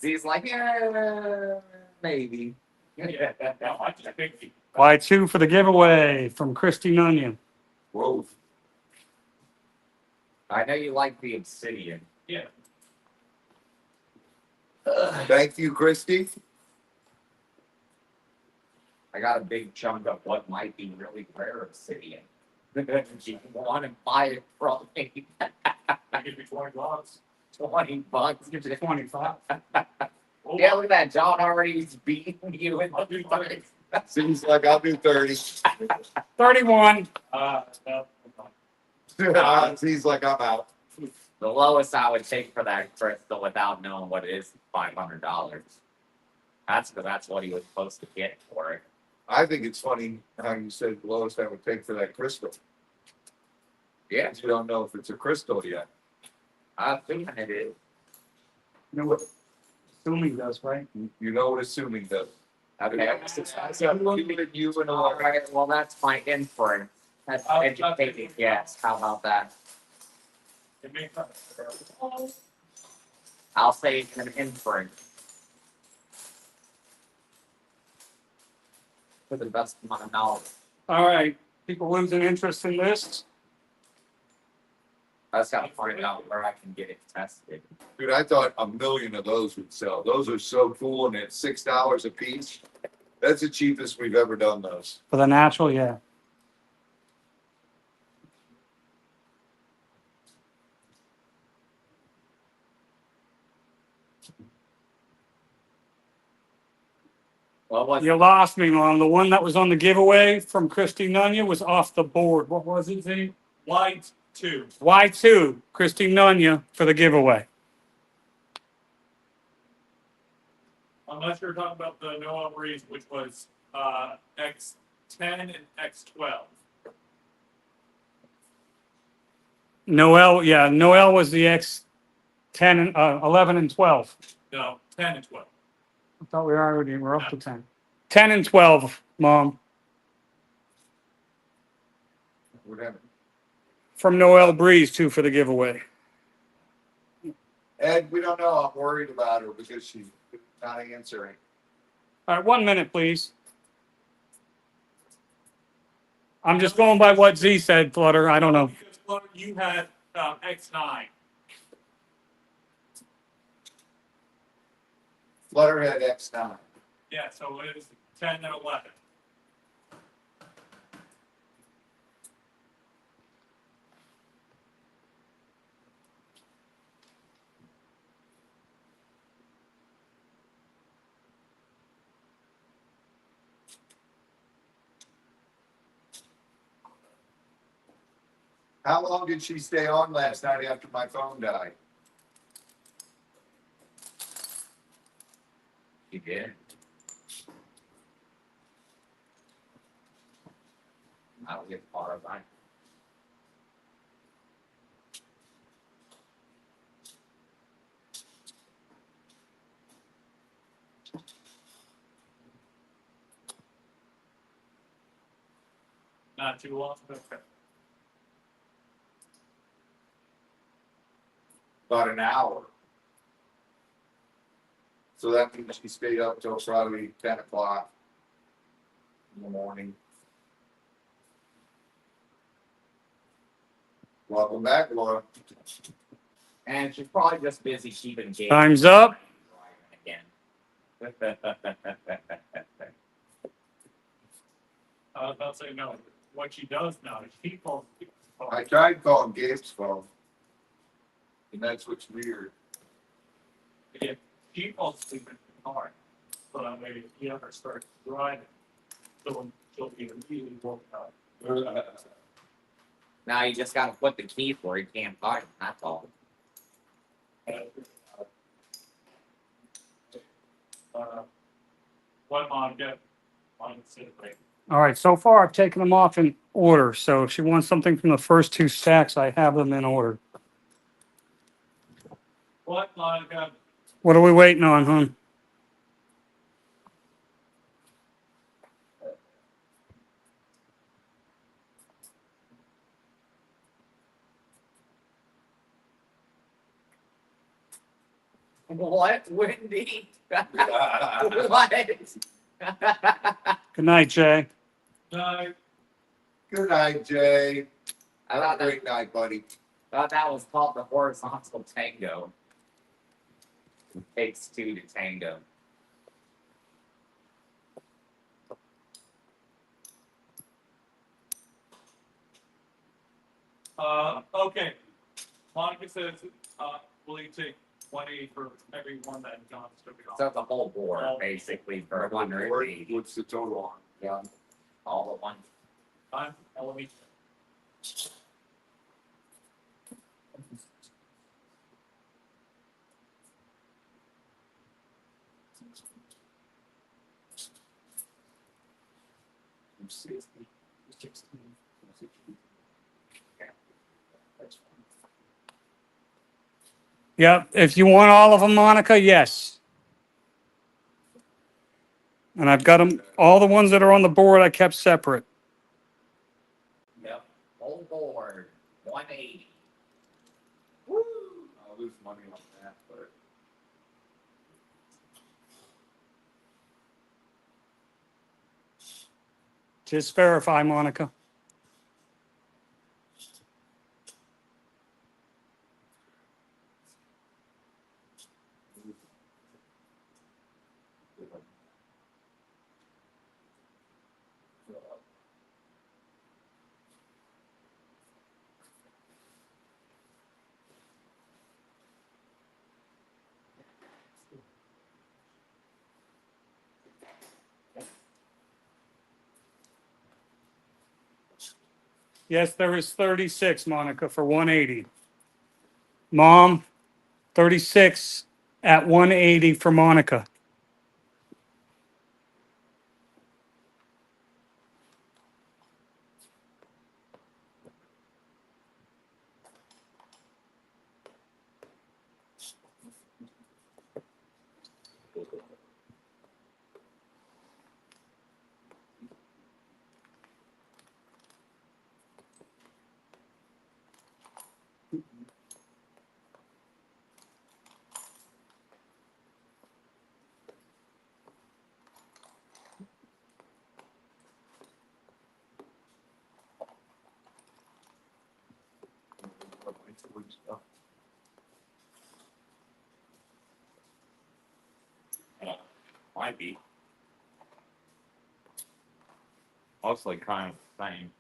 Z's like, yeah, maybe. Yeah, no, I just picked. Buy two for the giveaway from Christy Nunnion. Whoa. I know you like the obsidian. Yeah. Thank you, Christy. I got a big chunk of what might be really rare obsidian. You want to buy it from me? I give you $20. $20. Gives you 25. Oh, Yeah, look at that. John already's beating you in I'll do the 30. Seems like I'll do 30. 31. No. Seems like I'm out. The lowest I would take for that crystal without knowing what it is $500. That's what he was supposed to get for it. I think it's funny how you said the lowest I would take for that crystal. Yeah, You don't know if it's a crystal yet. I think it is. You know what assuming does, right? You know what assuming does. Okay. You and All all. right. Well, that's my inference. That's educated guess. How about that? It may I'll say it's an inference. To the best of my knowledge. All right, people losing interest in this. I just gotta find out where I can get it tested. Dude, I thought a million of those would sell. Those are so cool, and it's $6 a piece. That's the cheapest we've ever done those. For the natural, yeah. What was You lost me, Mom. The one that was on the giveaway from Christy Nunnion was off the board. What was it, Z? White 2. Y2, Christy Nunnion for the giveaway. Unless you're talking about the Noah Breeze, which was X10 and X12. Noel, yeah, Noel was the X 10 and 11 and 12. No, 10 and 12. I thought we already were up to 10. 10 and 12, Mom, Whatever. from Noel Breeze, too, for the giveaway. Ed, we don't know. I'm worried about her because she's not answering. All right, 1 minute, please. I'm just going by what Z said, Flutter. I don't know. Because Flutter, you had X9. Flutterhead X9. Yeah, so it was 10 and 11. How long did she stay on last night after my phone died? You did. I'll get far of mine. Not too long. Okay. about an hour. So that means she stayed up till probably 10 o'clock in the morning. Welcome back, Laura. And she's probably just busy keeping Gator Time's up. again. I was about to say no. What she does now is she calls people. I tried calling Gabe's phone. And that's what's weird. If she falls asleep in the car, so that way if you ever start driving, she'll be immediately woken up. Now you just gotta put the keys where you can't find them, that's all. What mom get on the sit right? All right, so far I've taken them off in order. So if she wants something from the first two stacks, I have them in order. What Monica? What are we waiting on, hon? What, Wendy? What? Good night, Jay. No, Good night, Jay. I Have thought a that, great night, buddy. thought that was called the horizontal tango. It takes two to tango. okay. Monica says, will you take 180 for every one that John's took it off? So the whole board, basically, for 180. What's the total on? Yeah. All at once. Time, LME. Yep. If you want all of them, Monica, yes. And I've got them, all the ones that are on the board, I kept separate. Yep. Whole board, 180. I'll lose money on that, but. Just verify, Monica. Yes, there is 36, Monica, for 180. Mom, 36 at 180 for Monica. Might be. Mostly kind of the same.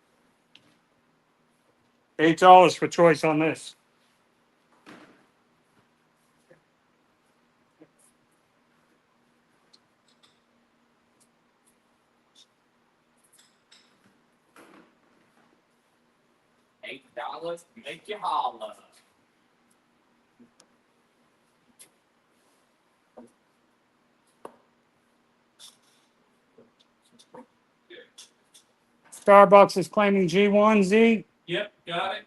$8 for choice on this. $8, make you holla. Starbucks is claiming G1Z. Yep, got it.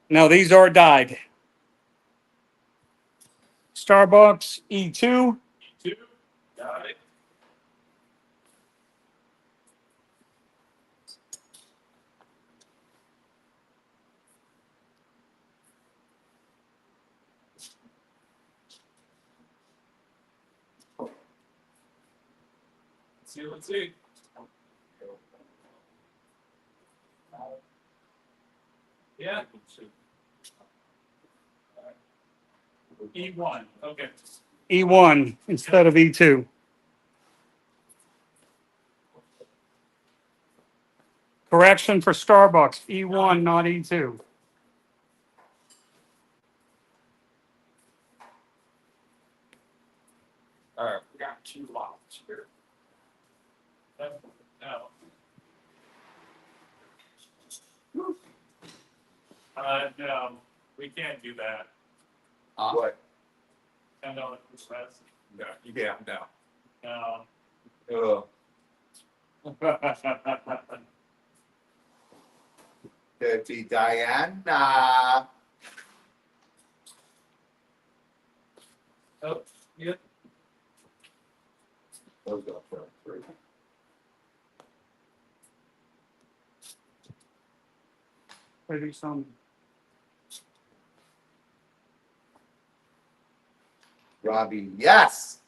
No, these are dyed. Starbucks E2. 2, got it. Let's see. Yeah. E1, okay. E1 instead of E2. Correction for Starbucks, E1, not E2. All right, we got 2 lots here. No. No, we can't do that. What? $10 request. No, yeah, no. No. Dirty Diana. Oh, yeah. Those go for 3. Maybe some. Robbie, yes.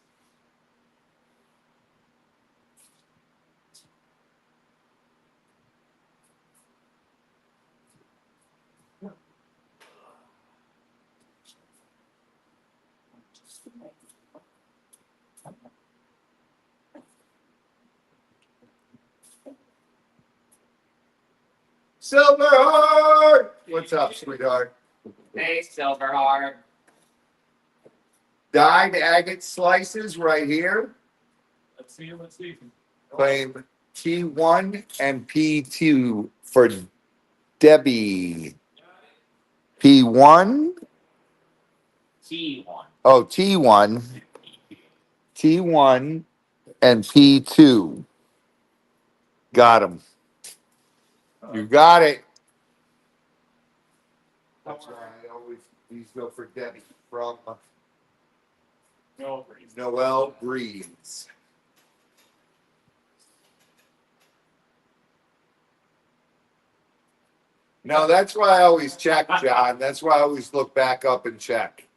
Silverheart! What's up, sweetheart? Hey, Silverheart. Dyed agate slices right here. Let's see. Claim T1 and P2 for Debbie. P1. T1. Oh, T1. T1 and P2. Got him. You got it. That's why I always these go for Debbie from No worries. Noel Breeds. No, that's why I always check, John. That's why I always look back up and check.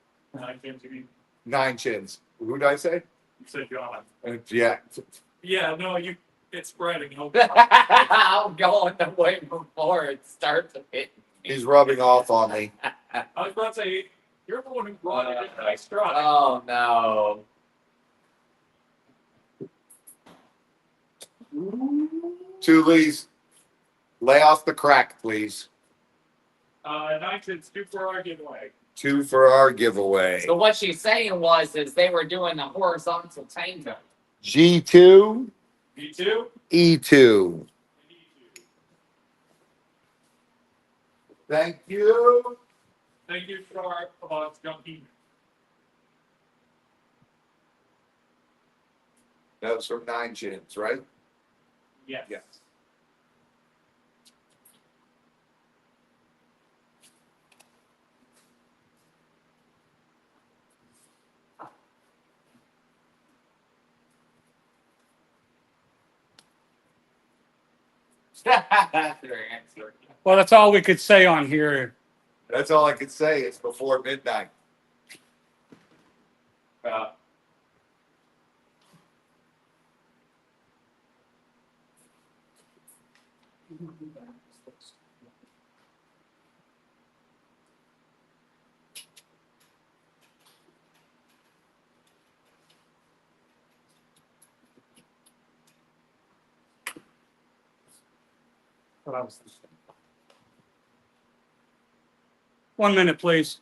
I can't see. 9 chins. Who did I say? You said John. Yeah. Yeah, no, it's spreading. I'm going the way before it starts to hit me. He's rubbing off on me. I was about to say, you're the one who brought it in nice try. Oh no. Tulees, lay off the crack, please. 9 cents, 2 for our giveaway. 2 for our giveaway. So what she's saying is they were doing the horizontal tango. G2, B2? E2. Thank you. Thank you for our junkie. That was from 9 chins, right? Yes. Yes. That's their answer. Well, that's all we could say on here. That's all I could say. It's before midnight. What I was thinking. 1 minute, please.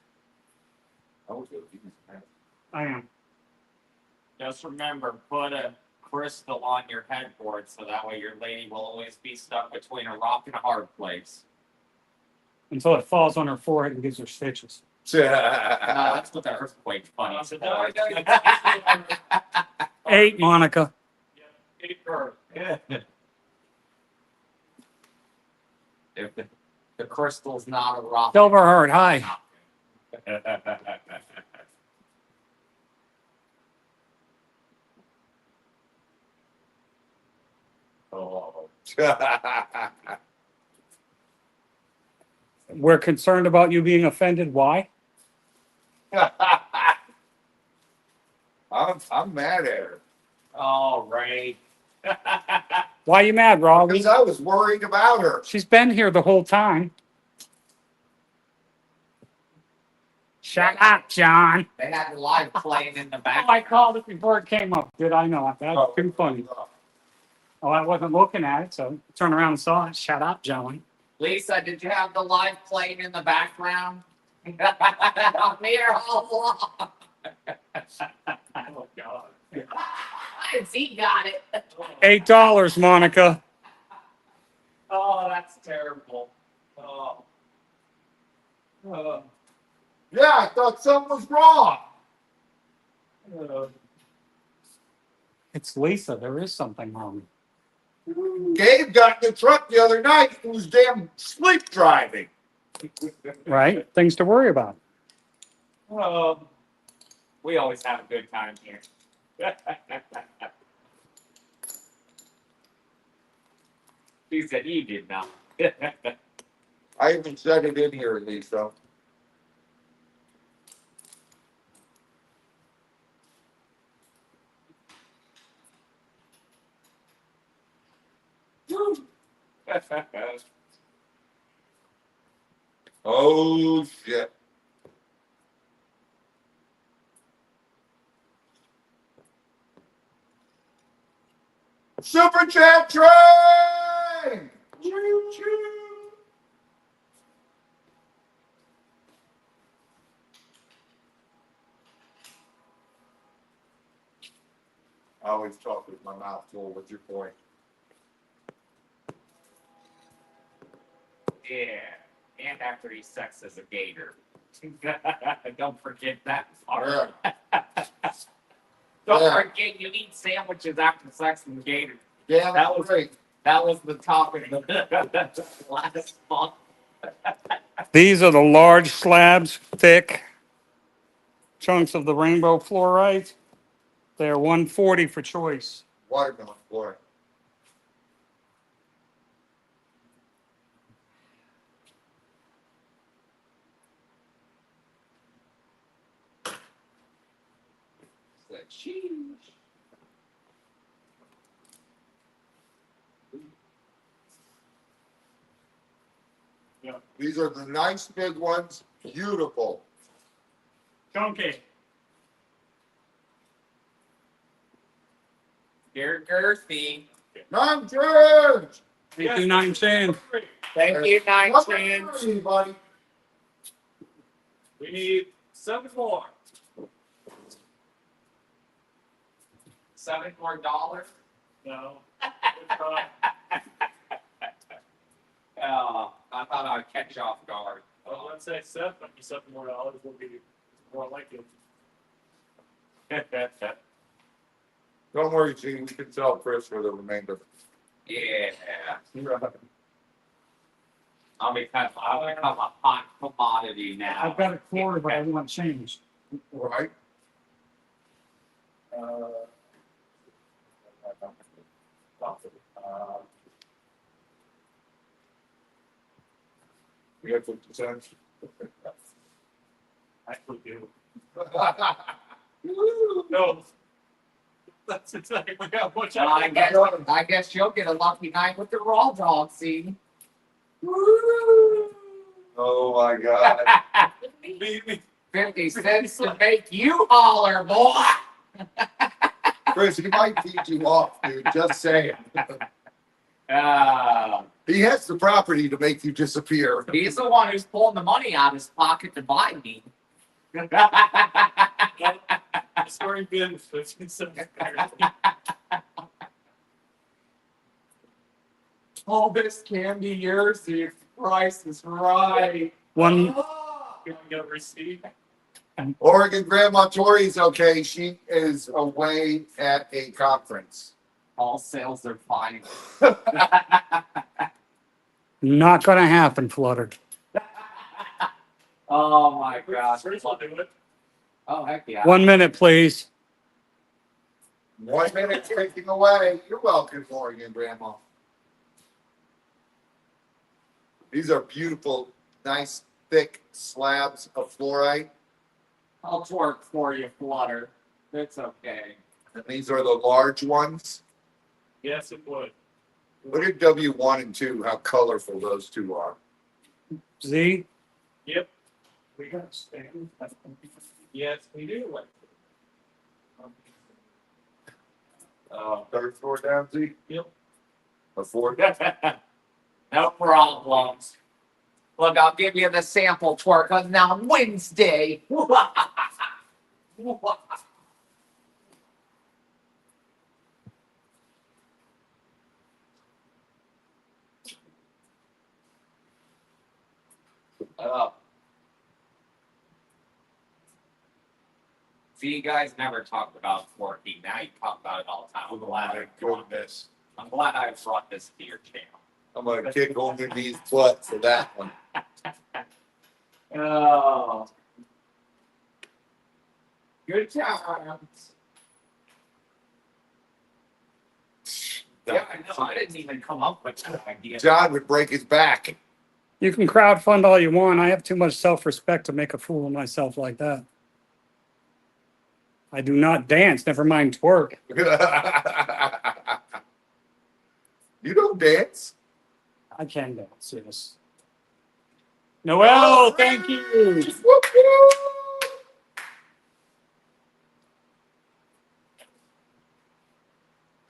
I am. Just remember, put a crystal on your headboard so that way your lady will always be stuck between a rock and a hard place. Until it falls on her forehead and gives her stitches. No, that's what the earthquake funny for. 8, Monica. If the crystal's not a rock. Silverheart, hi. Oh. We're concerned about you being offended. Why? I'm mad at her. All right. Why you mad, Raleigh? Because I was worried about her. She's been here the whole time. Shut up, John. They had the live playing in the Oh, back. I called it before it came up. Did I know? That's too funny. Oh, I wasn't looking at it, so I turned around and saw it. Shut up, John. Lisa, did you have the live playing in the background? I'm here all along. Oh, God. He got it. $8, Monica. Oh, that's terrible. Oh. Yeah, I thought something was wrong. It's Lisa. There is something wrong. Gabe got in the truck the other night and was damn sleep driving. Right? Things to worry about. We always have a good time here. He said he did not. I even said it in here, Lisa. Oh shit. Super chat train! Choo choo! I always talk with my mouth full. What's your point? Yeah, and after he sexes a gator. Don't forget that part. Don't Yeah. forget you eat sandwiches after sexing a gator. Yeah, That was- great. That was the topic of last month. These are the large slabs, thick chunks of the rainbow fluorite. They're $140 for choice. Watermelon boy. These are the nice big ones. Beautiful. Chunky. You're girthy. Nonsense! Thank you, 910. Thank you, What's 19. the buddy? We need 7 more. $7 more. No. I thought I'd catch you off guard. Oh, let's say 7. Might be $7 more will be more like it. Don't worry, Gene. We can sell Chris for the remainder. Yeah. I'll become a hot commodity now. I've got a quarter, but I want change. Right? We have 50 cents. I could do. No. That's exactly how much Well, I guess you'll get a lucky night with the raw dog scene. Oh my God. 50 cents to make you holler, boy. Chris, he might feed you off, dude. Just saying. Uh, He has the property to make you disappear. he's the one who's pulling the money out of his pocket to buy me. It's already been 15 cents. All this candy yours, the price is right. One, Can I get a receipt? Oregon Grandma Tori's okay. She is away at a conference. All sales are fine. not gonna happen, Flutter. Oh my gosh. First I'll do it. Oh heck yeah. 1 minute, please. 1 minute taking away. You're welcome, Oregon Grandma. These are beautiful, nice, thick slabs of fluorite. I'll twerk for you, Flutter. It's okay. And these are the large ones. Yes, it would. Look at W1 and 2, how colorful those two are. Z. Yep. We got stand. Yes, we do. Third floor down, Z? Yep. A fourth? No problems. Look, I'll give you the sample twerk on now Wednesday. Uh, See, you guys never talked about twerking. Now you talk about it all the time. I'm glad Goodness. I brought this to your channel. I'm gonna kick over these butts for that one. Oh. Good times. Yeah, I know. I didn't even come up with that idea. John would break his back. You can crowdfund all you want. I have too much self-respect to make a fool of myself like that. I do not dance, never mind twerk. You don't dance. I can dance, yes. Noel, thank you. Whoop, whoop.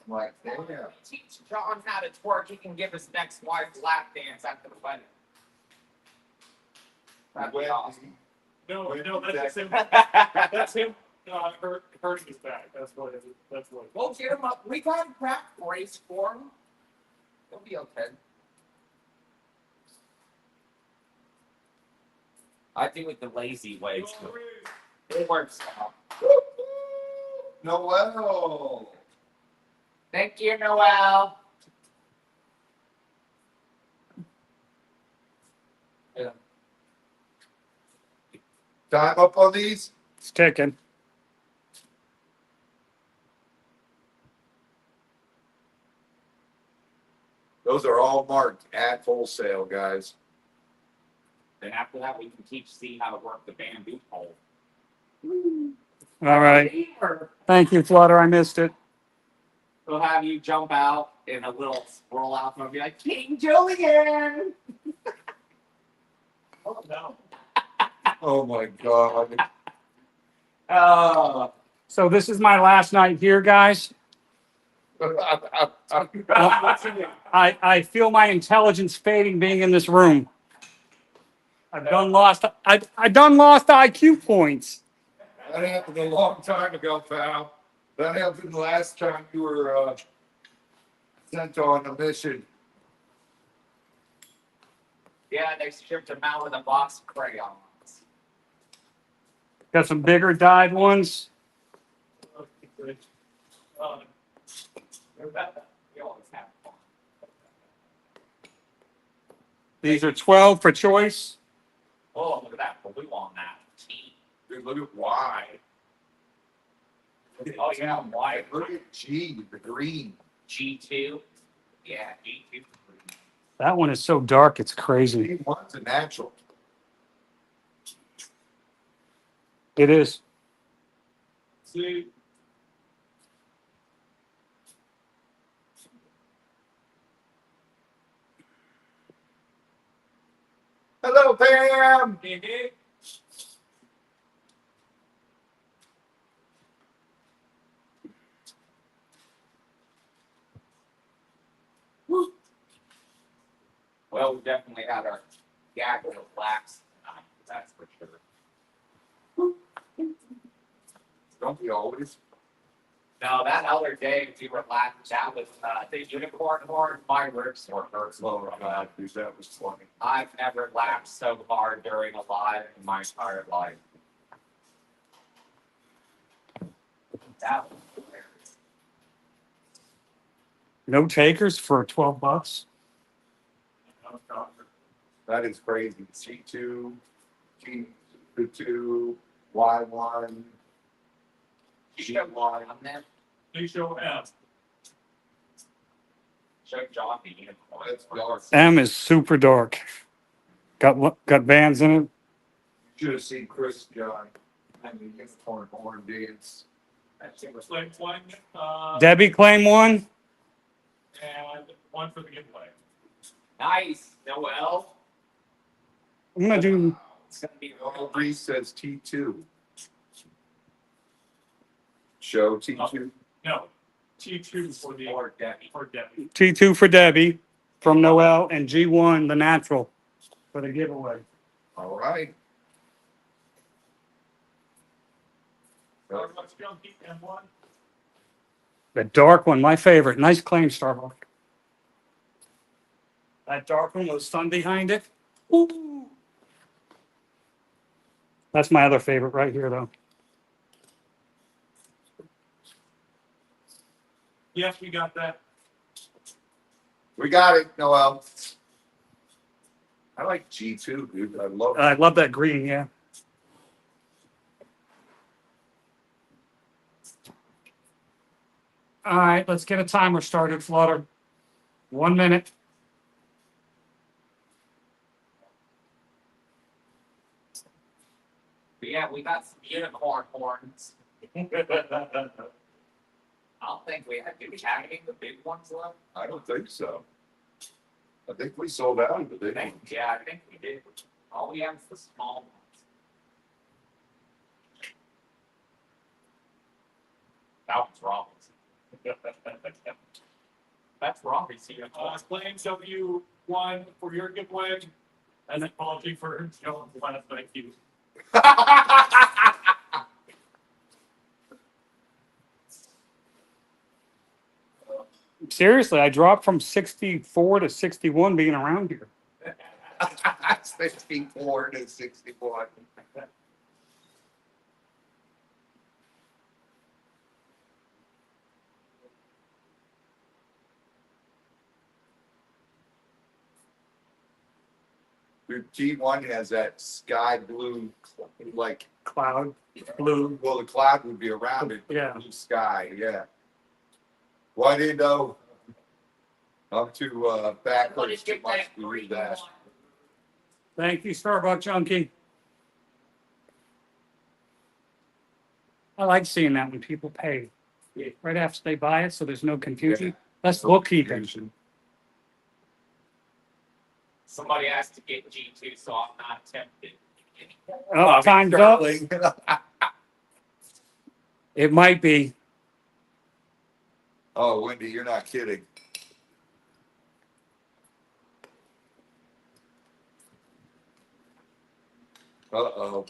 I'm like, damn. Teach John how to twerk. He can give his next wife lap dance after the wedding. That'd be awesome. No, that's him. That's him. Hurting his back. That's what it is. That's what. We'll get him up. We got a crack brace for him. He'll be okay. I do it the lazy way. It works out. Noel. Thank you, Noel. Yeah. Time up on these? It's ticking. Those are all marked at wholesale, guys. Then after that, we can teach Z how to work the bamboo pole. All right. Thank you, Flutter. I missed it. We'll have you jump out in a little swirl out and be like, King Julian! Oh no. Oh my God. Oh. So this is my last night here, guys. I feel my intelligence fading being in this room. I done lost IQ points. That happened a long time ago, pal. That happened the last time you were sent on a mission. Yeah, they shipped him out with a box of crayons. Got some bigger dyed ones. We always have fun. These are 12 for choice. Oh, look at that blue on that. T. Dude, look at Y. Oh, yeah, white. Look at G, the green. G2. Yeah, G2. That one is so dark, it's crazy. G1's a natural. It is. See. Hello, Pam. Well, we definitely had our gag with blacks tonight, that's for sure. Don't we always? No, that other day we were laughing, that was the unicorn horn fireworks or Oh, God, dude, that was funny. I've never laughed so hard during a live in my entire life. That was hilarious. No takers for 12 bucks. That is crazy. G2, G2, Y1, G1. On them, Please show hands. show John the unicorn. That's dark. M is super dark. Got bands in it. You should have seen Chris John and the unicorn horn dance. That shit was Flame. Debbie claim one. and one for the giveaway. Nice, Noel. I'm gonna do. It's gonna be Noel Reese says T2. Show T2. No, T2 for the or Debbie. for Debbie. T2 for Debbie from Noel and G1 the natural for the giveaway. All right. Starbucks Junkie M1. The dark one, my favorite. Nice claim, Starbucks. That dark one with the sun behind it. Ooh. That's my other favorite right here, though. Yes, we got that. We got it, Noel. I like G2, dude. I love it. I love that green, yeah. All right, let's get a timer started, Flutter. 1 minute. But yeah, we got some unicorn horns. I don't think we have. Did we have any of the big ones left? I don't think so. I think we sold out of the big one. Yeah, I think we did. All we have is the small ones. That one's Robbie's. That's Robbie's here. Claim W1 for your giveaway. As an apology for Joe's last thank you. Seriously, I dropped from 64 to 61 being around here. 64 to 61. The G1 has that sky blue, like, Cloud, blue. well, the cloud would be around it. Yeah. Blue sky, yeah. Well, I didn't know. I'm too backwards too much to read that. Thank you, Starbucks Junkie. I like seeing that when people pay right after they buy it, so there's no confusion. That's bookkeeping. Somebody has to get G2, so I'm not tempted. Oh, time's up. It might be. Oh, Wendy, you're not kidding. Uh-oh.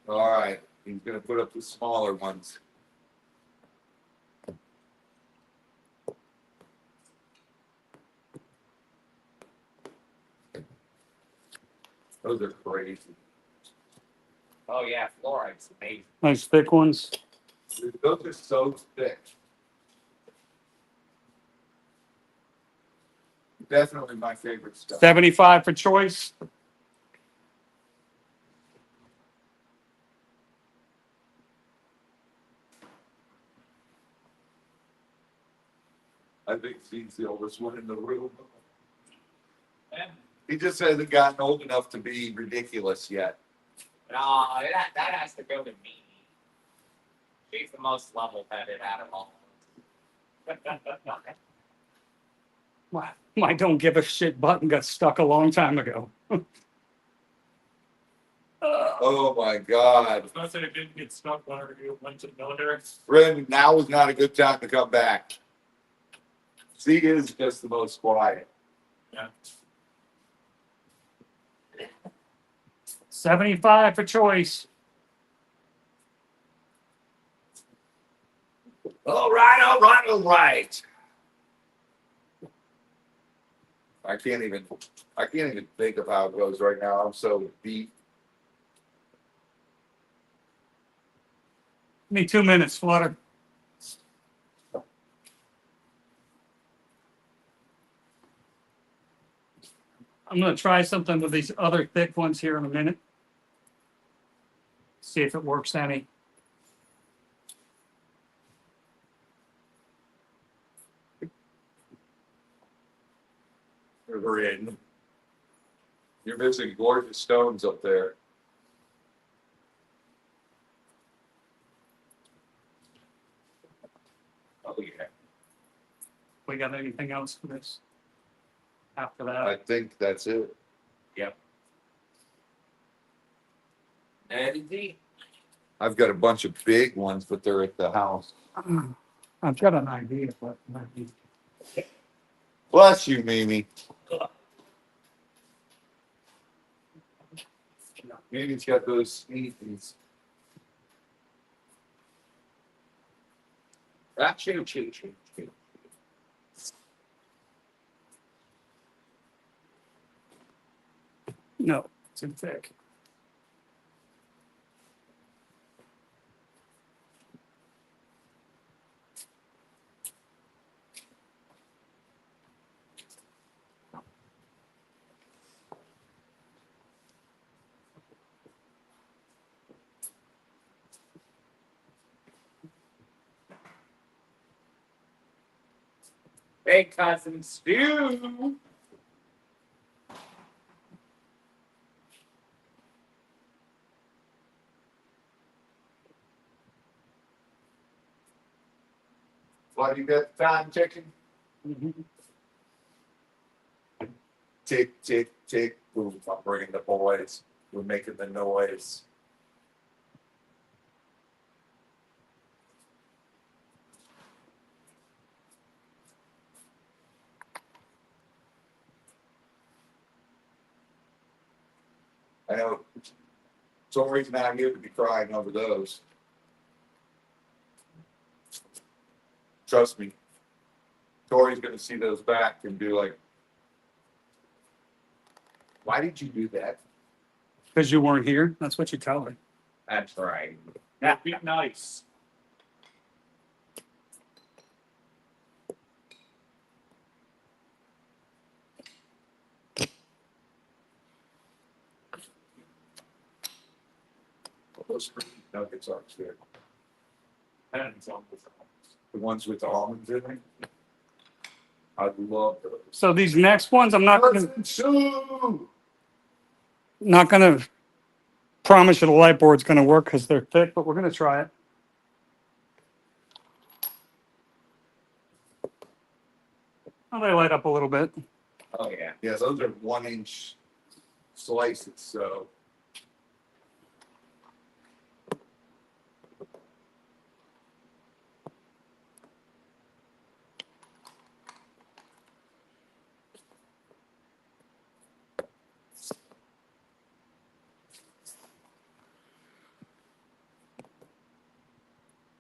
All right, he's gonna put up the smaller ones. Those are crazy. Oh yeah, fluoride's amazing. Nice thick ones. Dude, those are so thick. Definitely my favorite stuff. 75 for choice. I think he's the oldest one in the room. And He just hasn't gotten old enough to be ridiculous yet. that has to go to me. She's the most level-headed out of all. My don't give a shit button got stuck a long time ago. Oh my God. I was gonna say it didn't get stuck when you went to the military. Brendan, now is not a good time to come back. Z is just the most quiet. Yeah. 75 for choice. All right, all right, all right. I can't even think of how it goes right now. I'm so beat. Give me 2 minutes, Flutter. I'm going to try something with these other thick ones here in a minute. See if it works any. We're in. You're missing gorgeous stones up there. Oh yeah. We got anything else for this? After I that, think that's it. Eddie, I've got a bunch of big ones, but they're at the house. I've got an idea, but might be. Bless you, Mimi. Mimi's got those sneezes. choo choo choo choo. No, too thick. Hey, cousin Stu. Why you got the time ticking? Mhm. Tick, tick, tick. Boom. I'm bringing the boys. We're making the noise. I know. Some reason out here would be crying over those. Trust me. Tori's gonna see those back and be like, why did you do that? Because you weren't here. That's what you tell her. That's right. Be nice. Those nuggets are good. Depends on the The ones with the almonds in them. I love those. So these next ones, I'm Cousin Sue! not gonna promise you the light board's gonna work because they're thick, but we're gonna try it. Oh, they light up a little bit. Oh yeah. Yeah, those are 1 inch slices, so.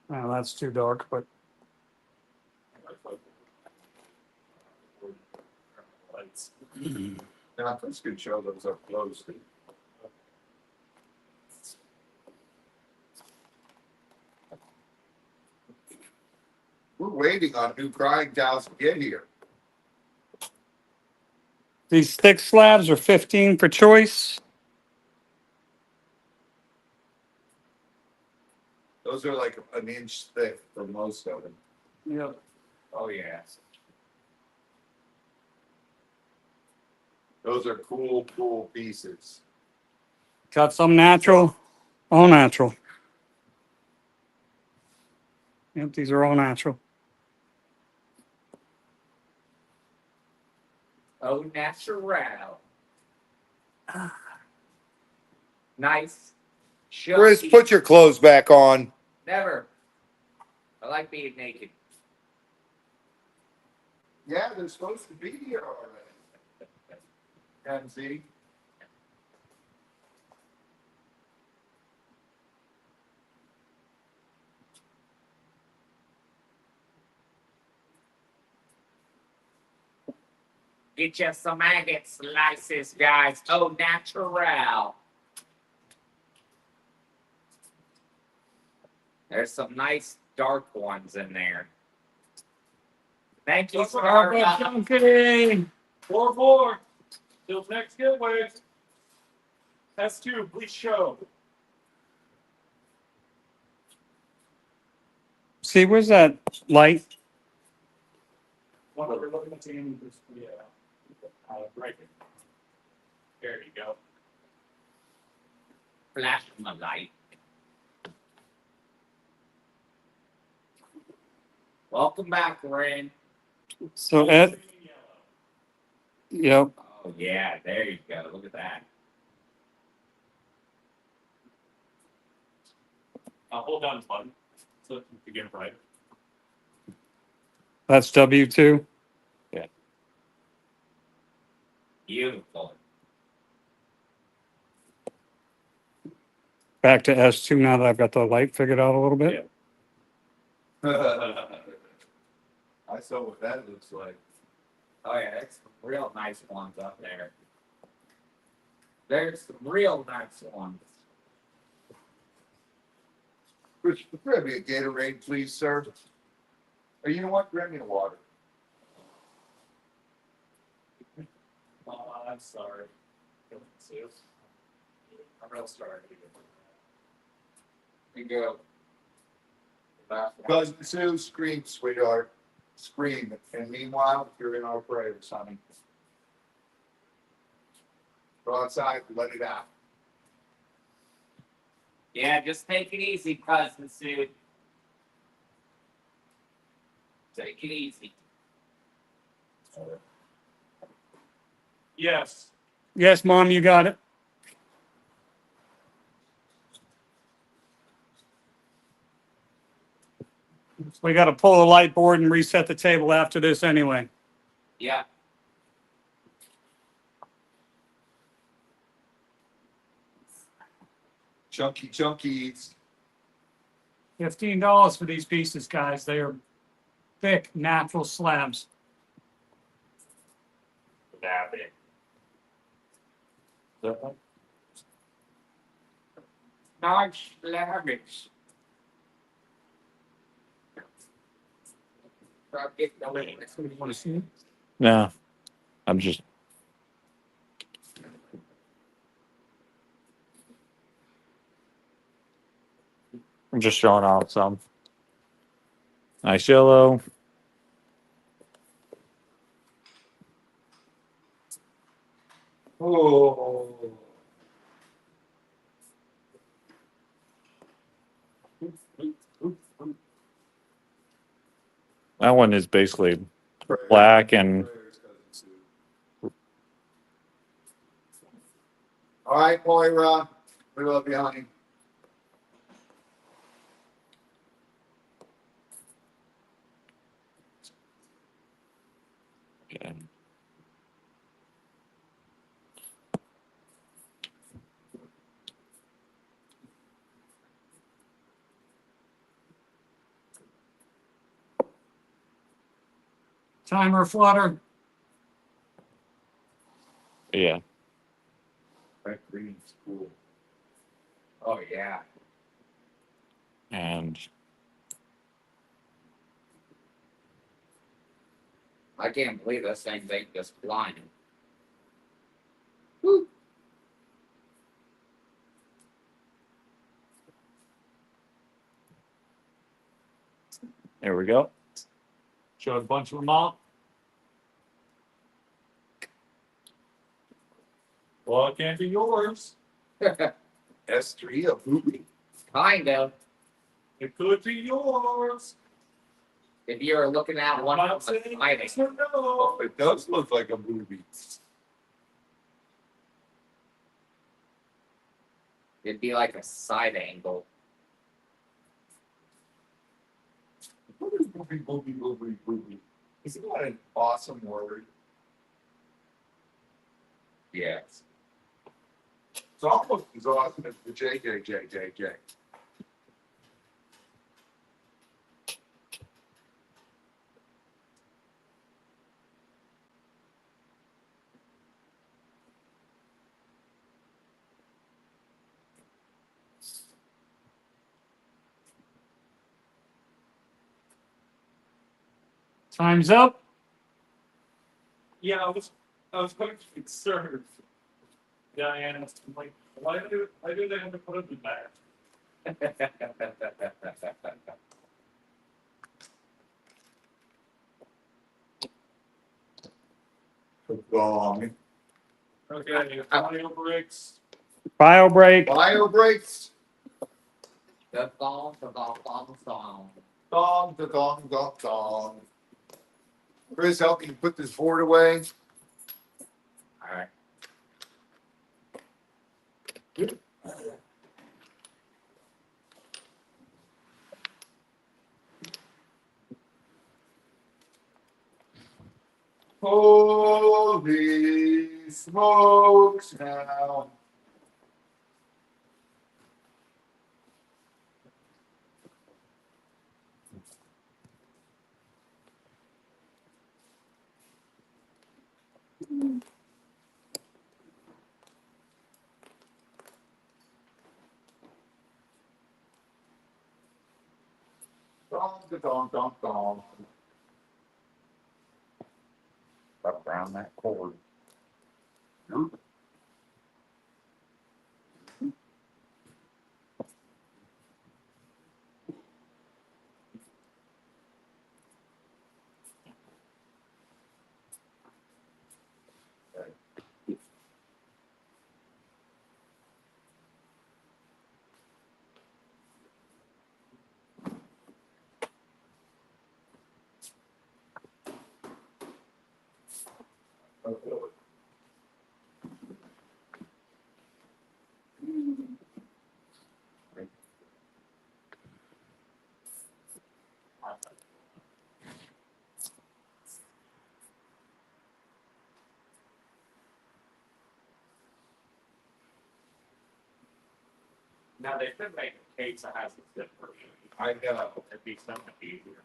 Oh, that's too dark, but lights. Now, this could show those up close. We're waiting on new crying towels to get here. these thick slabs are 15 for choice. Those are like 1 inch thick for most of them. Yep. Oh yeah. Those are cool, cool pieces. Got some natural, all natural. Yep, these are all natural. Oh natural. Nice. Chris, Chunky. put your clothes back on. Never. I like being naked. Yeah, they're supposed to be here already. Can't see. Get you some agate slices, guys. Oh natural. There's some nice dark ones in there. Thank you, Scarpa. Chunky. 4-4. Till next giveaway. S2, please show. See, where's that light? One we're looking at seeing this, yeah. Right. There you go. Flash my light. Welcome back, Ren. So Ed, yep. Oh yeah, there you go. Look at that. Hold down the button. So you get it right. That's W2. Beautiful. Back to S2 now that I've got the light figured out a little bit. I saw what that looks like. Oh yeah, that's some real nice ones up there. There's some real nice ones. Rich, grab me a Gatorade, please, sir. Or you know what? Grab me a water. Oh, I'm sorry. I'm real sorry. You go. Cousin Sue, scream, sweetheart. Scream. And meanwhile, you're in our prayers, honey. Go outside, let it out. Yeah, just take it easy, cousin Sue. Take it easy. Yes. Yes, Mom, you got it. We got to pull the light board and reset the table after this anyway. Yeah. Chunky chunkies. $15 for these pieces, guys. They are thick, natural slabs. That big. Nice lavish. Want to see? No, I'm just. I'm just showing off some. Nice yellow. Oh. That one is basically black and All right, Moira. We love you, honey. okay. Timer flutter. Yeah. That green's cool. Oh yeah. And I can't believe this thing ain't just blind. there we go. Showed a bunch of them all. Well, it can't be yours. S3, a booby. Kind of. It could be yours. If you're looking at one I'm of not the saying fighting. yes or no. It does look like a booby. It'd be like a side angle. What is booby, booby, booby, booby? Isn't that an awesome word? Yes. It's almost as awesome as the JJJJJ. Time's up. Yeah, I was quite concerned. Diane, I'm like, why do they have to put it in there? Gong. Okay, audio breaks. Bio break. Bio breaks. The song, the song, the song. Dong, da dong, dong, dong. Chris, help me put this board away. All right. Holy smokes now. Dong. Up around that cord. Now they could make a case that has a zipper. I know. It'd be something easier.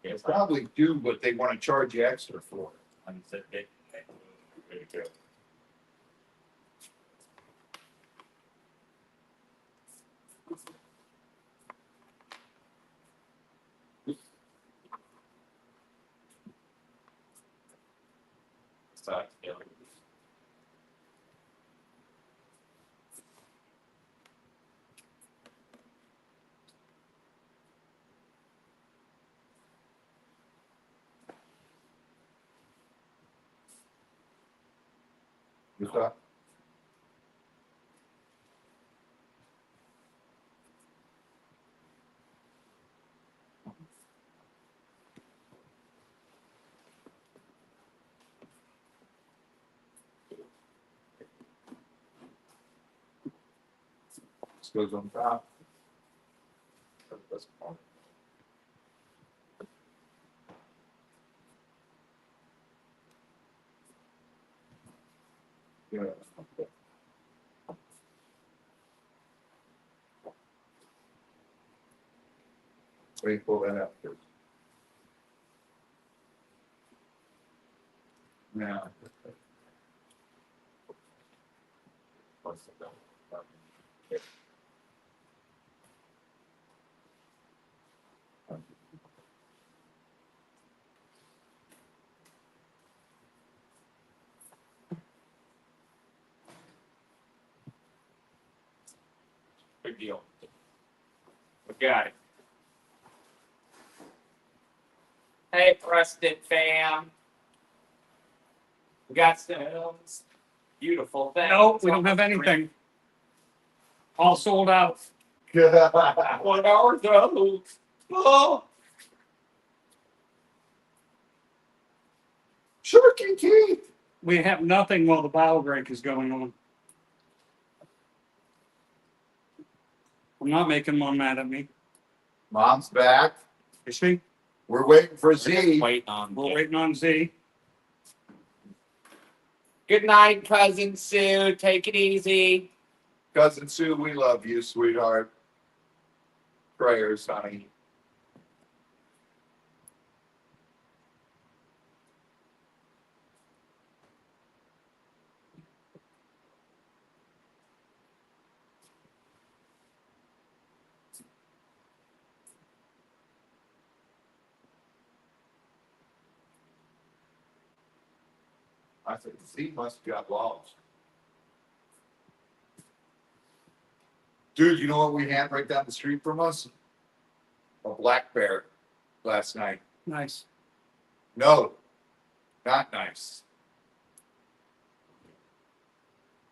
They Yes, probably do, but they want to charge you extra for it. unzip it. There you go. So, yeah. You thought? This goes on top. That's fine. Yeah. Wait, pull that out first. Now. Big deal. We got it. Hey, Preston fam. We got some beautiful things. No, we don't have anything. All sold out. What are those? Oh, Sharky teeth. We have nothing while the bow break is going on. I'm not making mom mad at me. Mom's back. Is she? We're waiting for we're just Z. waiting on. We're waiting on Z. Good night, cousin Sue. Take it easy. Cousin Sue, we love you, sweetheart. Prayers, honey. I said, Z must have got lost. Dude, you know what we had right down the street from us? A black bear last night. Nice. No, not nice.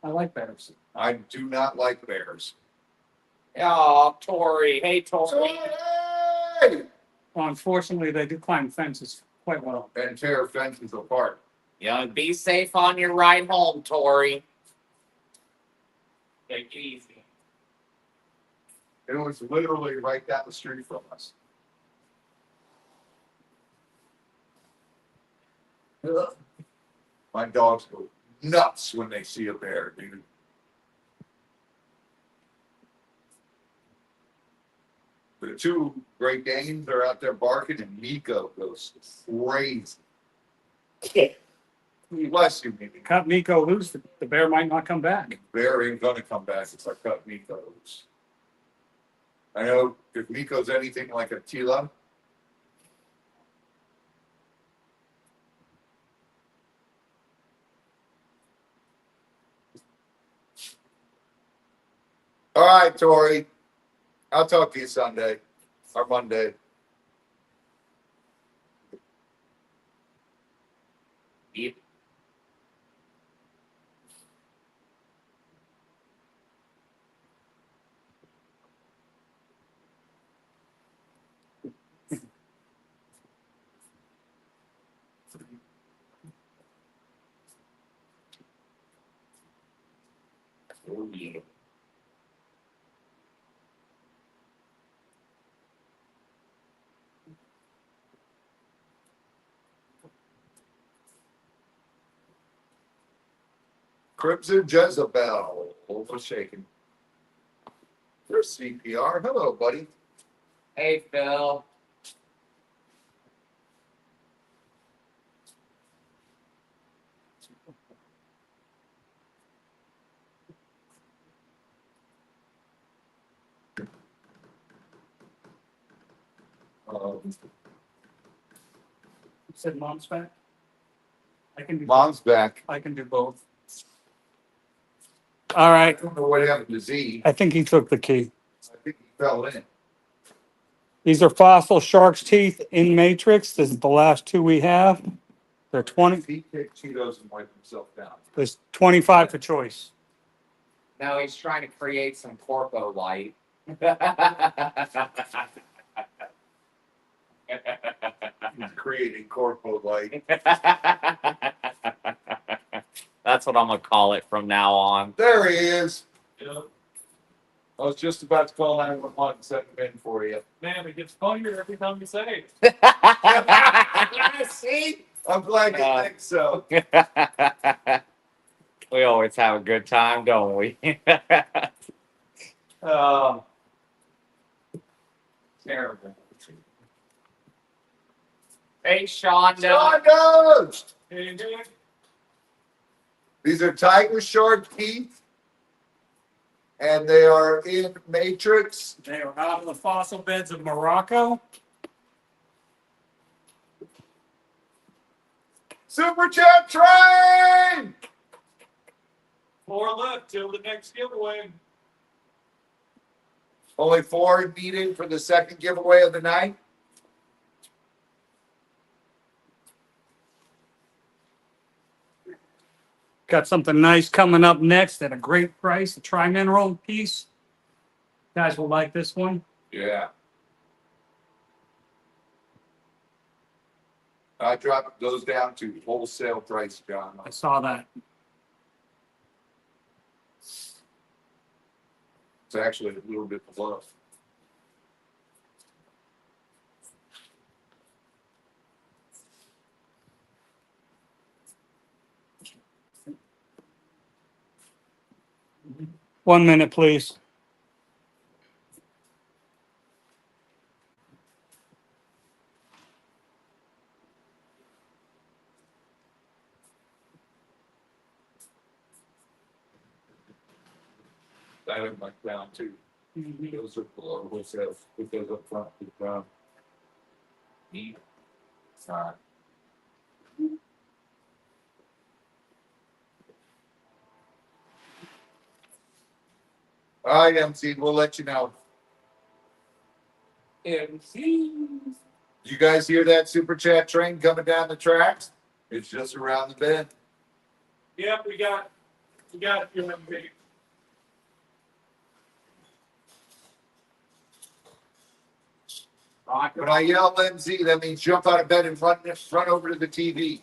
I like bears. I do not like bears. Oh, Tori. Hey, Tori. Hey! Well, unfortunately, they do climb fences. quite well. and tear fences apart. Yeah, be safe on your ride home, Tori. Take it easy. It was literally right down the street from us. Ugh. My dogs go nuts when they see a bear, dude. The two Great Danes are out there barking, and Miko goes crazy. Bless you, Miko. Cut Miko loose, the bear might not come back. Bear ain't gonna come back if I cut Miko loose. I know if Miko's anything like a Tila. All right, Tori. I'll talk to you Sunday or Monday. Yep. Oh, yeah. Crimson Jezebel. Over shaking. There's CPR. Hello, buddy. Hey, Phil. You said mom's back? I can do, Mom's back. I can do both. All right, I don't know what happened to Z. I think he took the key. I think he fell in. These are fossil shark's teeth in matrix. This is the last two we have. They're 20, He kicked Cheetos and wiped himself down. there's 25 for choice. Now he's trying to create some corpo light. He's creating corpo light. That's what I'm gonna call it from now on. There he is. Yeah. I was just about to call 911 and set him in for you. Man, it gets funnier every time you say it. See? I'm glad you think so. We always have a good time, don't we? Terrible. Hey, Shonda. John knows. Hey, dude. These are tiger shark teeth, and they are in matrix. They are out of the fossil beds of Morocco. Super chat train. 4 left till the next giveaway. Only 4 needed for the second giveaway of the night. Got something nice coming up next at a great price, a tri-mineral piece. You guys will like this one. Yeah. I dropped those down to wholesale price, John. I saw that. It's actually a little bit below. One minute, please. I went back down too. Those are below wholesale. Put those up front. Put it down. Neat. Sorry. All right, MC, we'll let you know. MC. You guys hear that super chat train coming down the tracks? It's just around the bend. Yep, we got your MP. When I yell MZ, that means jump out of bed and run over to the TV.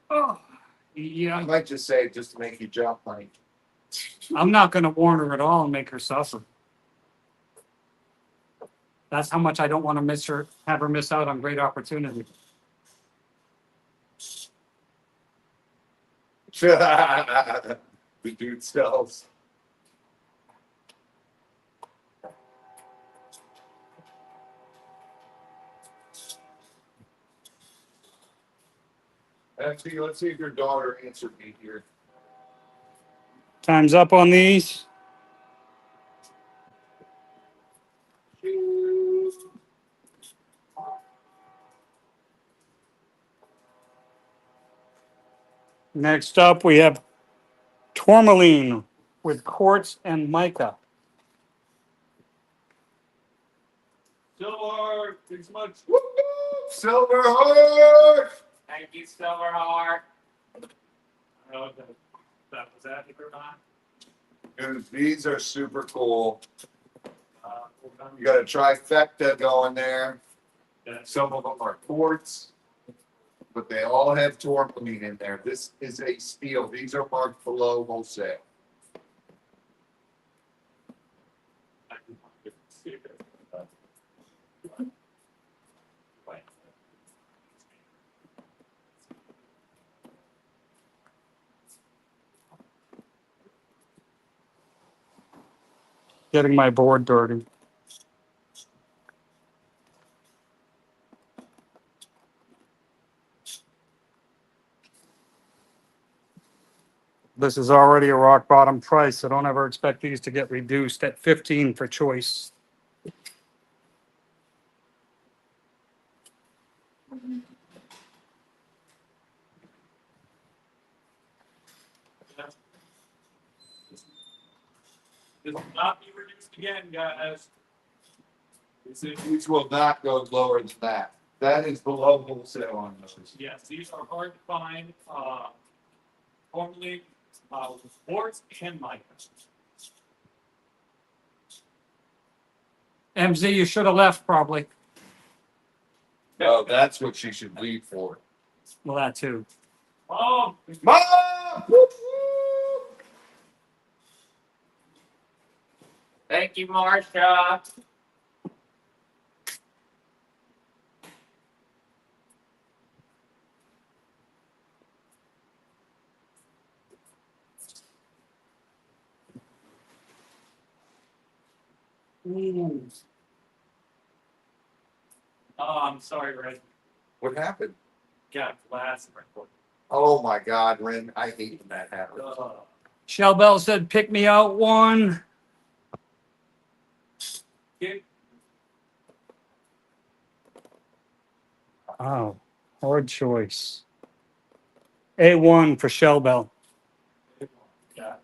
Oh, I yeah. might just say it just to make you jump, honey. I'm not going to warn her at all and make her suffer. That's how much I don't want to have her miss out on great opportunity. The dude sells. Actually, let's see if your daughter answered me here. Time's up on these. Next up, we have tourmaline with quartz and mica. Silver, thanks so much. Woo! Silver Heart! Thank you, Silverheart. I don't know if that was accurate or not. Dude, these are super cool. We're done. You got a trifecta going there. Yeah. Some of them are quartz, but they all have tourmaline in there. This is a steel. These are marked below wholesale. I can see it. Getting my board dirty. This is already a rock bottom price, so don't ever expect these to get reduced at 15 for choice. This will not be reduced again, guys. These will not go lower than that. That is below wholesale on those. Yes, these are hard to find. Formerly, quartz and mica. MZ, you should have left probably. No, that's what she should leave for. Well, that too. Oh, Mom! Woo, woo! Thank you, Marcia. oh, I'm sorry, Red. What happened? Got glass in my foot. Oh my God, Ren, I hate when that happens. Shell Bell said, pick me out one. Okay. Oh, hard choice. A1 for Shell Bell. Yeah.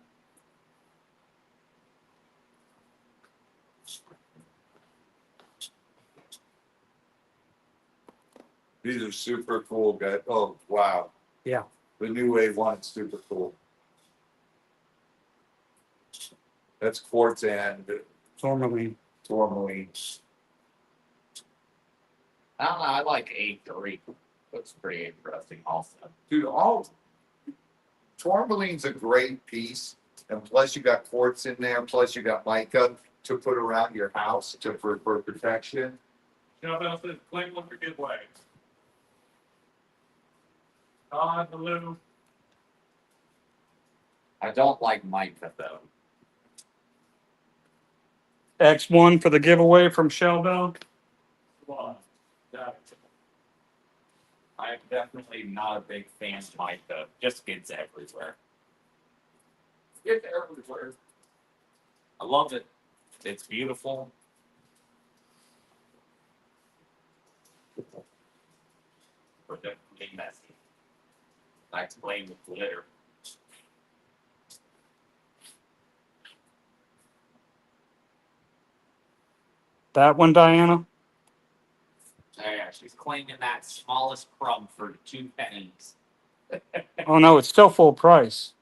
These are super cool, guys. Oh, wow. Yeah. The new A1 is super cool. That's quartz and Tourmaline. tourmaline. I don't know. I like A3. Looks pretty interesting, also. Dude, tourmaline's a great piece. And plus you got quartz in there, plus you got mica to put around your house for protection. Shout out to Claim Lumber Giveaway. Todd, hello. I don't like mica though. X1 for the giveaway from Shell Bell. Well, that- I'm definitely not a big fan of mica. Just gets everywhere. Get everywhere. I love it. It's beautiful. But definitely messy. I explain with glitter. That one, Diana? Yeah, she's claiming that smallest crumb for 2 pennies. Oh no, it's still full price.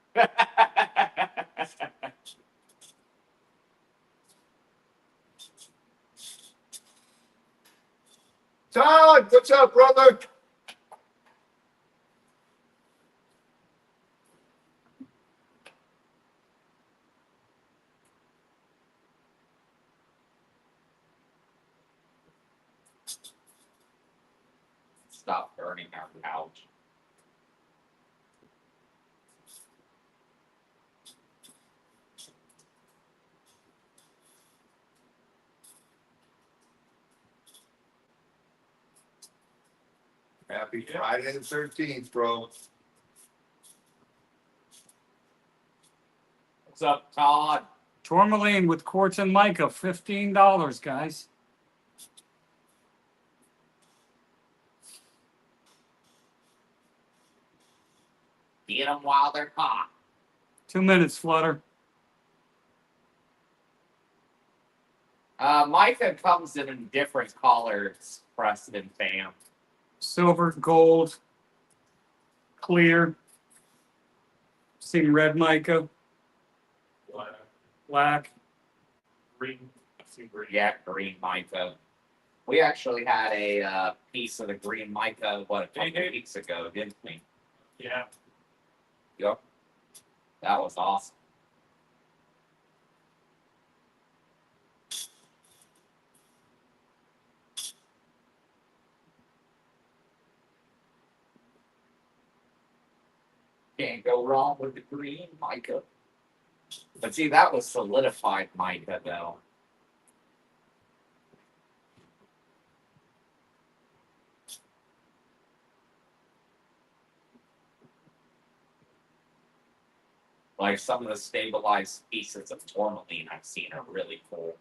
Todd, what's up, brother? Stop burning our couch. Happy Friday the 13th, bro. What's up, Todd? Tourmaline with quartz and mica, $15, guys. Get them while they're hot. 2 minutes, Flutter. Mica comes in different colors, Preston fam. Silver, gold, clear. Seen red mica, black. Green. I've seen green. Yeah, green mica. We actually had a piece of the green mica, what, a couple weeks ago, didn't we? Yeah. Yep. That was awesome. Can't go wrong with the green mica. But see, that was solidified mica, though. Like some of the stabilized pieces of tourmaline I've seen are really cool.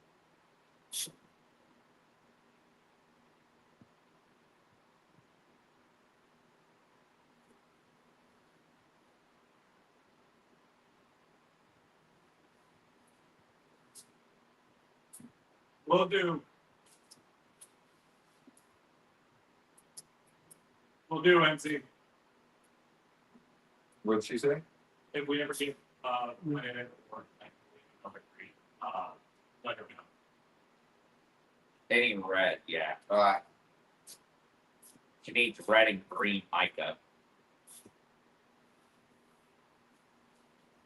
Will do. Will do, MC. What'd she say? If we ever get, when it ever work, let her know. They need red, yeah. Uh, She needs red and green mica.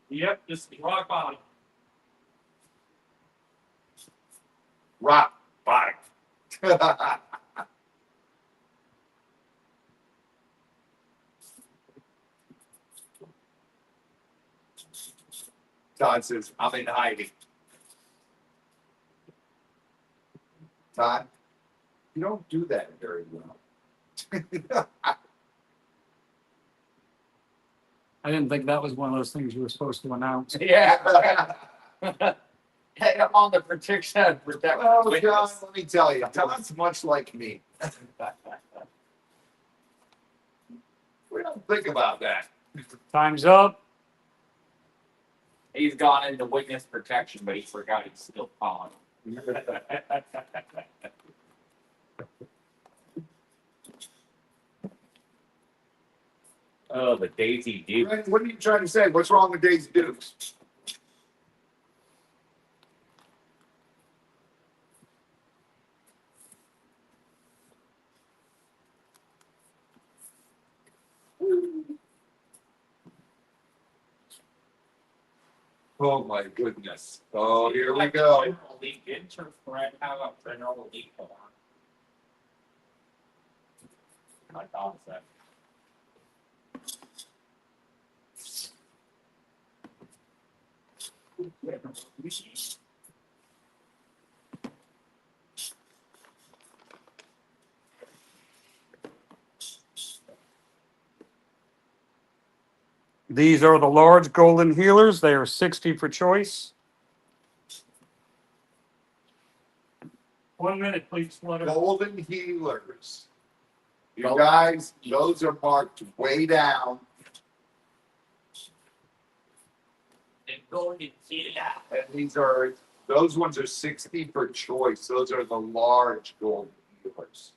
Yep, this is rock bottom. rock bottom. Todd says, I'm in hiding. Todd, you don't do that very well. I didn't think that was one of those things you were supposed to announce. Yeah. Hey, I'm on the protection. Well, John, let me tell you, Todd's much like me. We don't think about that. Time's up. He's gone into witness protection, but he forgot he's still calling. Oh, the Daisy Duke. Right, what are you trying to say? What's wrong with Daisy Dukes? Oh my goodness. Oh, here we go. League interfret. How about general league form? My concept. These are the large golden healers. They are 60 for choice. 1 minute, please, Flutter. Golden Healers. You guys, those are marked way down. And go and see it out. And those ones are 60 for choice. Those are the large Golden Healers.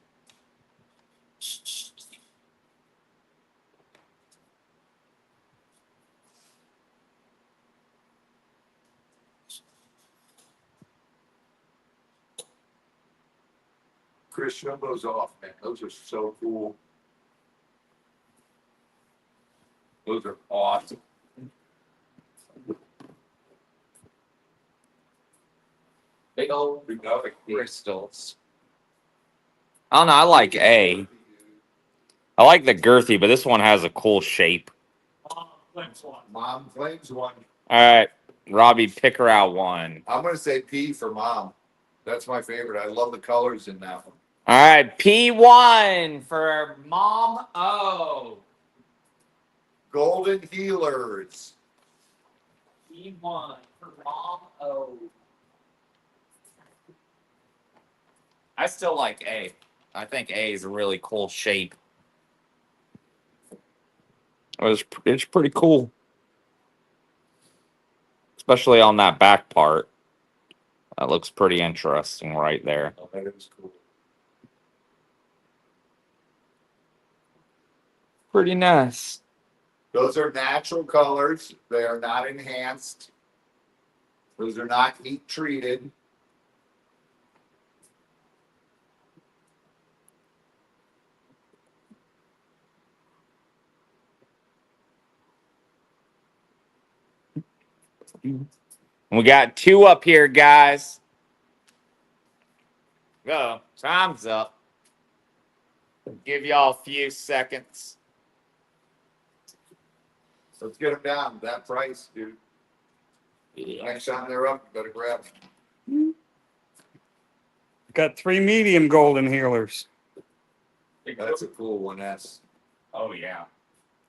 Chris, show those off, man. Those are so cool. Those are awesome. Big old Big old crystals. I don't know. I like A. I like the girthy, but this one has a cool shape. Mom claims one. All right, Robbie, pick her out one. I'm gonna say P for mom. That's my favorite. I love the colors in that one. All right, P1 for Mom O. Golden Healers. P1 for Mom O. I still like A. I think A is a really cool shape. It's pretty cool. Especially on that back part. That looks pretty interesting right there. Oh, that is cool. Pretty nice. Those are natural colors. They are not enhanced. Those are not heat treated. We got 2 up here, guys. Go. Time's up. Give y'all a few seconds. Let's get them down to that price, dude. Next time they're up, you better grab them. Got 3 medium golden healers. That's a cool one, S. Oh, yeah.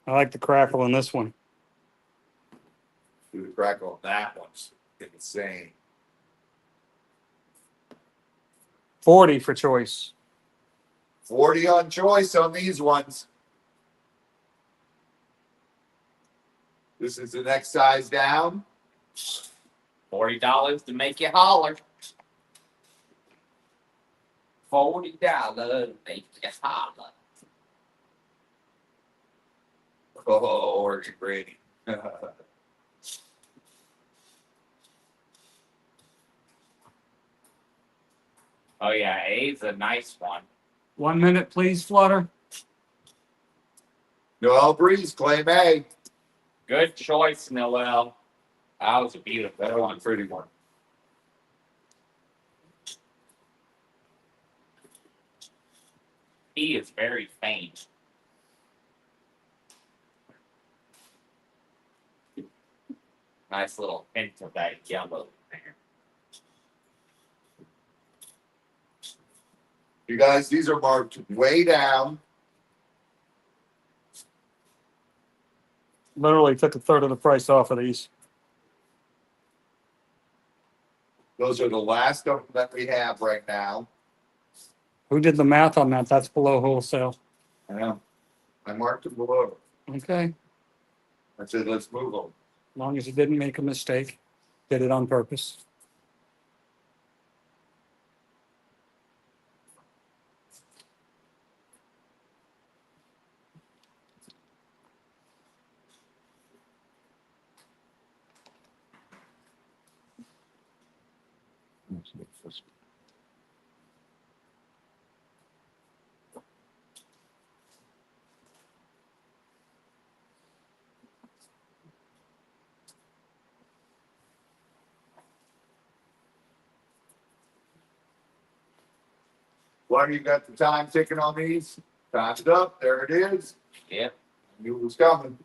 I like the crackle in this one. Dude, the crackle on that one's insane. 40 for choice. 40 on choice on these ones. This is the next size down. $40 to make you holler. $40 to make you holler. Oh, Orange Brady. Oh, yeah. A's a nice one. 1 minute, please, Flutter. Noel Breeze, claim A. Good choice, Noel. That was a beautiful That was one. a pretty one. He is very faint. Nice little hint of that yellow there. You guys, these are marked way down. Literally took a third of the price off of these. Those are the last of them that we have right now. Who did the math on that? That's below wholesale. I know. I marked them below. Okay. I said, let's move them. As long as you didn't make a mistake. Did it on purpose. Well, you got the time ticking on these? Time's up. There it is. Yep. Knew it was coming.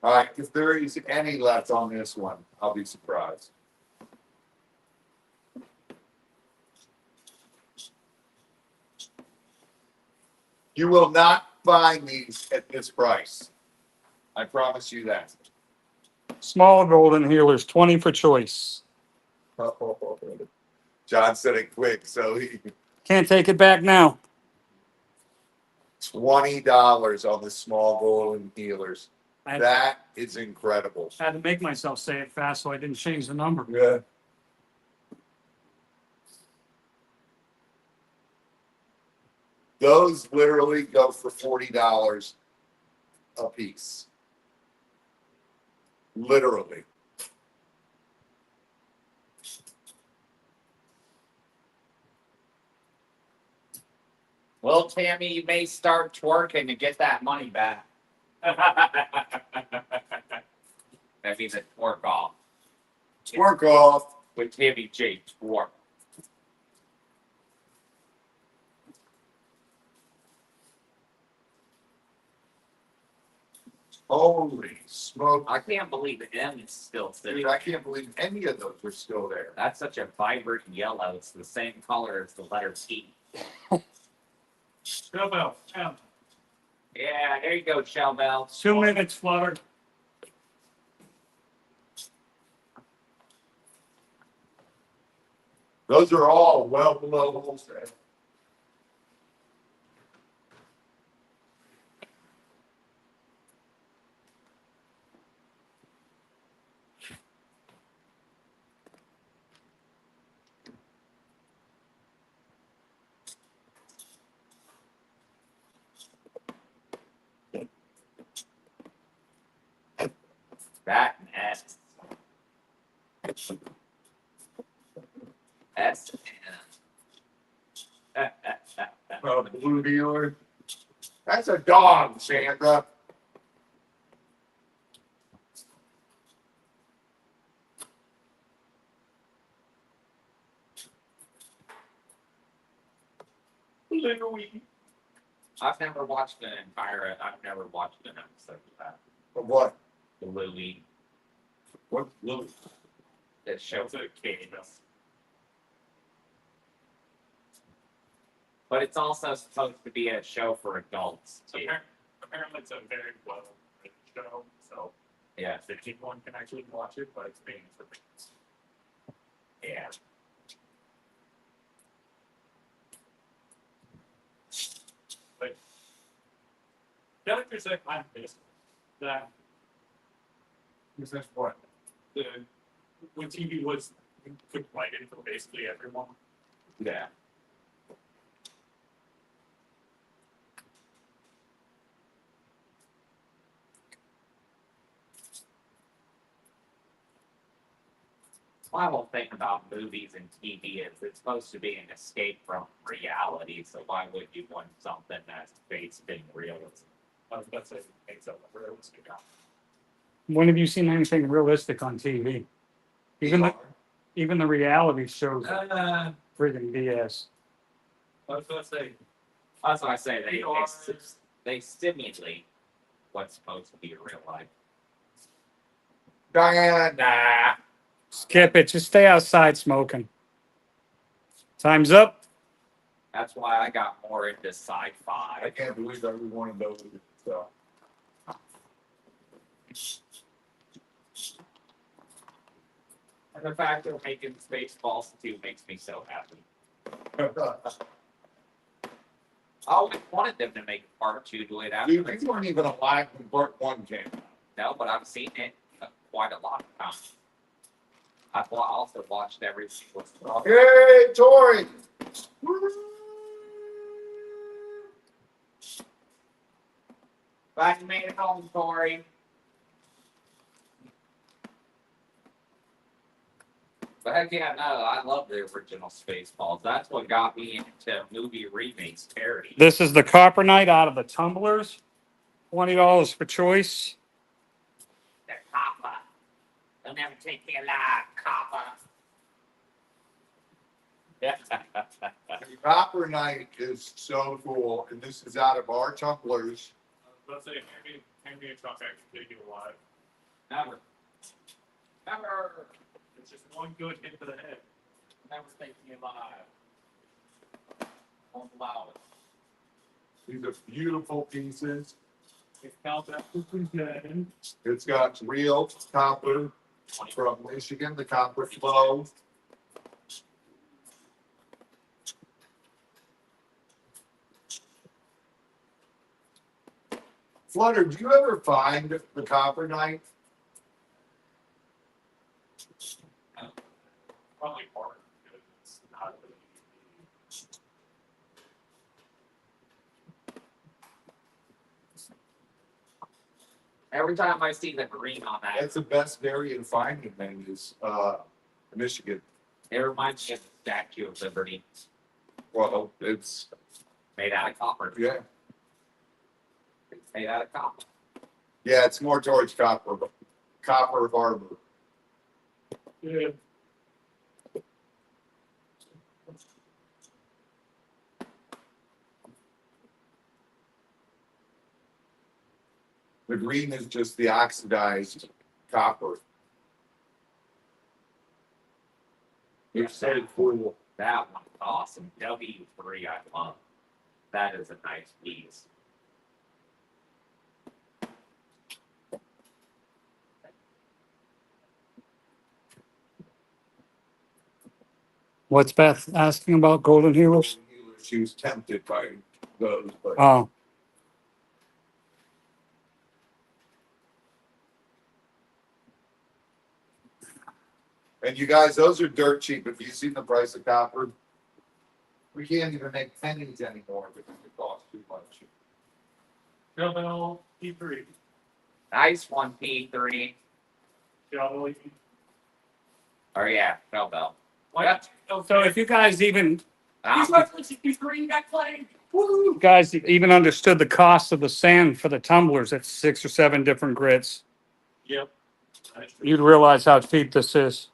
All right, if there is any left on this one, I'll be surprised. You will not find these at this price. I promise you that. Small golden healers, 20 for choice. John said it quick, so he Can't take it back now. $20 on the small golden healers. I had, That is incredible. had to make myself say it fast so I didn't change the number. Yeah. Those literally go for $40 a piece. Literally. Well, Tammy, you may start twerking to get that money back. That means a twerk off Work off. with Tammy J. Twerk. Holy smoke. I can't believe the M is still sitting. Dude, I can't believe any of those are still there. That's such a vibrant yellow. It's the same color as the letter T. Showbell, yeah. Yeah, there you go, Shell Bell. 2 minutes, Flutter. Those are all well below Homestead. That and S. S and Blue dealer. That's a dog, Sandra. I've never watched an entire. I've never watched an episode of that. Of what? The Louie. What's Louis? That show for kids. But it's also supposed to be a show for adults too. Apparently, it's a very well written show, so Yeah, if anyone can actually watch it, but it's being for kids. yeah. Characters that I'm missing. That Is that what? the when TV was could write it for basically everyone. Yeah. My whole thing about movies and TV is it's supposed to be an escape from reality, so why would you want something that's based in realism? I was about to say it makes up a realistic. When have you seen anything realistic on TV? Even the reality shows are friggin' BS. I was about to say That's why I say They are- they simulate what's supposed to be real life. Diane. Nah. Skip it, just stay outside smoking. Time's up. That's why I got more into I sci-fi. can't believe every one of those. So. And the fact they're making Spaceballs 2 makes me so happy. I always wanted them to make part 2 to it after. Dude, you weren't even alive when part 1 came out. No, but I've seen it quite a lot of times. I've also watched every single one. Hey, Tori! Glad you made it home, Tori. But heck yeah, no, I love the original Spaceballs. That's what got me into movie remakes parody. This is the Copper Night out of the tumblers. $20 for choice. The copper. They'll never take me alive, copper. Yeah. The Copper Night is so cool, and this is out of our tumblers. I was about to say hand me a truck actually take you alive. Never. Never. It's just one good hit to the head. Never take me alive. Won't allow it. These are beautiful pieces. It's count that good. It's got real copper from Michigan, the copper flow. Flutter, do you ever find the Copper Night? Probably hard because it's not really Every time I see the green on that, That's the best area to find them in is Michigan. it reminds me of the Statue of Liberty. Well, it's made out of copper. Yeah. It's made out of copper. Yeah, it's more towards copper, copper harbor. Yeah. The green is just the oxidized copper. It's so cool. That one's awesome. W3, I love. That is a nice piece. What's Beth asking about Golden Heroes? She was tempted by those, but Oh, and you guys, those are dirt cheap. Have you seen the price of copper? We can't even make pennies anymore because it costs too much. Double E3. Nice one, P3. Double Oh yeah, Bell. What? so if you guys even Ah, E3 got played. you guys even understood the cost of the sand for the tumblers at 6 or 7 different grits, Yep. you'd realize how cheap this is.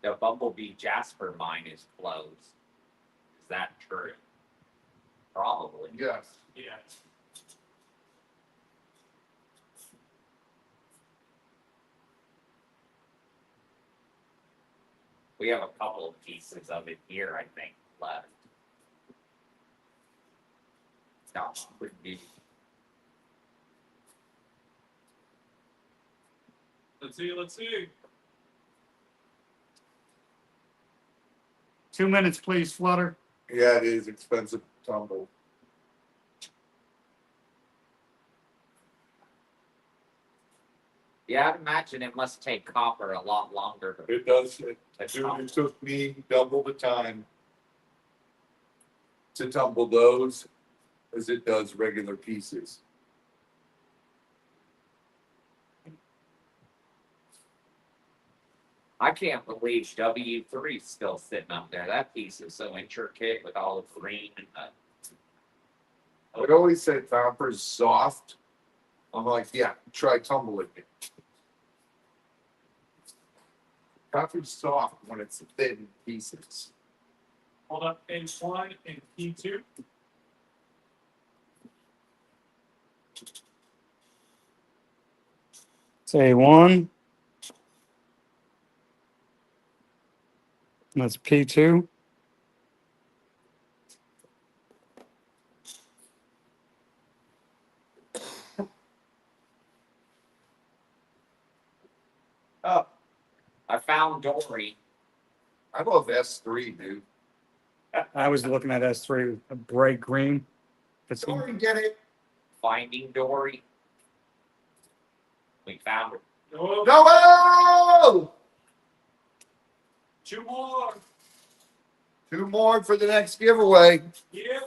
the Bumblebee Jasper mine is closed. Is that true? Probably. Yes. Yeah. We have a couple of pieces of it here, I think, left. No, wouldn't be. Let's see. Let's see. 2 minutes, please, Flutter. Yeah, it is expensive to tumble. Yeah, I'd imagine it must take copper a lot longer to It does. tumble. It took me double the time to tumble those as it does regular pieces. I can't believe W3's still sitting up there. That piece is so intricate with all the green and the. I'd always said copper's soft. I'm like, yeah, try tumbling it. Copper's soft when it's thin pieces. Hold up. N1 and P2. Say 1. That's P2. Oh, I found Dory. I love S3, dude. I was looking at S3, a bright green. It's Dory, get it? Finding Dory. We found her. Oh, No! 2 more. 2 more for the next giveaway. Yeah.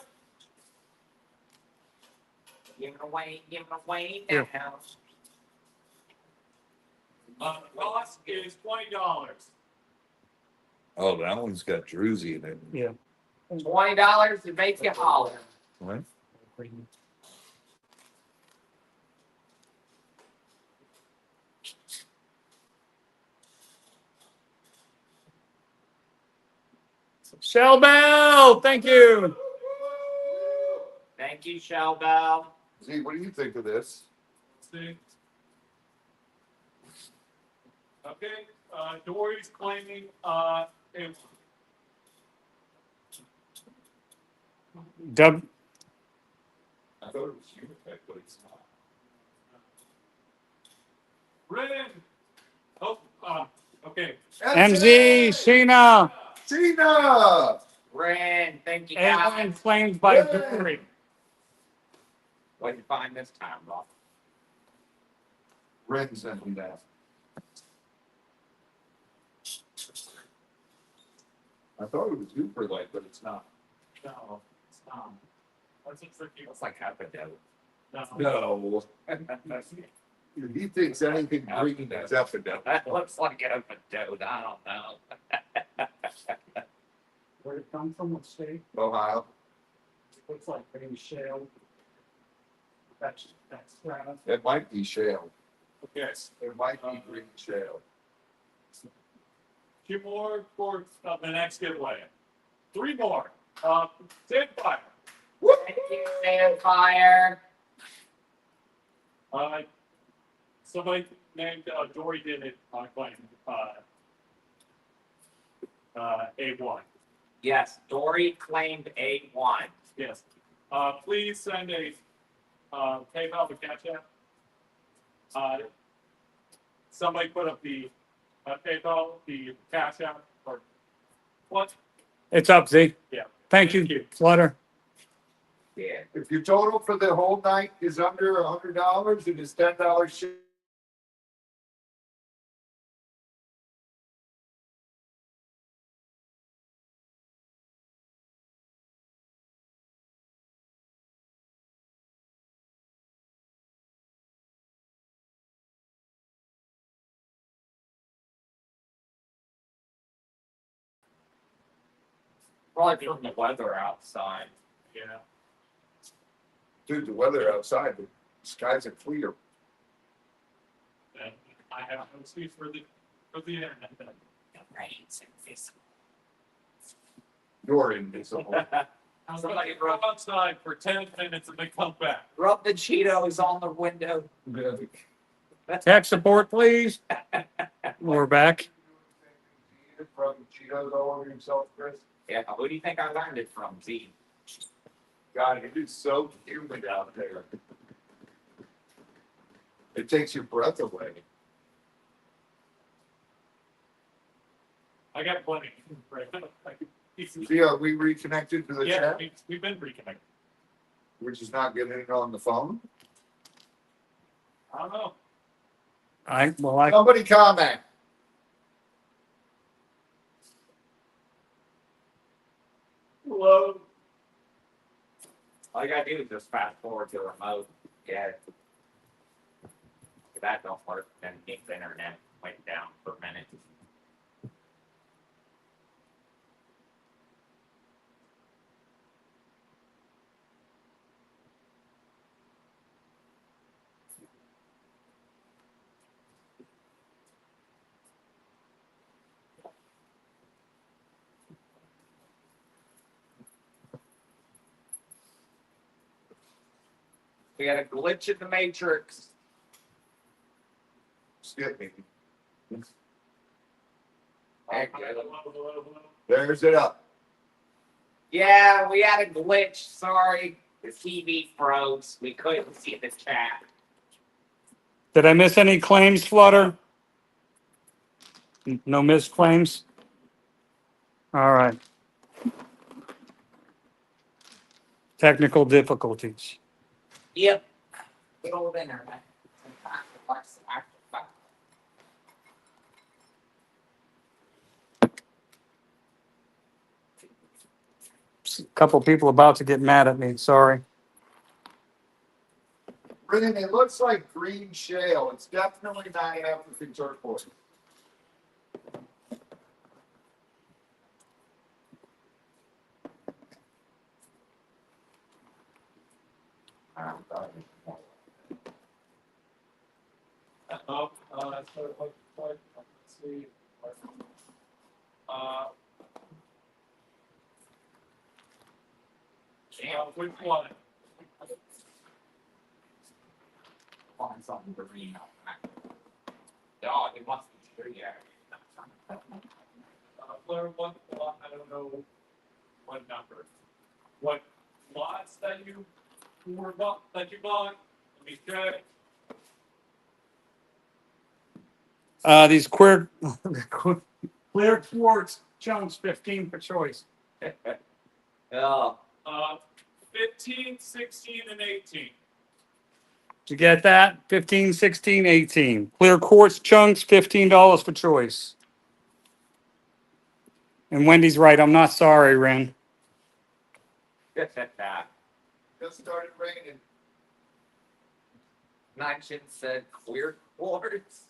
Give it away Yeah. now. Cost is $20. Oh, that one's got Druzy in it. Yeah. $20 to make you holler. What? Shell Bell, thank you. Thank you, Shell Bell. Z, what do you think of this? Let's see. Okay. Dory's claiming it Dub, I thought it was Unitech, but it's not. Ren. Oh, okay. MZ, Sheena, Tina! Ren, thank you, and guys. Flames by Yeah. Victory. What'd you find this time, Bob? Ren sent me that. I thought it was Super Light, but it's not. No, it's That's a tricky one. It's like Epidote. No. No. He thinks anything green is epidote. That looks like an episode. I don't know. Where it come from, what state? Ohio. Looks like green shale. That's granite. It might be shale. Okay, It might be green shale. two more for the next giveaway. Three more. Sandfire. Thank you, Sandfire. Somebody named Dory did it on claim. A1. Yes, Dory claimed A1. Yes. Please send a PayPal to Cash App. Somebody put up the PayPal, the Cash App, or what? It's up, Z. Yeah. Thank you, Flutter. Yeah. If your total for the whole night is under $100, it is $10 share. Probably from the weather outside. Yeah. Dude, the weather outside, the skies are clear. And I have no excuse for the internet. Then. The rain's invisible. You're invisible. Somebody go outside for 10 minutes and they come back. Rub the Cheetos on the window. Tech support, please. We're back. From Cheetos all over himself, Chris. Yeah, who do you think I learned it from? Z. God, it is so humid out there. It takes your breath away. I got plenty. Right. See, are we reconnected to the Yeah, chat? we've been reconnected. We're just not getting it on the phone? I don't know. Somebody comment. Hello. All you gotta do is just fast forward to the remote. Yeah. If that don't work, then Nick's internet went down for a minute. We got a glitch in the matrix. Skip me. Heck, Hello. There's it up. yeah, we had a glitch. Sorry. The TV froze. We couldn't see the chat. Did I miss any claims, Flutter? No missed claims? All right. Technical difficulties. Yep. Good old internet. A couple people about to get mad at me, sorry. Brennan, it looks like green shale. It's definitely not African turquoise. Let's see. Which one? Find something green on that. Dog, it must be tree Blair, what lot? I don't know what number. What lots that you bought? Let me check. These clear quartz chunks, 15 for choice. Oh, 15, 16, and 18. Did you get that? 15, 16, 18. Clear quartz chunks, $15 for choice. And Wendy's right. I'm not sorry, Ren. Just started raining. Nine said queer quartz.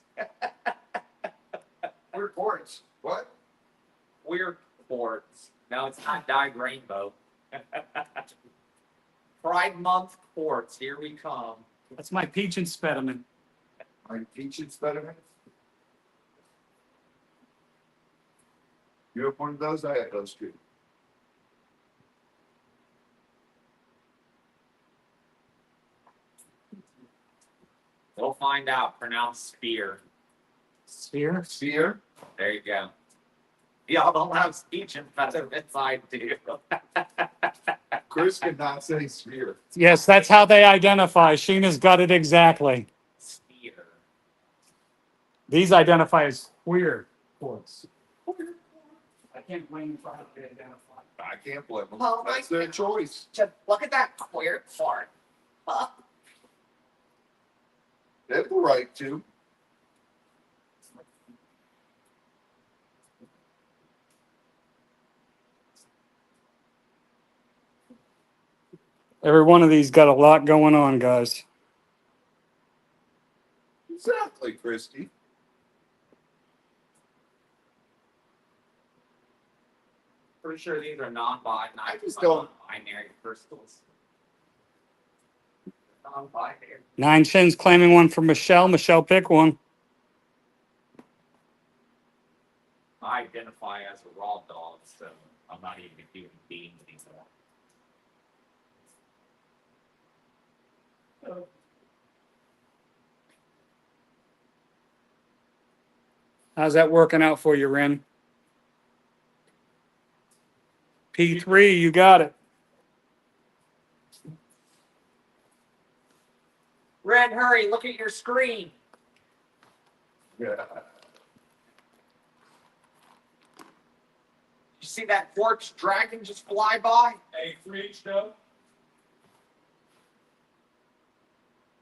We're quartz. What? Queer quartz. No, it's not dyed rainbow. Pride Month quartz. Here we come. That's my peach and specimen. My peach experiment. You have one of those? I have those too. We'll find out. Pronounce spear. Sphere? Sphere? There you go. Y'all don't have speech impediments, I do. Chris could not say sphere. Yes, that's how they identify. Sheena's got it exactly. Spear. These identify as queer quartz. I can't blame you for how they identify. I can't blame them. Oh, That's their choice. Just look at that queer part. They have the right to. Every one of these got a lot going on, guys. Exactly, Christy. Pretty sure these are non-binary. I just don't- Binary crystals. Non-binary. Nine Chin's claiming one for Michelle. Michelle, pick one. I identify as a raw dog, so I'm not even a human being anymore. How's that working out for you, Ren? P3, you got it. Red, hurry! Look at your screen. Yeah. You see that quartz dragon just fly by? Hey, for each though.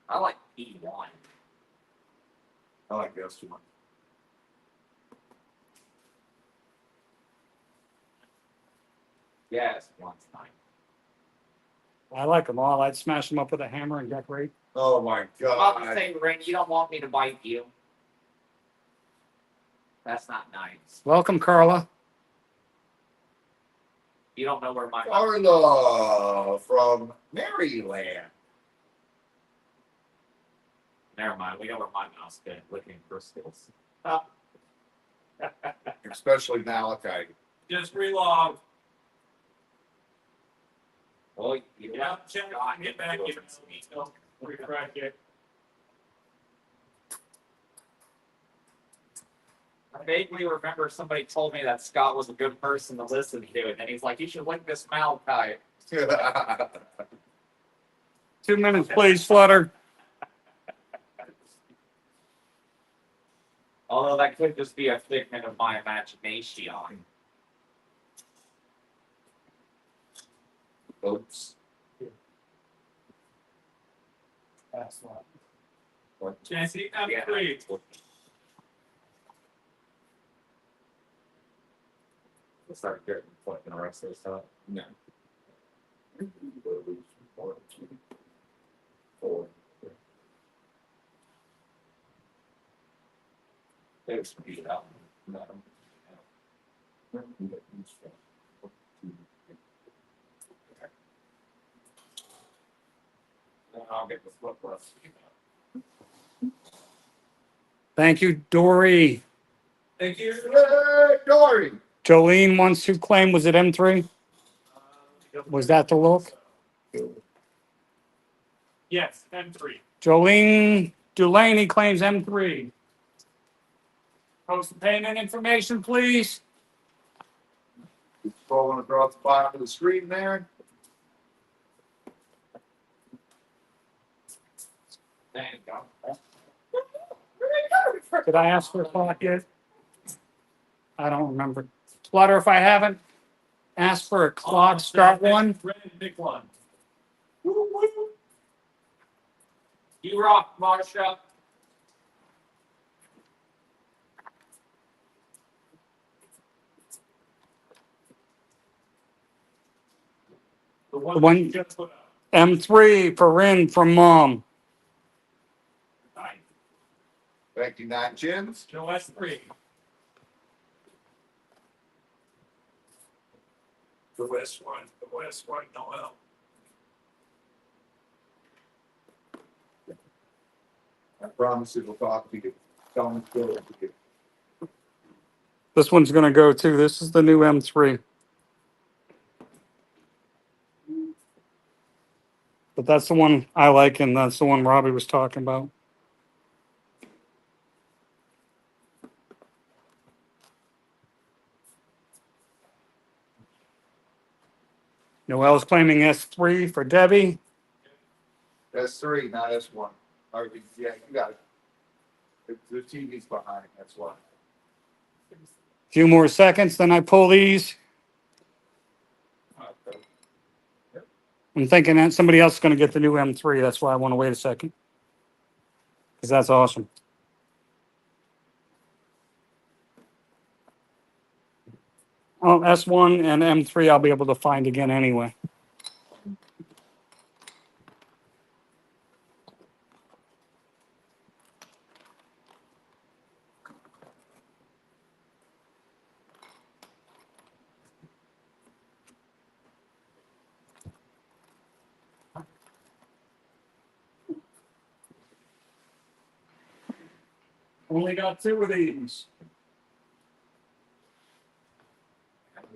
I like P1. I like this one. Yes, one's nice. I like them all. I'd smash them up with a hammer and decorate. Oh my About the god. same ring, you don't want me to bite you. That's not nice. Welcome, Carla. You don't know where my Carla from Maryland. Never mind. We know where my mouse been looking for skills. Especially malachite. Just relog. Well, you Yeah, have check got get back in. Refresh it. I vaguely remember somebody told me that Scott was a good person to listen to, and then he's like, "You should link this malachite." 2 minutes, please, Flutter. Although that could just be a figment of my imagination. Oops. That's what. What? Jesse, I'm Yeah. free. We'll start getting collecting the rest of this stuff. No. They speed it up. Then I'll get the flip list. Thank you, Dory. Thank you. Hey, Dory. Jolene wants to claim, was it M3? Was that the look? Yes, M3. Jolene Delaney claims M3. Post the payment information, please. Scrolling across the bottom of the screen there. There you go. Did I ask for a clock yet? I don't remember. Flutter, if I haven't asked for a clock, start one. Red, big one. You rock, Marsha. The The one- one you just put up. M3 for Rin from Mom. 99 chins. Joe S3. The West one, Noel. I promise it will talk to you. Tell me to you. This one's gonna go too. This is the new M3. But that's the one I like, and that's the one Robbie was talking about. Noel's claiming S3 for Debbie. S3, not S1. Or, yeah, you got it. The TV's behind, that's why. Few more seconds, then I pull these. I'm thinking that somebody else is going to get the new M3. That's why I want to wait a second. Because that's awesome. Oh, S1 and M3 I'll be able to find again anyway. Only got 2 of these.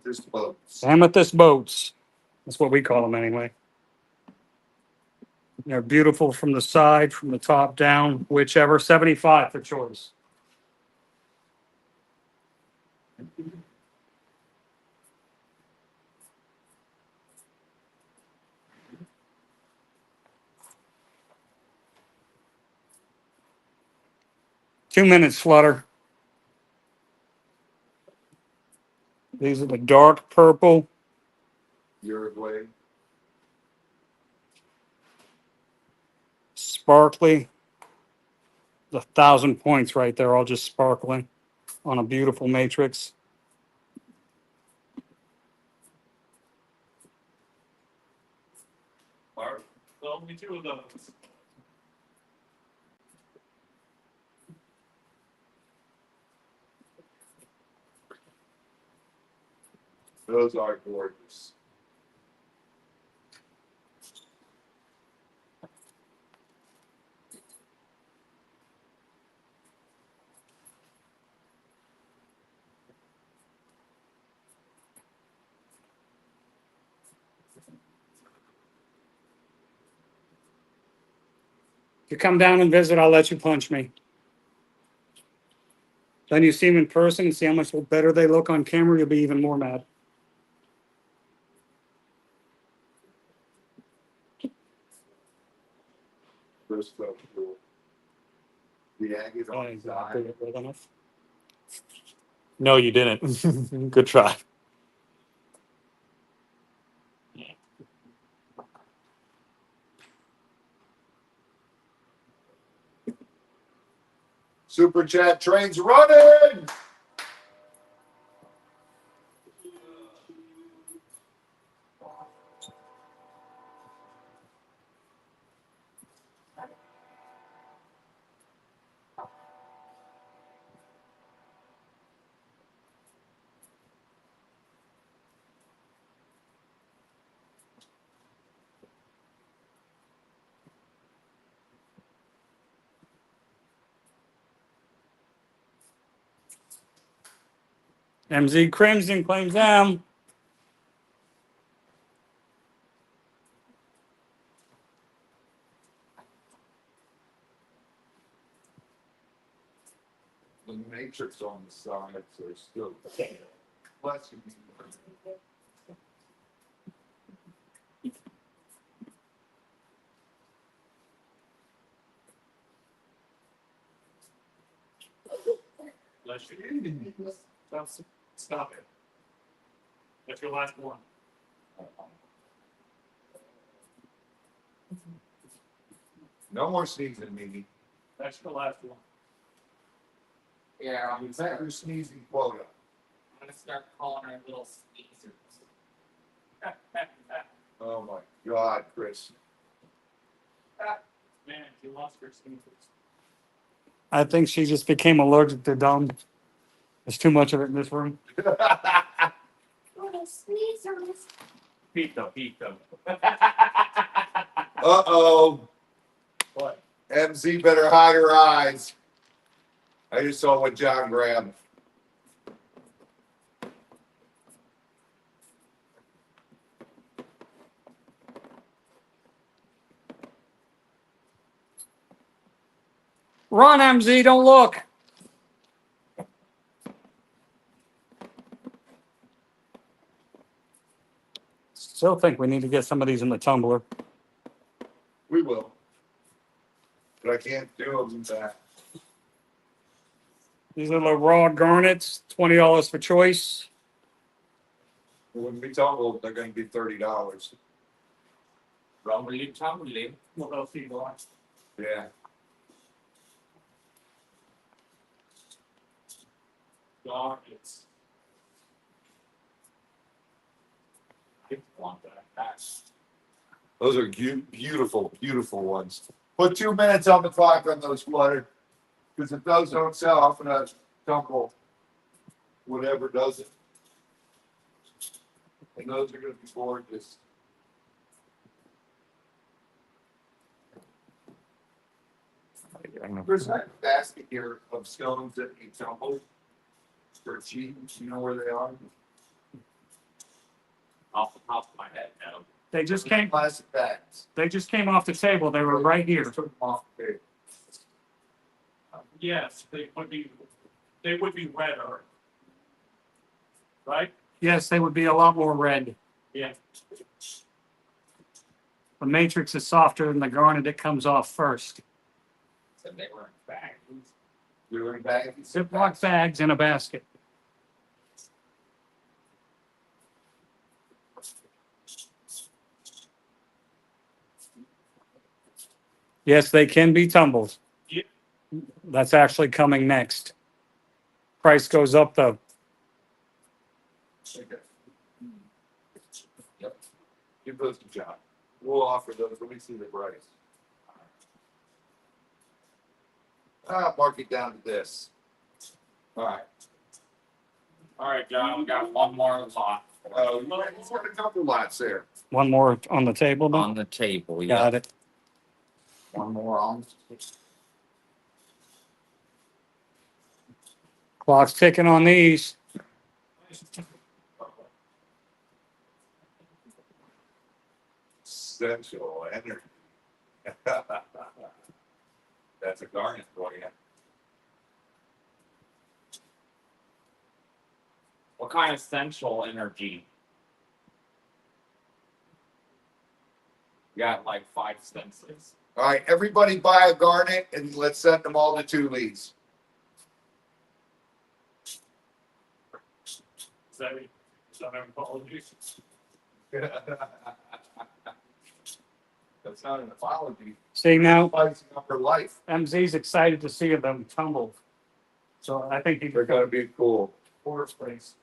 This boats. Amethyst boats. That's what we call them anyway. They're beautiful from the side, from the top down, whichever. 75 for choice. Two-minute flutter. These are the dark purple. Uruguay. Sparkly. 1,000 points right there, all just sparkling on a beautiful matrix. Mark, only 2 of those. Those are gorgeous. If you come down and visit, I'll let you punch me. Then you see them in person and see how much better they look on camera, you'll be even more mad. Those so cool. The Aggies Oh, on I the side. did it well enough. No, you didn't. Good try. Super chat train's running. MZ Crimson claims them. The matrix on the side, so it's still. Bless you. Bless you. Stop it. That's your last one. No more sneezing, Mimi. That's your last one. Yeah, Is that your sneezing quota? I'm gonna start calling her little sneezers. Oh my God, Chris. Man, you lost your sneakers. I think she just became allergic to dumb. There's too much of it in this room. Pito. Uh-oh. What? MZ better hide her eyes. I just saw what John grabbed. Run, MZ, don't look. Still think we need to get some of these in the tumbler. We will. But I can't do them that. These are the raw garnets, $20 for choice. When we tumble, they're gonna be $30. Rumbly tumbly. What else do you want? Yeah. Garnets. I want that. That's Those are beautiful, beautiful ones. Put 2 minutes on the clock on those Flutter. Because if those don't sell, I'm gonna tumble whatever does it. And those are gonna be gorgeous. There's a basket here of stones that you tumble for cheap. You know where they are? off the top of my head, no. They just came. Plastic bags. They just came off the table. They were right here. Took them off the table. Yes, they would be. They would be redder, right? Yes, they would be a lot more red. Yeah. The matrix is softer than the garnet. It comes off first. So they were in bags. We were in bags. Ziploc bags in a basket. Yes, they can be tumbled. Yeah. That's actually coming next. Price goes up though. Okay. Yep. Give those to John. We'll offer those. Let me see the price. Mark it down to this. All right. All right, John, we got one more lot. We've got a couple lots there. One more on the table then? On the table, yeah. Got it. One more on. Clock's ticking on these. Essential energy. That's a garnet for you. What kind of essential energy? You got like 5 senses. All right, everybody buy a garnet and let's send them all to Tule's. Is that an apology? That's not an apology. See now, Spicing up her life. MZ's excited to see them tumble. So I think They're gonna be cool. forest place.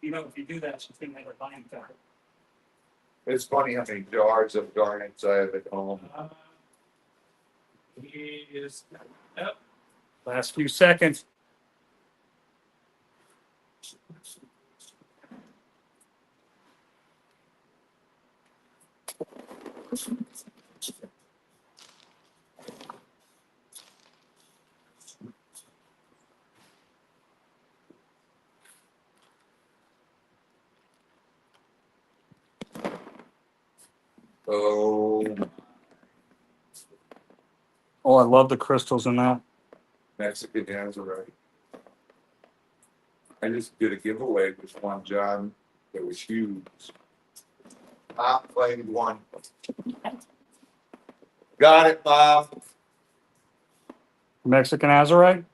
You know, if you do that, she's gonna have a buying power. It's funny how many jars of garnets I have at home. He is. Last few seconds. Oh, Oh, I love the crystals in that. Mexican Nazarite. I just did a giveaway with one, John, that was huge. Top played one. Got it, Bob. Mexican Azurite?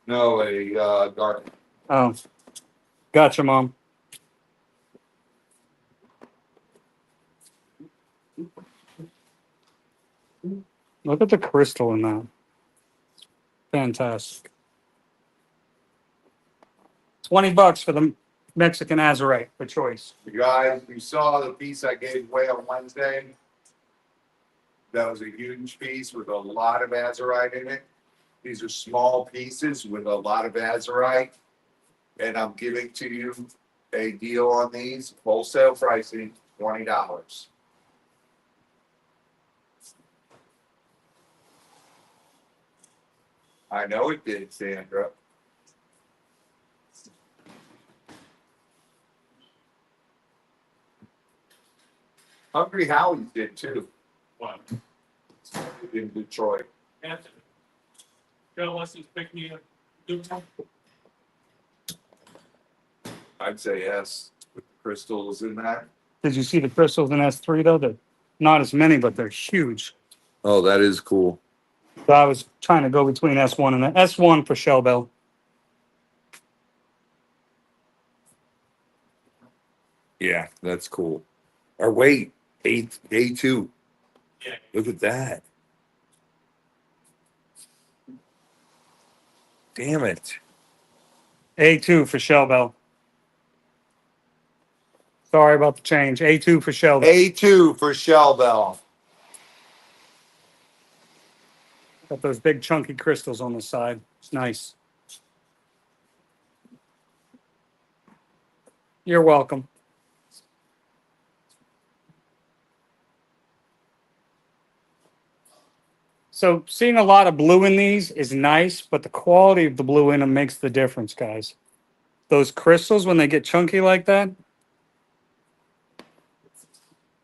No, a garnet. Oh. Gotcha, Mom. Look at the crystal in that. Fantastic. $20 for the Mexican Azurite for choice. You guys, you saw the piece I gave away on Wednesday. That was a huge piece with a lot of azurite in it. These are small pieces with a lot of azurite. And I'm giving to you a deal on these, wholesale pricing, $20. I know it did, Sandra. Hungry Howie's did too, What? in Detroit. Anthony. Joe Leslie's pick me up. Good one. I'd say yes, with the crystals in that. Did you see the crystals in S3 though? They're not as many, but they're huge. Oh, that is cool. So I was trying to go between S1 and S1 for shell bell. Yeah, that's cool. Or wait, A2. Yeah. Look at that. Damn it. A2 for shell bell. Sorry about the change. A2 for shell bell. A2 for Shell Bell. Got those big chunky crystals on the side. It's nice. You're welcome. So seeing a lot of blue in these is nice, but the quality of the blue in them makes the difference, guys. Those crystals, when they get chunky like that,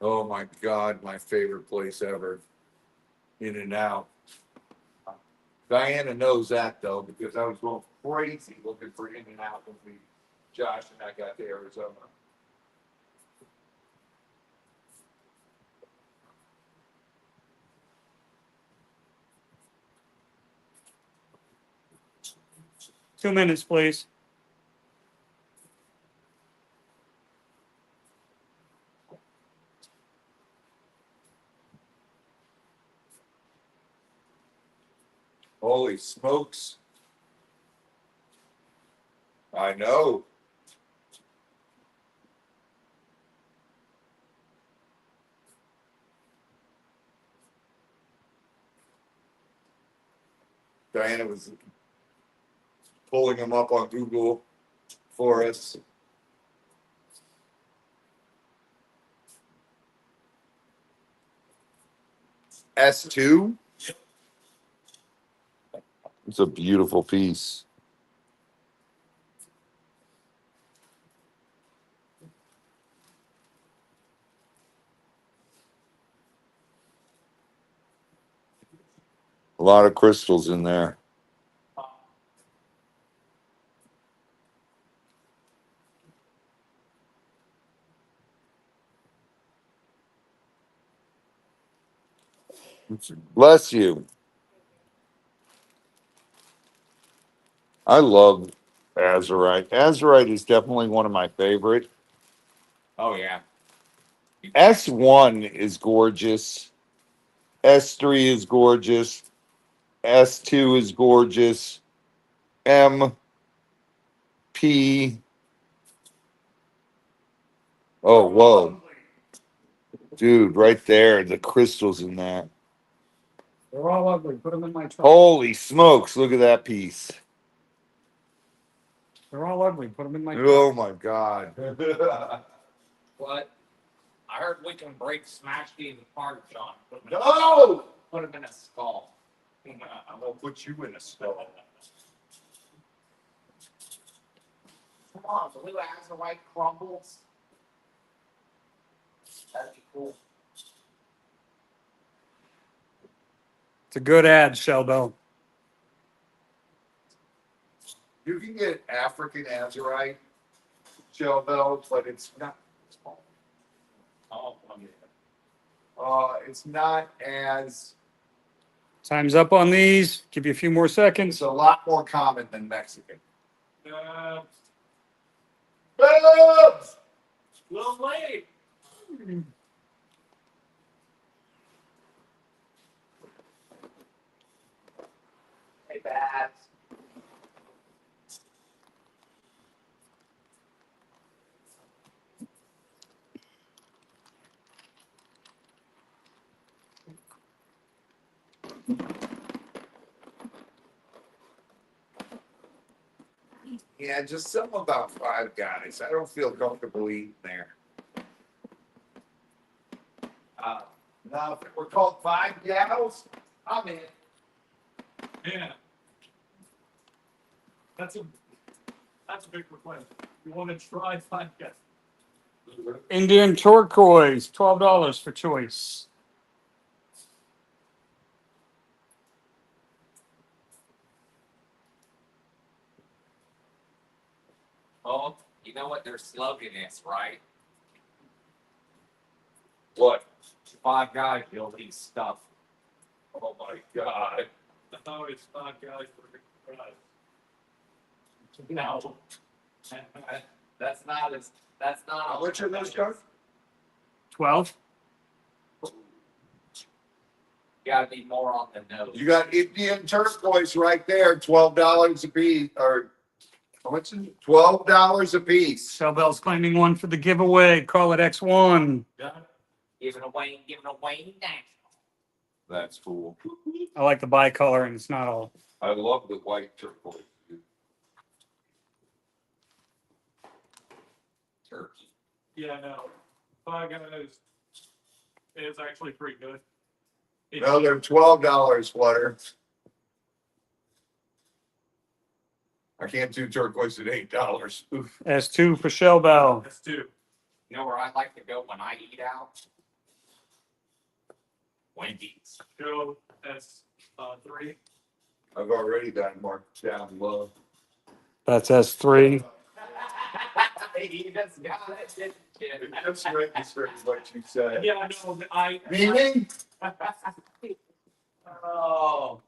Oh my God, my favorite place ever. In and Out. Diana knows that though, because I was going crazy looking for In and Out when Josh and I got to Arizona. two minutes, please. Holy smokes. I know. Diana was pulling them up on Google for us. S2? It's a beautiful piece. A lot of crystals in there. Bless you. I love Azurite. Azurite is definitely one of my favorite. Oh yeah. S1 is gorgeous. S3 is gorgeous. S2 is gorgeous. M, P. Oh, whoa. Dude, right there, the crystals in that. They're all ugly. Put them in my truck. Holy smokes, look at that piece. They're all ugly. Put them in my truck. Oh my God. What? I heard we can smash these apart, John. No! Put them in a skull. I'm gonna put you in a skull. Come on, blue azurite crumbles. That'd be cool. It's a good ad, shell bell. You can get African Azurite shell bells, but it's not. Oh, yeah. It's not as. Time's up on these. Give you a few more It's seconds. a lot more common than Mexican. Little late. Hey, Babs. Yeah, just something about Five Guys. I don't feel comfortable eating there. Now, if it were called Five Gals, I'm in. Yeah. That's a big request. You want to try Five Guys? Indian turquoise, $12 for choice. Oh, you know what their slogan is, right? What? Five Guys, guilty stuff. Oh my God. No, it's Five Guys for a big prize. No. That's not as, that's not. How much are those, John? 12. Gotta be more on the nose. You got Indian turquoise right there, $12 a piece, or how much is it? $12 a piece. Shellbell's claiming one for the giveaway. Call it X1. Giving away now. That's cool. I like the bicoloring. It's not all. I love the white turquoise. Turkey. Yeah, no. Five Guys is actually pretty good. It's, No, they're $12, Flutter. I can't do turquoise at $8. S2 for Shellbell. that's two. You know where I like to go when I eat out? Wendy's. Joe, that's three. I've already got marked down low. That's S3. He just got it, didn't you? Just registered what you said. Yeah, no, I. Meaning? Oh,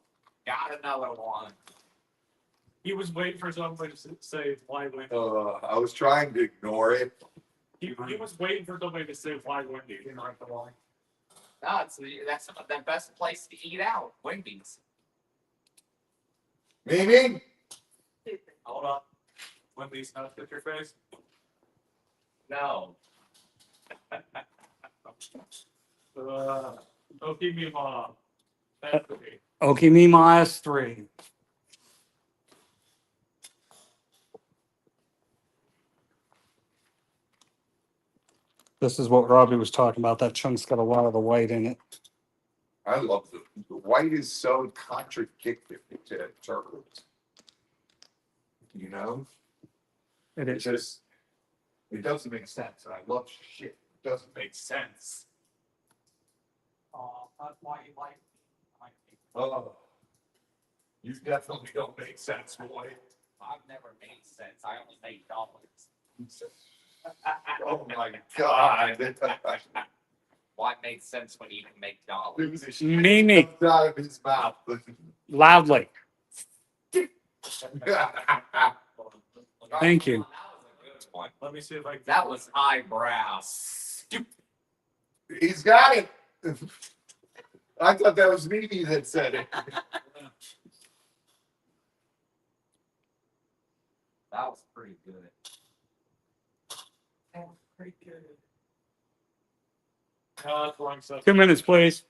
got another one. He was waiting for somebody to say why Wendy. I was trying to ignore it. He was waiting for somebody to say why Wendy. You know, the line. No, that's the best place to eat out. Wendy's. Meaning? Hold on. Wendy's not fit your face. No. Okay, me mom. That's okay. Okimima S3. This is what Robbie was talking about. That chunk's got a lot of the white in it. I love the white is so contradictory to turquoise. You know? It It is. just, it doesn't make sense. I love shit. It doesn't make sense. Oh, that's why you like me. Oh. You definitely don't make sense, boy. I've never made sense. I only made dollars. Oh my God. Why it made sense when you can make dollars? Mimi. Comes out of his mouth. Loudly. Thank you. That was a good one. Let me see if I can. That was eyebrow. Stupid. He's got it. I thought that was Mimi that said it. That was pretty good. That was pretty good. That's wrong stuff. 2 minutes, please.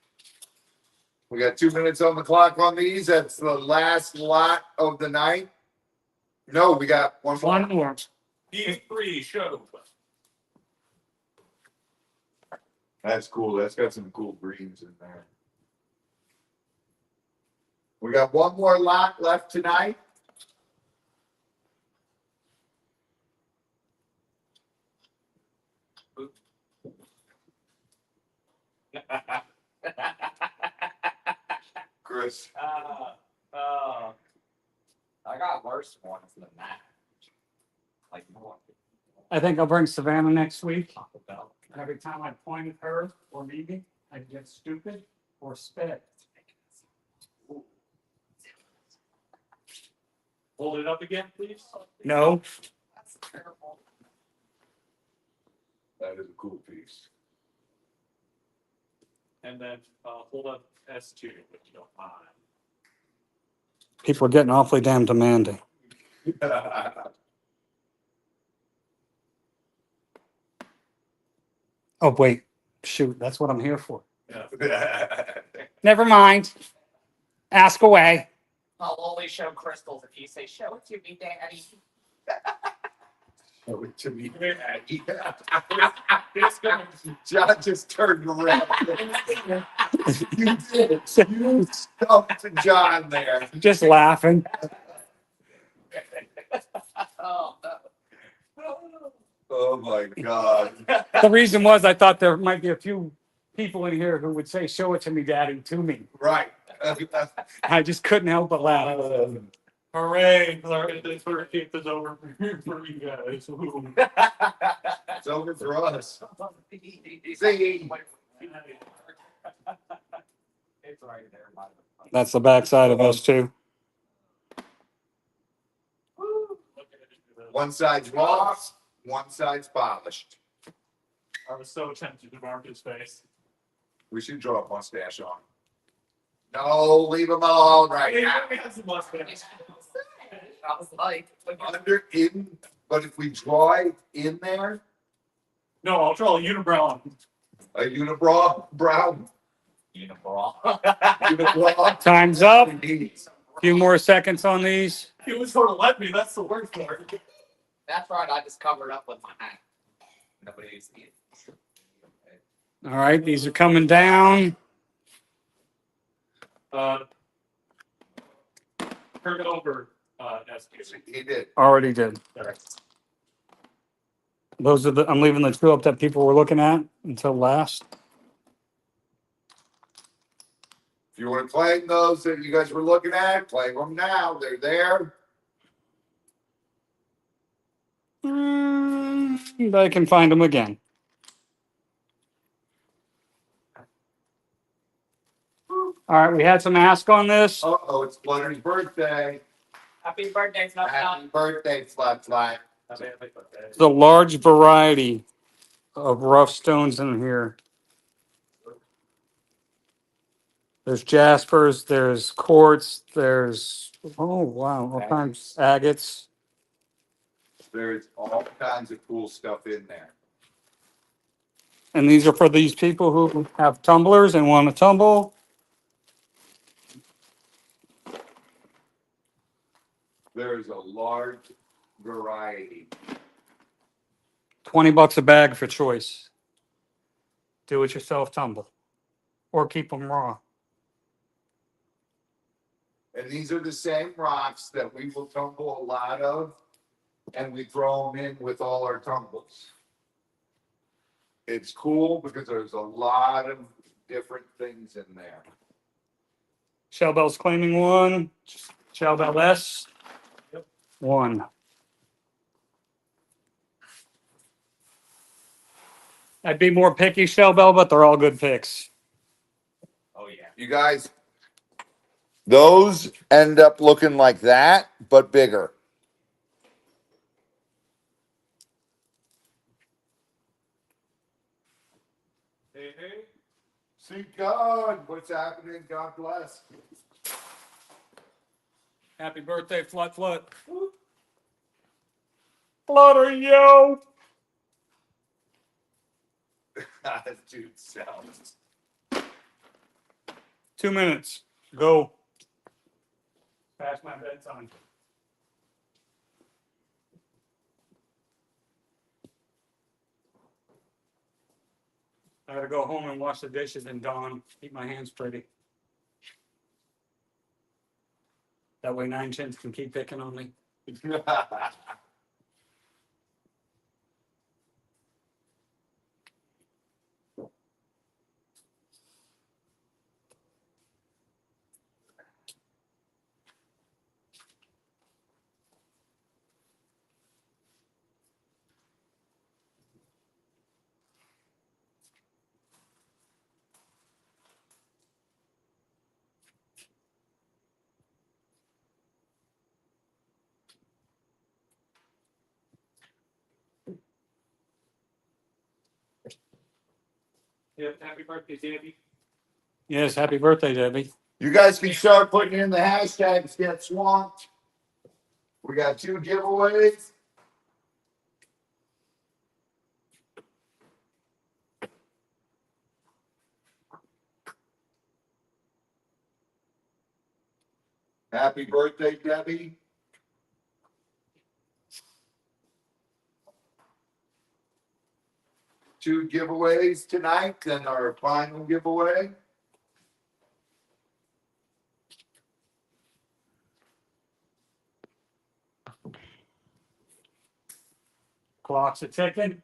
We got 2 minutes on the clock on these. That's the last lot of the night. No, we got one more. One more. D3 show. That's cool. That's got some cool greens in there. We got one more lot left tonight. Chris. I got worse ones than that. Like more. I think I'll bring Savannah next week. Every time I point at her or Mimi, I get stupid or spit. Hold it up again, please. No. That's terrible. That is a cool piece. And then hold up S2 if you don't mind. People are getting awfully damn demanding. Oh, wait. Shoot, that's what I'm here for. Never mind. Ask away. I'll only show crystals if you say, show it to me, daddy. Show it to me. It's gonna John just turned around. You did. You stumped John there. Just laughing. Oh my God. The reason was I thought there might be a few people in here who would say, "Show it to me, Daddy," to me. Right. I just couldn't help but laugh. hooray! This hurricane is over for you guys. It's over for us. See? It's right there. By the That's the backside of us too. One side's raw, one side's polished. I was so tempted to mark his face. We should draw a mustache on. No, leave him alone right now. He has a mustache. I was like, Under in, but if we draw it in there, No, I'll draw a unibrow. a unibrow, brown unibrow. unibrow. Time's up. Few more seconds on these. He was sort of let me. That's the worst part. That's right. I just covered up with my hat. Nobody see it. All right, these are coming down. Turn it over. SQ. He did. Already did. Those are the. I'm leaving the two up that people were looking at until last. If you want to claim those that you guys were looking at, claim them now. They're there. I can find them again. All right, we had some ask on this. Oh, it's Flutter's birthday. Happy birthday, Snuff Happy birthday, Flut Flut. There's a large variety of rough stones in here. There's jaspers, there's quartz, there's, oh wow, all kinds, agates. There's all kinds of cool stuff in there. And these are for these people who have tumblers and want to tumble. There's a large variety. $20 a bag for choice. Do it yourself tumble. Or keep them raw. And these are the same rocks that we will tumble a lot of, and we throw them in with all our tumbles. It's cool because there's a lot of different things in there. Shellbell's claiming one. Shellbell S. One. I'd be more picky, Shellbell, but they're all good picks. Oh yeah. You guys, those end up looking like that, but bigger. Hey, hey. See God, what's happening? God bless. Happy birthday, Flut Flut. Flutter, yo. Dude, sounds. 2 minutes. Go. Past my bedtime. I gotta go home and wash the dishes and dawn, keep my hands pretty. That way 9 chins can keep picking on me. Yeah, happy birthday, Debbie. Yes, happy birthday, Debbie. You guys can start putting in the hashtags, get swamped. We got 2 giveaways. Happy birthday, Debbie. 2 giveaways tonight and our final giveaway. Clocks are ticking.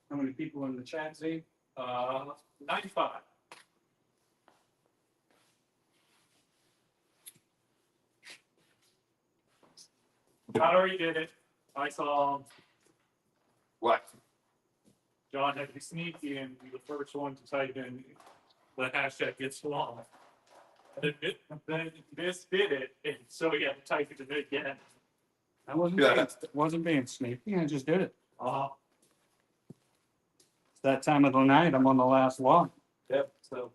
How many people in the chat, Z? 95. John already did it. I saw What? John had to be sneaky and be the first one to type in the hashtag gets long. Then this did it, and so we had to type it in again. I wasn't being sneaky. I just did it. It's that time of the night. I'm on the last one. Yep, so.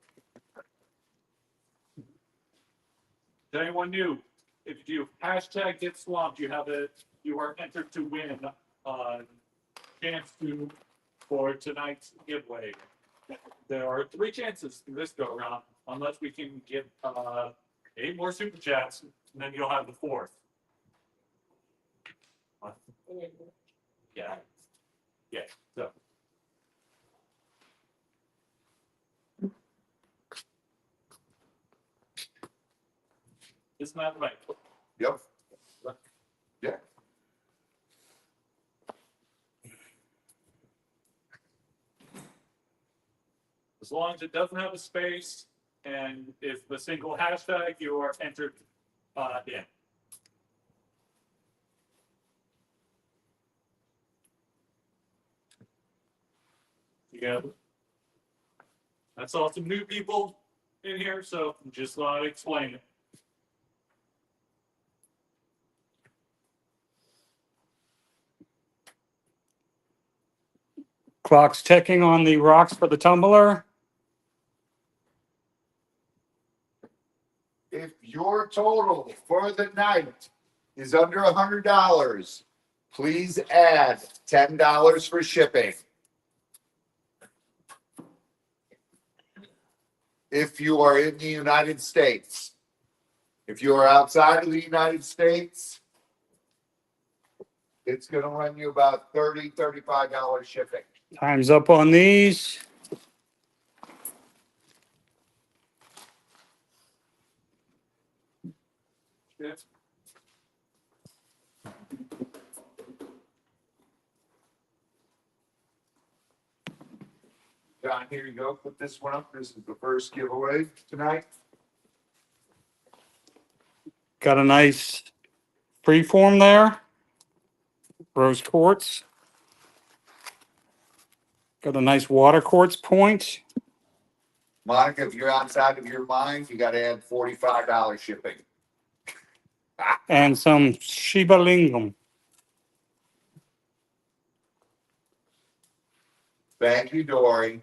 If anyone new, if you hashtag get swamped, you are entered to win chance for tonight's giveaway. There are 3 chances to this go around, unless we can get 8 more super chats, and then you'll have the 4th. Yeah. Yeah, so. Isn't that right? Yep. Yeah. As long as it doesn't have a space and is the single hashtag, you are entered in. Yeah. I saw some new people in here, so just thought I'd explain it. Clock's ticking on the rocks for the tumbler. If your total for the night is under $100, please add $10 for shipping. If you are in the United States. If you are outside of the United States, it's going to run you about $30, $35 shipping. Time's up on these. Yes. John, here you go. Put this one up. This is the first giveaway tonight. Got a nice freeform there. Rose quartz. Got a nice water quartz point. Monica, if you're outside of your mind, you got to add $45 shipping. And some Shiba Lingam. Thank you, Dory.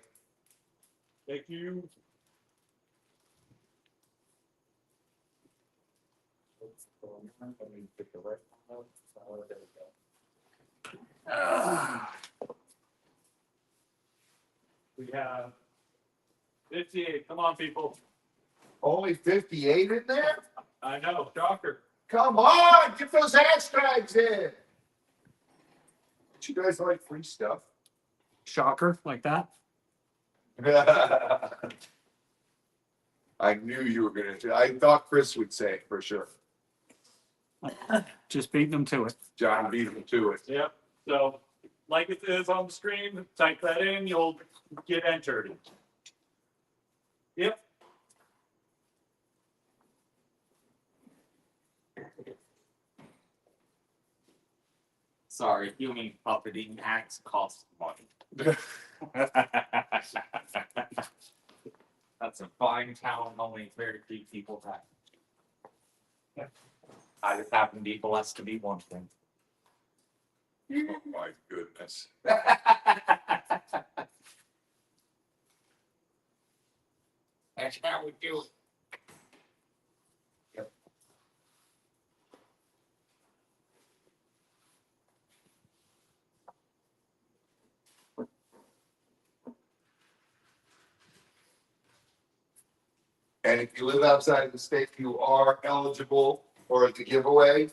Thank you. We have 58. Come on, people. Only 58 in there? I know, shocker. Come on, get those hashtags in. Don't you guys like free stuff? Shocker, like that. I knew you were going to. I thought Chris would say it for sure. Just beat them to it. John beat him to it. Yep. So, like it is on the screen, type that in, you'll get entered. Yep. Sorry, human puppeting acts cost money. That's a fine town, only very few people have. I just happen to be blessed to be one of them. Oh my goodness. That's how we do it. And if you live outside the state, you are eligible for the giveaway,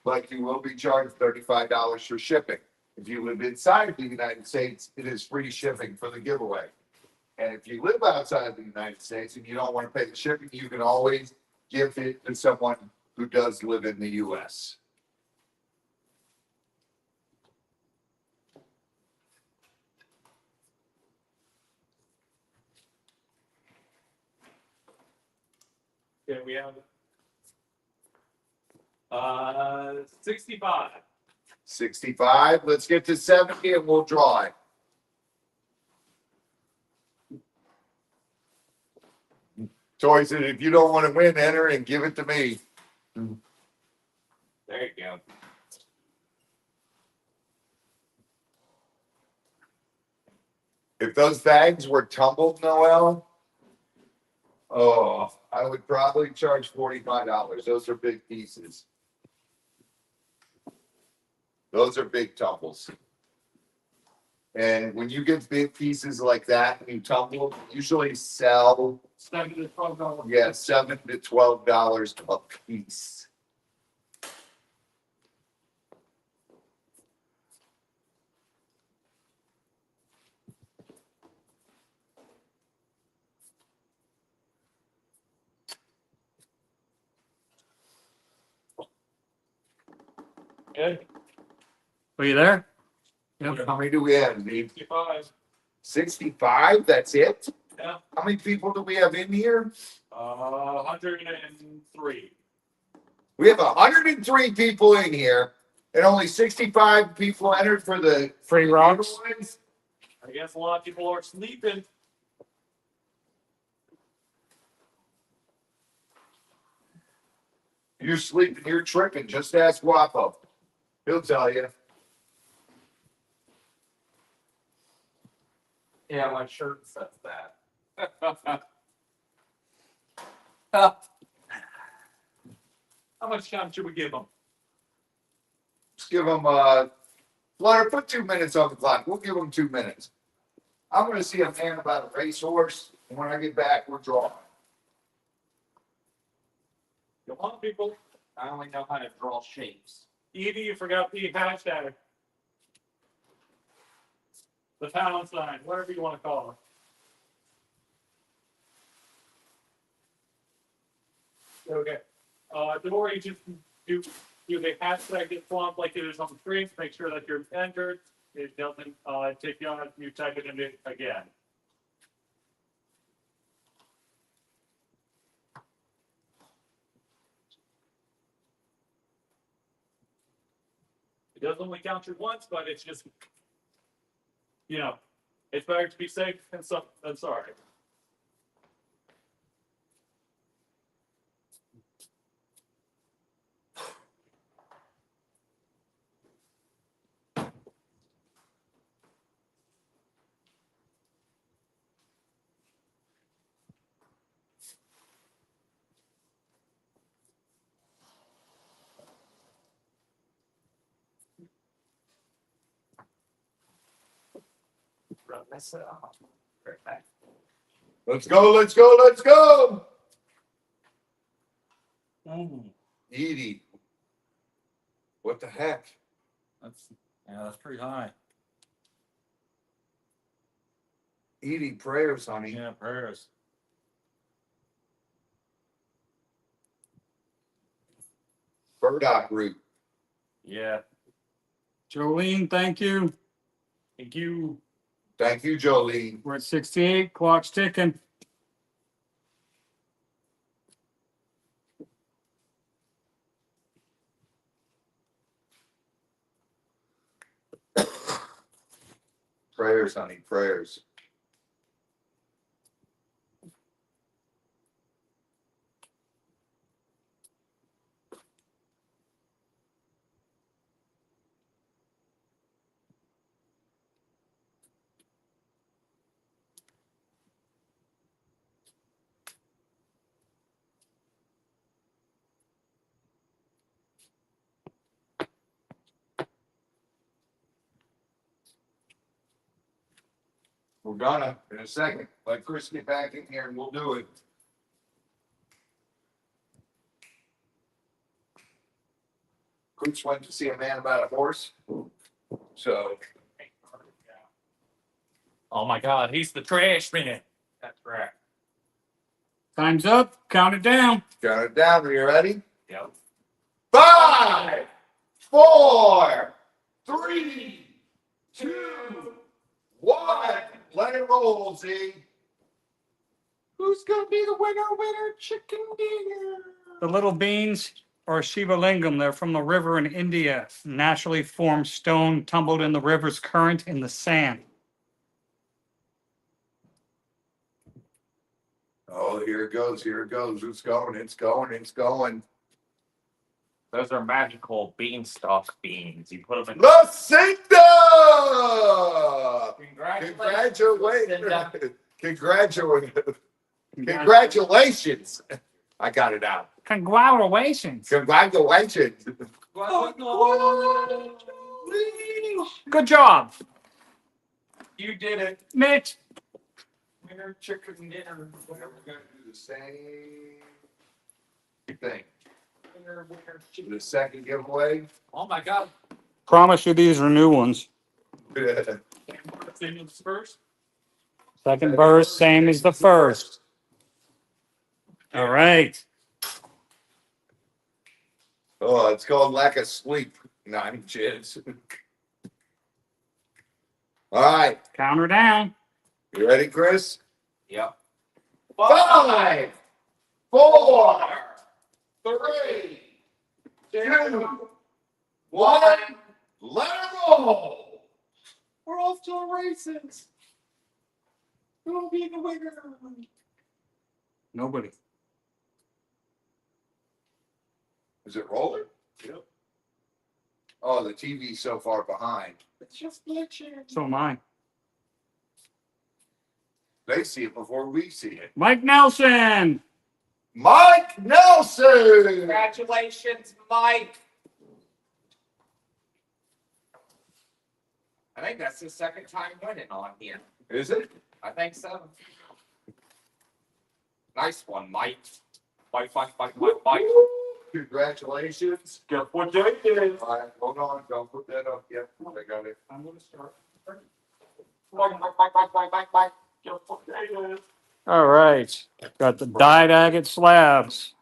but you will be charged $35 for shipping. If you live inside the United States, it is free shipping for the giveaway. And if you live outside the United States and you don't want to pay the shipping, you can always give it to someone who does live in the US. Okay, we have 65. 65, let's get to 70 and we'll draw it. Tori said, if you don't want to win, enter and give it to me. There you go. If those bags were tumbled, Noel, oh, I would probably charge $45. Those are big pieces. Those are big tumbles. And when you get big pieces like that, you tumble, usually sell, $7 to $12. yeah, $7 to $12 a piece. Okay, Are you there? Yep. How many do we have, Steve? 65. 65, that's it? Yeah. How many people do we have in here? 103. We have 103 people in here, and only 65 people entered for the Free rocks. giveaways. I guess a lot of people are sleeping. You're sleeping, you're tripping. Just ask Guapo. He'll tell you. Yeah, my shirt says that. How much time should we give them? Just give them, Flutter, put 2 minutes on the clock. We'll give them 2 minutes. I'm going to see a man about a racehorse, and when I get back, we're drawing. Come on, people. I only know how to draw shapes. Edie, you forgot the hashtag. The pound sign, whatever you want to call it. Okay. Dory, just do the hashtag get swamped like it is on the screen. Make sure that you're entered. It doesn't take you on if you type it in it again. It does only count you once, but it's just, you know, it's better to be safe than sorry. Rub this off. Perfect. Let's go, let's go, let's go. Edie. What the heck? That's pretty high. Edie, prayers, honey. Yeah, prayers. Burdock root. Yeah. Jolene, thank you. Thank you. Thank you, Jolene. We're at 68. Clock's ticking. Prayers, honey, prayers. We're gonna, in a second, let Chris get back in here and we'll do it. Chris went to see a man about a horse. So, Oh my God, he's the trash man. That's correct. Time's up. Count it down. count it down. Are you ready? Yep. 5, 4, 3, 2, 1. Let it roll, Z. Who's gonna be the winner? Chicken dinner. The little beans are Shiva Lingam. They're from the river in India. Naturally formed stone tumbled in the river's current in the sand. Oh, here it goes. Here it goes. It's going. It's going. It's going. Those are magical beanstalk beans. You put them in. La Cinta! Congratulations. Congratulations. Congratulations. I got it out. Congratulations. Congratulations. Good job, You did it. Mitch. Winner chicken dinner. We're gonna do the same thing. Winner chicken. The second giveaway. Oh my God. Promise you these are new ones. Same as first. Second verse, same as the first. All right. Oh, it's called lack of sleep. 9 kids. All right. Count her down. You ready, Chris? Yep. 5, 4, 3, 2, 1. Let it roll. We're off to the races. Who will be the winner? Nobody. Is it rolling? Yep. Oh, the TV's so far behind. It's just glitching. So am I. They see it before we see it. Mike Nelson. Mike Nelson. Congratulations, Mike. I think that's his second time winning on here. Is it? I think so. Nice one, Mike. Mike. Congratulations. Guess what day it is? All right, hold on. Don't put that up yet. I got it. I'm gonna start. Mike. Guess what day it is? All right. Got the dyed agate slabs.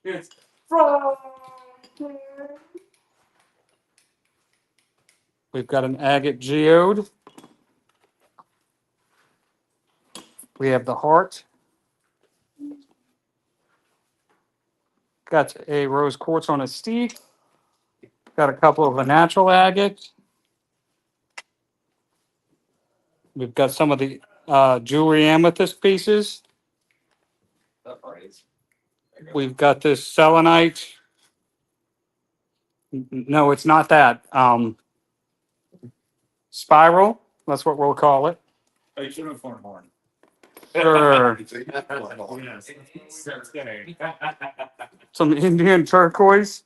It's Friday. We've got an agate geode. We have the heart. Got a rose quartz on a stick. Got a couple of a natural agate. We've got some of the jewelry amethyst pieces. We've got this selenite. No, it's not that. Spiral. That's what we'll call it. Hey, uniform horn. Sure. It's a unicorn. Yes. Thursday. Some Indian turquoise.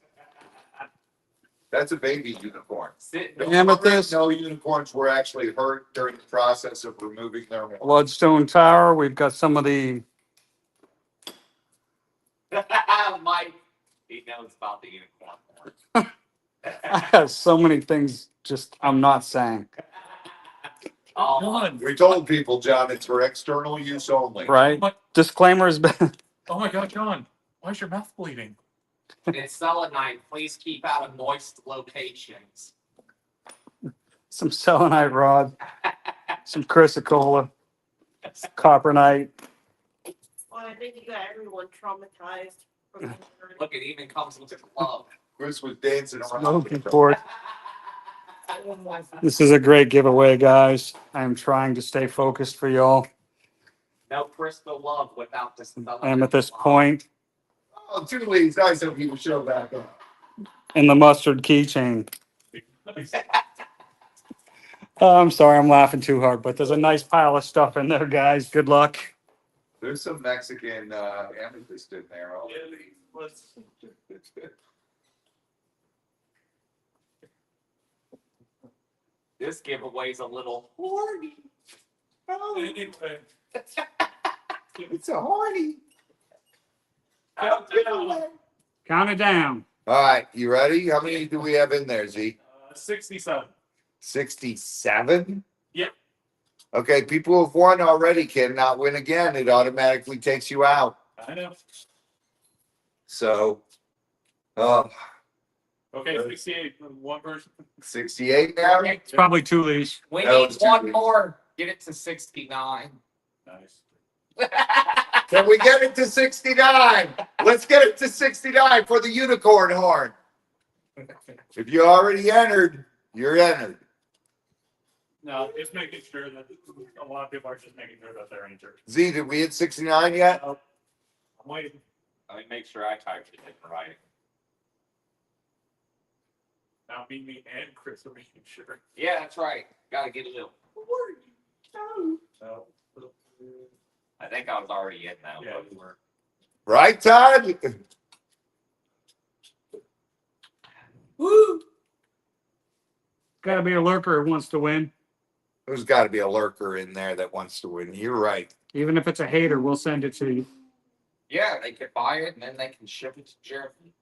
That's a baby unicorn. Sit. Don't Amethyst. worry, no unicorns were actually hurt during the process of removing their horn. Bloodstone tower. We've got some of the Mike. He knows about the unicorn. I have so many things just I'm not saying. Oh, We told people, John, it's for external use only. Right? Disclaimer has been Oh my God, John, why is your mouth bleeding? it's selenite. Please keep out of moist locations. some selenite rod, some chrysocolla, copernite. Well, I think you got everyone traumatized from the journey. Look, it even comes with a glove. Chris was dancing around. Smoking port. This is a great giveaway, guys. I'm trying to stay focused for y'all. No crystal love without the selenite Amethyst glove. point Oh, two leads. Nice of you to show back up. and the mustard keychain. Oh, I'm sorry, I'm laughing too hard, but there's a nice pile of stuff in there, guys. Good luck. There's some Mexican amethyst in there already. This giveaway's a little horny. Anyway. It's a horny. Count it down. All right, you ready? How many do we have in there, Z? 67. 67? Yeah. Okay, people who've won already cannot win again. It automatically takes you out. I know. So, uh, Okay, 68 from one person. 68 now? It's probably Thule's. We That need was one too more. Get it to 69. Nice. Can we get it to 69? Let's get it to 69 for the unicorn horn. If you already entered, you're entered. No, it's making sure that a lot of people are just making sure that they're injured. Z, did we hit 69 yet? I'm waiting. Let me make sure I typed it in right. Now me and Chris are making sure. Yeah, that's right. Gotta get it in. So, I think I was already in now. yeah, but- we were. Right, Todd? Woo! Gotta be a lurker who wants to win. There's got to be a lurker in there that wants to win. You're right. Even if it's a hater, we'll send it to you. Yeah, they could buy it and then they can ship it to Jeremy.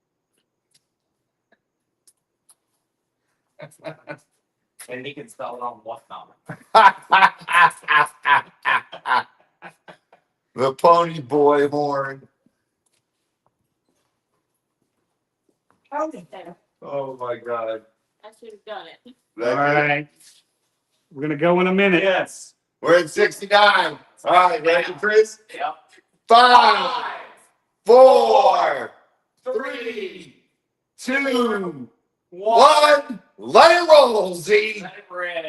And he can sell it on whatnot. The pony boy horn. Hold it there. Oh my God. I should have done it. All That's it. right. We're gonna go in a minute. Yes. We're at 69. All right, ready, Chris? Yep. 5, 4, 3, 2, 1. 1. Let it roll, Z. Let it rip.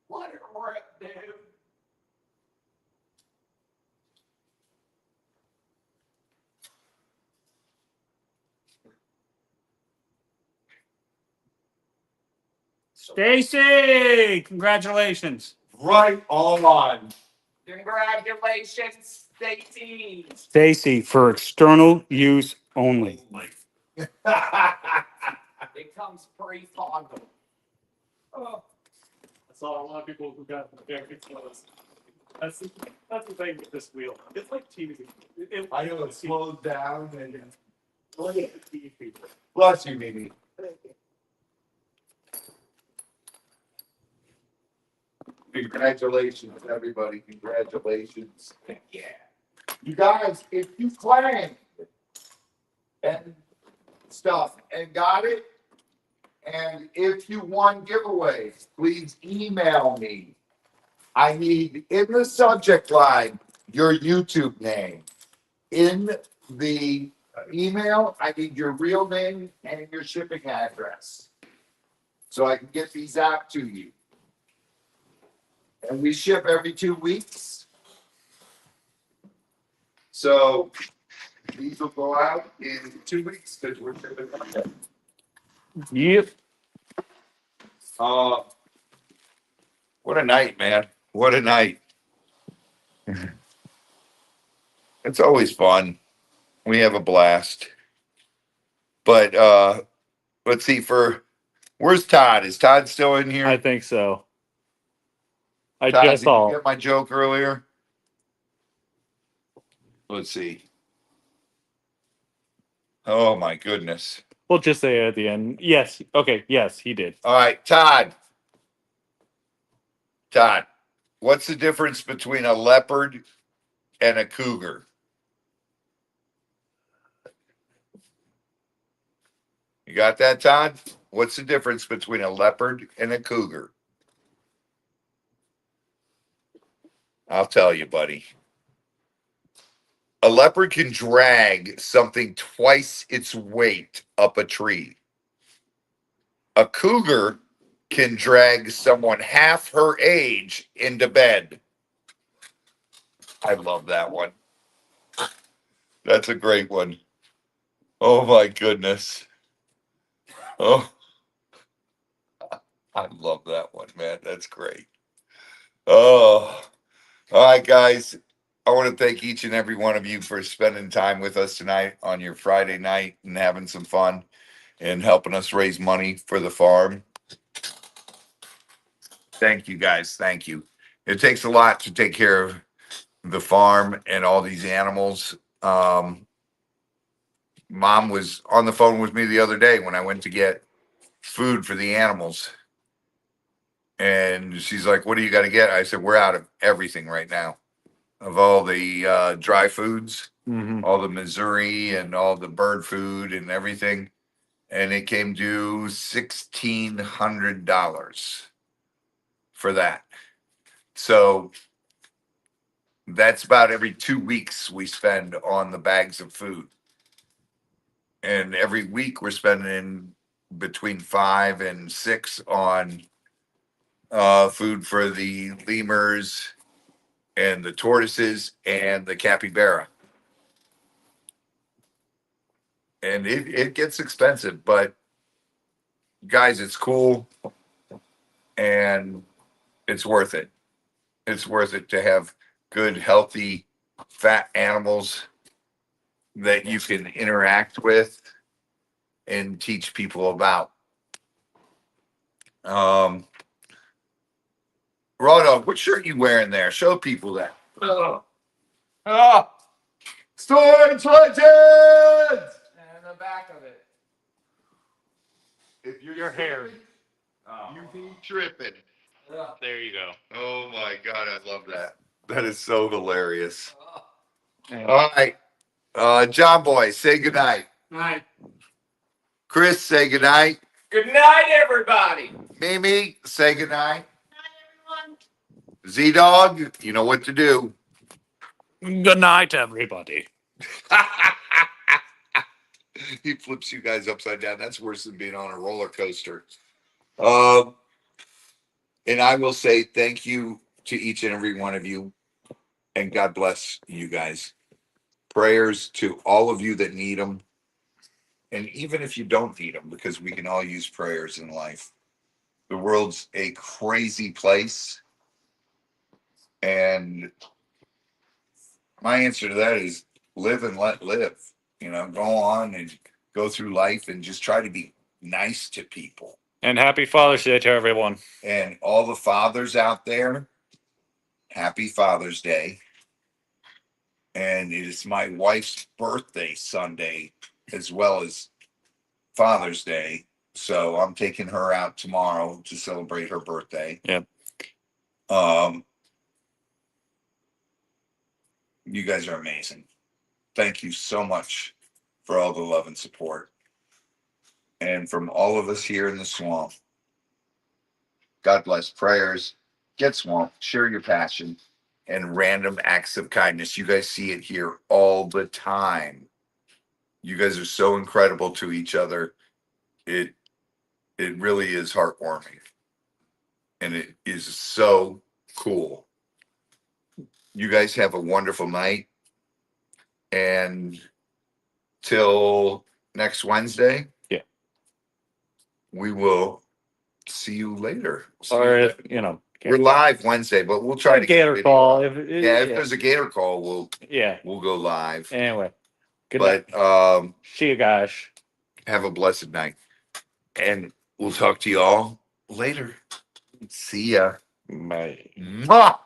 Let it rip, dude. Stacy, congratulations. Right on. Congratulations, Stacy. Stacy, for external use only. It comes pre-thawed. Oh. I saw a lot of people who got very close. That's the thing with this wheel. It's like TV. I know it slowed down and Look at the TV. bless you, Mimi. Congratulations, everybody. Congratulations. Yeah. You guys, if you planned and stuff and got it, and if you won giveaways, please email me. I need in the subject line your YouTube name. In the email, I need your real name and your shipping address so I can get these out to you. And we ship every 2 weeks. So these will go out in 2 weeks because we're shipping them. Yep. What a night, man. What a night. It's always fun. We have a blast. But let's see where's Todd? Is Todd still in here? I think so. I Todd, just did you saw. get my joke earlier? Let's see. Oh my goodness. We'll just say it at the end. Yes. Okay. Yes, he did. All right, Todd. Todd, what's the difference between a leopard and a cougar? You got that, Todd? What's the difference between a leopard and a cougar? I'll tell you, buddy. A leopard can drag something twice its weight up a tree. A cougar can drag someone half her age into bed. I love that one. That's a great one. Oh my goodness. Oh, I love that one, man. That's great. Oh, all right, guys. I want to thank each and every one of you for spending time with us tonight on your Friday night and having some fun and helping us raise money for the farm. Thank you, guys. Thank you. It takes a lot to take care of the farm and all these animals. Mom was on the phone with me the other day when I went to get food for the animals. And she's like, what do you got to get? I said, we're out of everything right now. Of all the dry foods, all the Missouri and all the bird food and everything. And it came to $1,600 for that. So that's about every 2 weeks we spend on the bags of food. And every week we're spending between 5 and 6 on food for the lemurs and the tortoises and the capybara. And it gets expensive, but guys, it's cool and it's worth it. It's worth it to have good, healthy, fat animals that you can interact with and teach people about. Raw Dog, what shirt you wearing there? Show people that. Storage Legends! And the back of it. If you're Your hair. you be tripping. There you go. Oh my God, I love that. That is so hilarious. And All right. John Boy, say goodnight. Right. Chris, say goodnight. Good night, everybody. Mimi, say goodnight. Not everyone. Z Dog, you know what to do. good night, everybody. He flips you guys upside down. That's worse than being on a roller coaster. And I will say thank you to each and every one of you. And God bless you guys. Prayers to all of you that need them. And even if you don't need them, because we can all use prayers in life. The world's a crazy place. And my answer to that is live and let live. You know, go on and go through life and just try to be nice to people. And happy Father's Day to everyone. And all the fathers out there, happy Father's Day. And it is my wife's birthday Sunday as well as Father's Day. So I'm taking her out tomorrow to celebrate her birthday. Yep. You guys are amazing. Thank you so much for all the love and support. And from all of us here in the swamp, God bless. Prayers, get swamp, share your passion, and random acts of kindness. You guys see it here all the time. You guys are so incredible to each other. It really is heartwarming. And it is so cool. You guys have a wonderful night. And till next Wednesday. Yeah. We will see you later. See Or you if, you know, we're live Wednesday, but we'll try to get a Gator video call. up. If, If there's a Gator call, yeah. we'll go live. Anyway, good night. But See you guys. have a blessed night. And we'll talk to you all later. See ya. Bye. Mwah!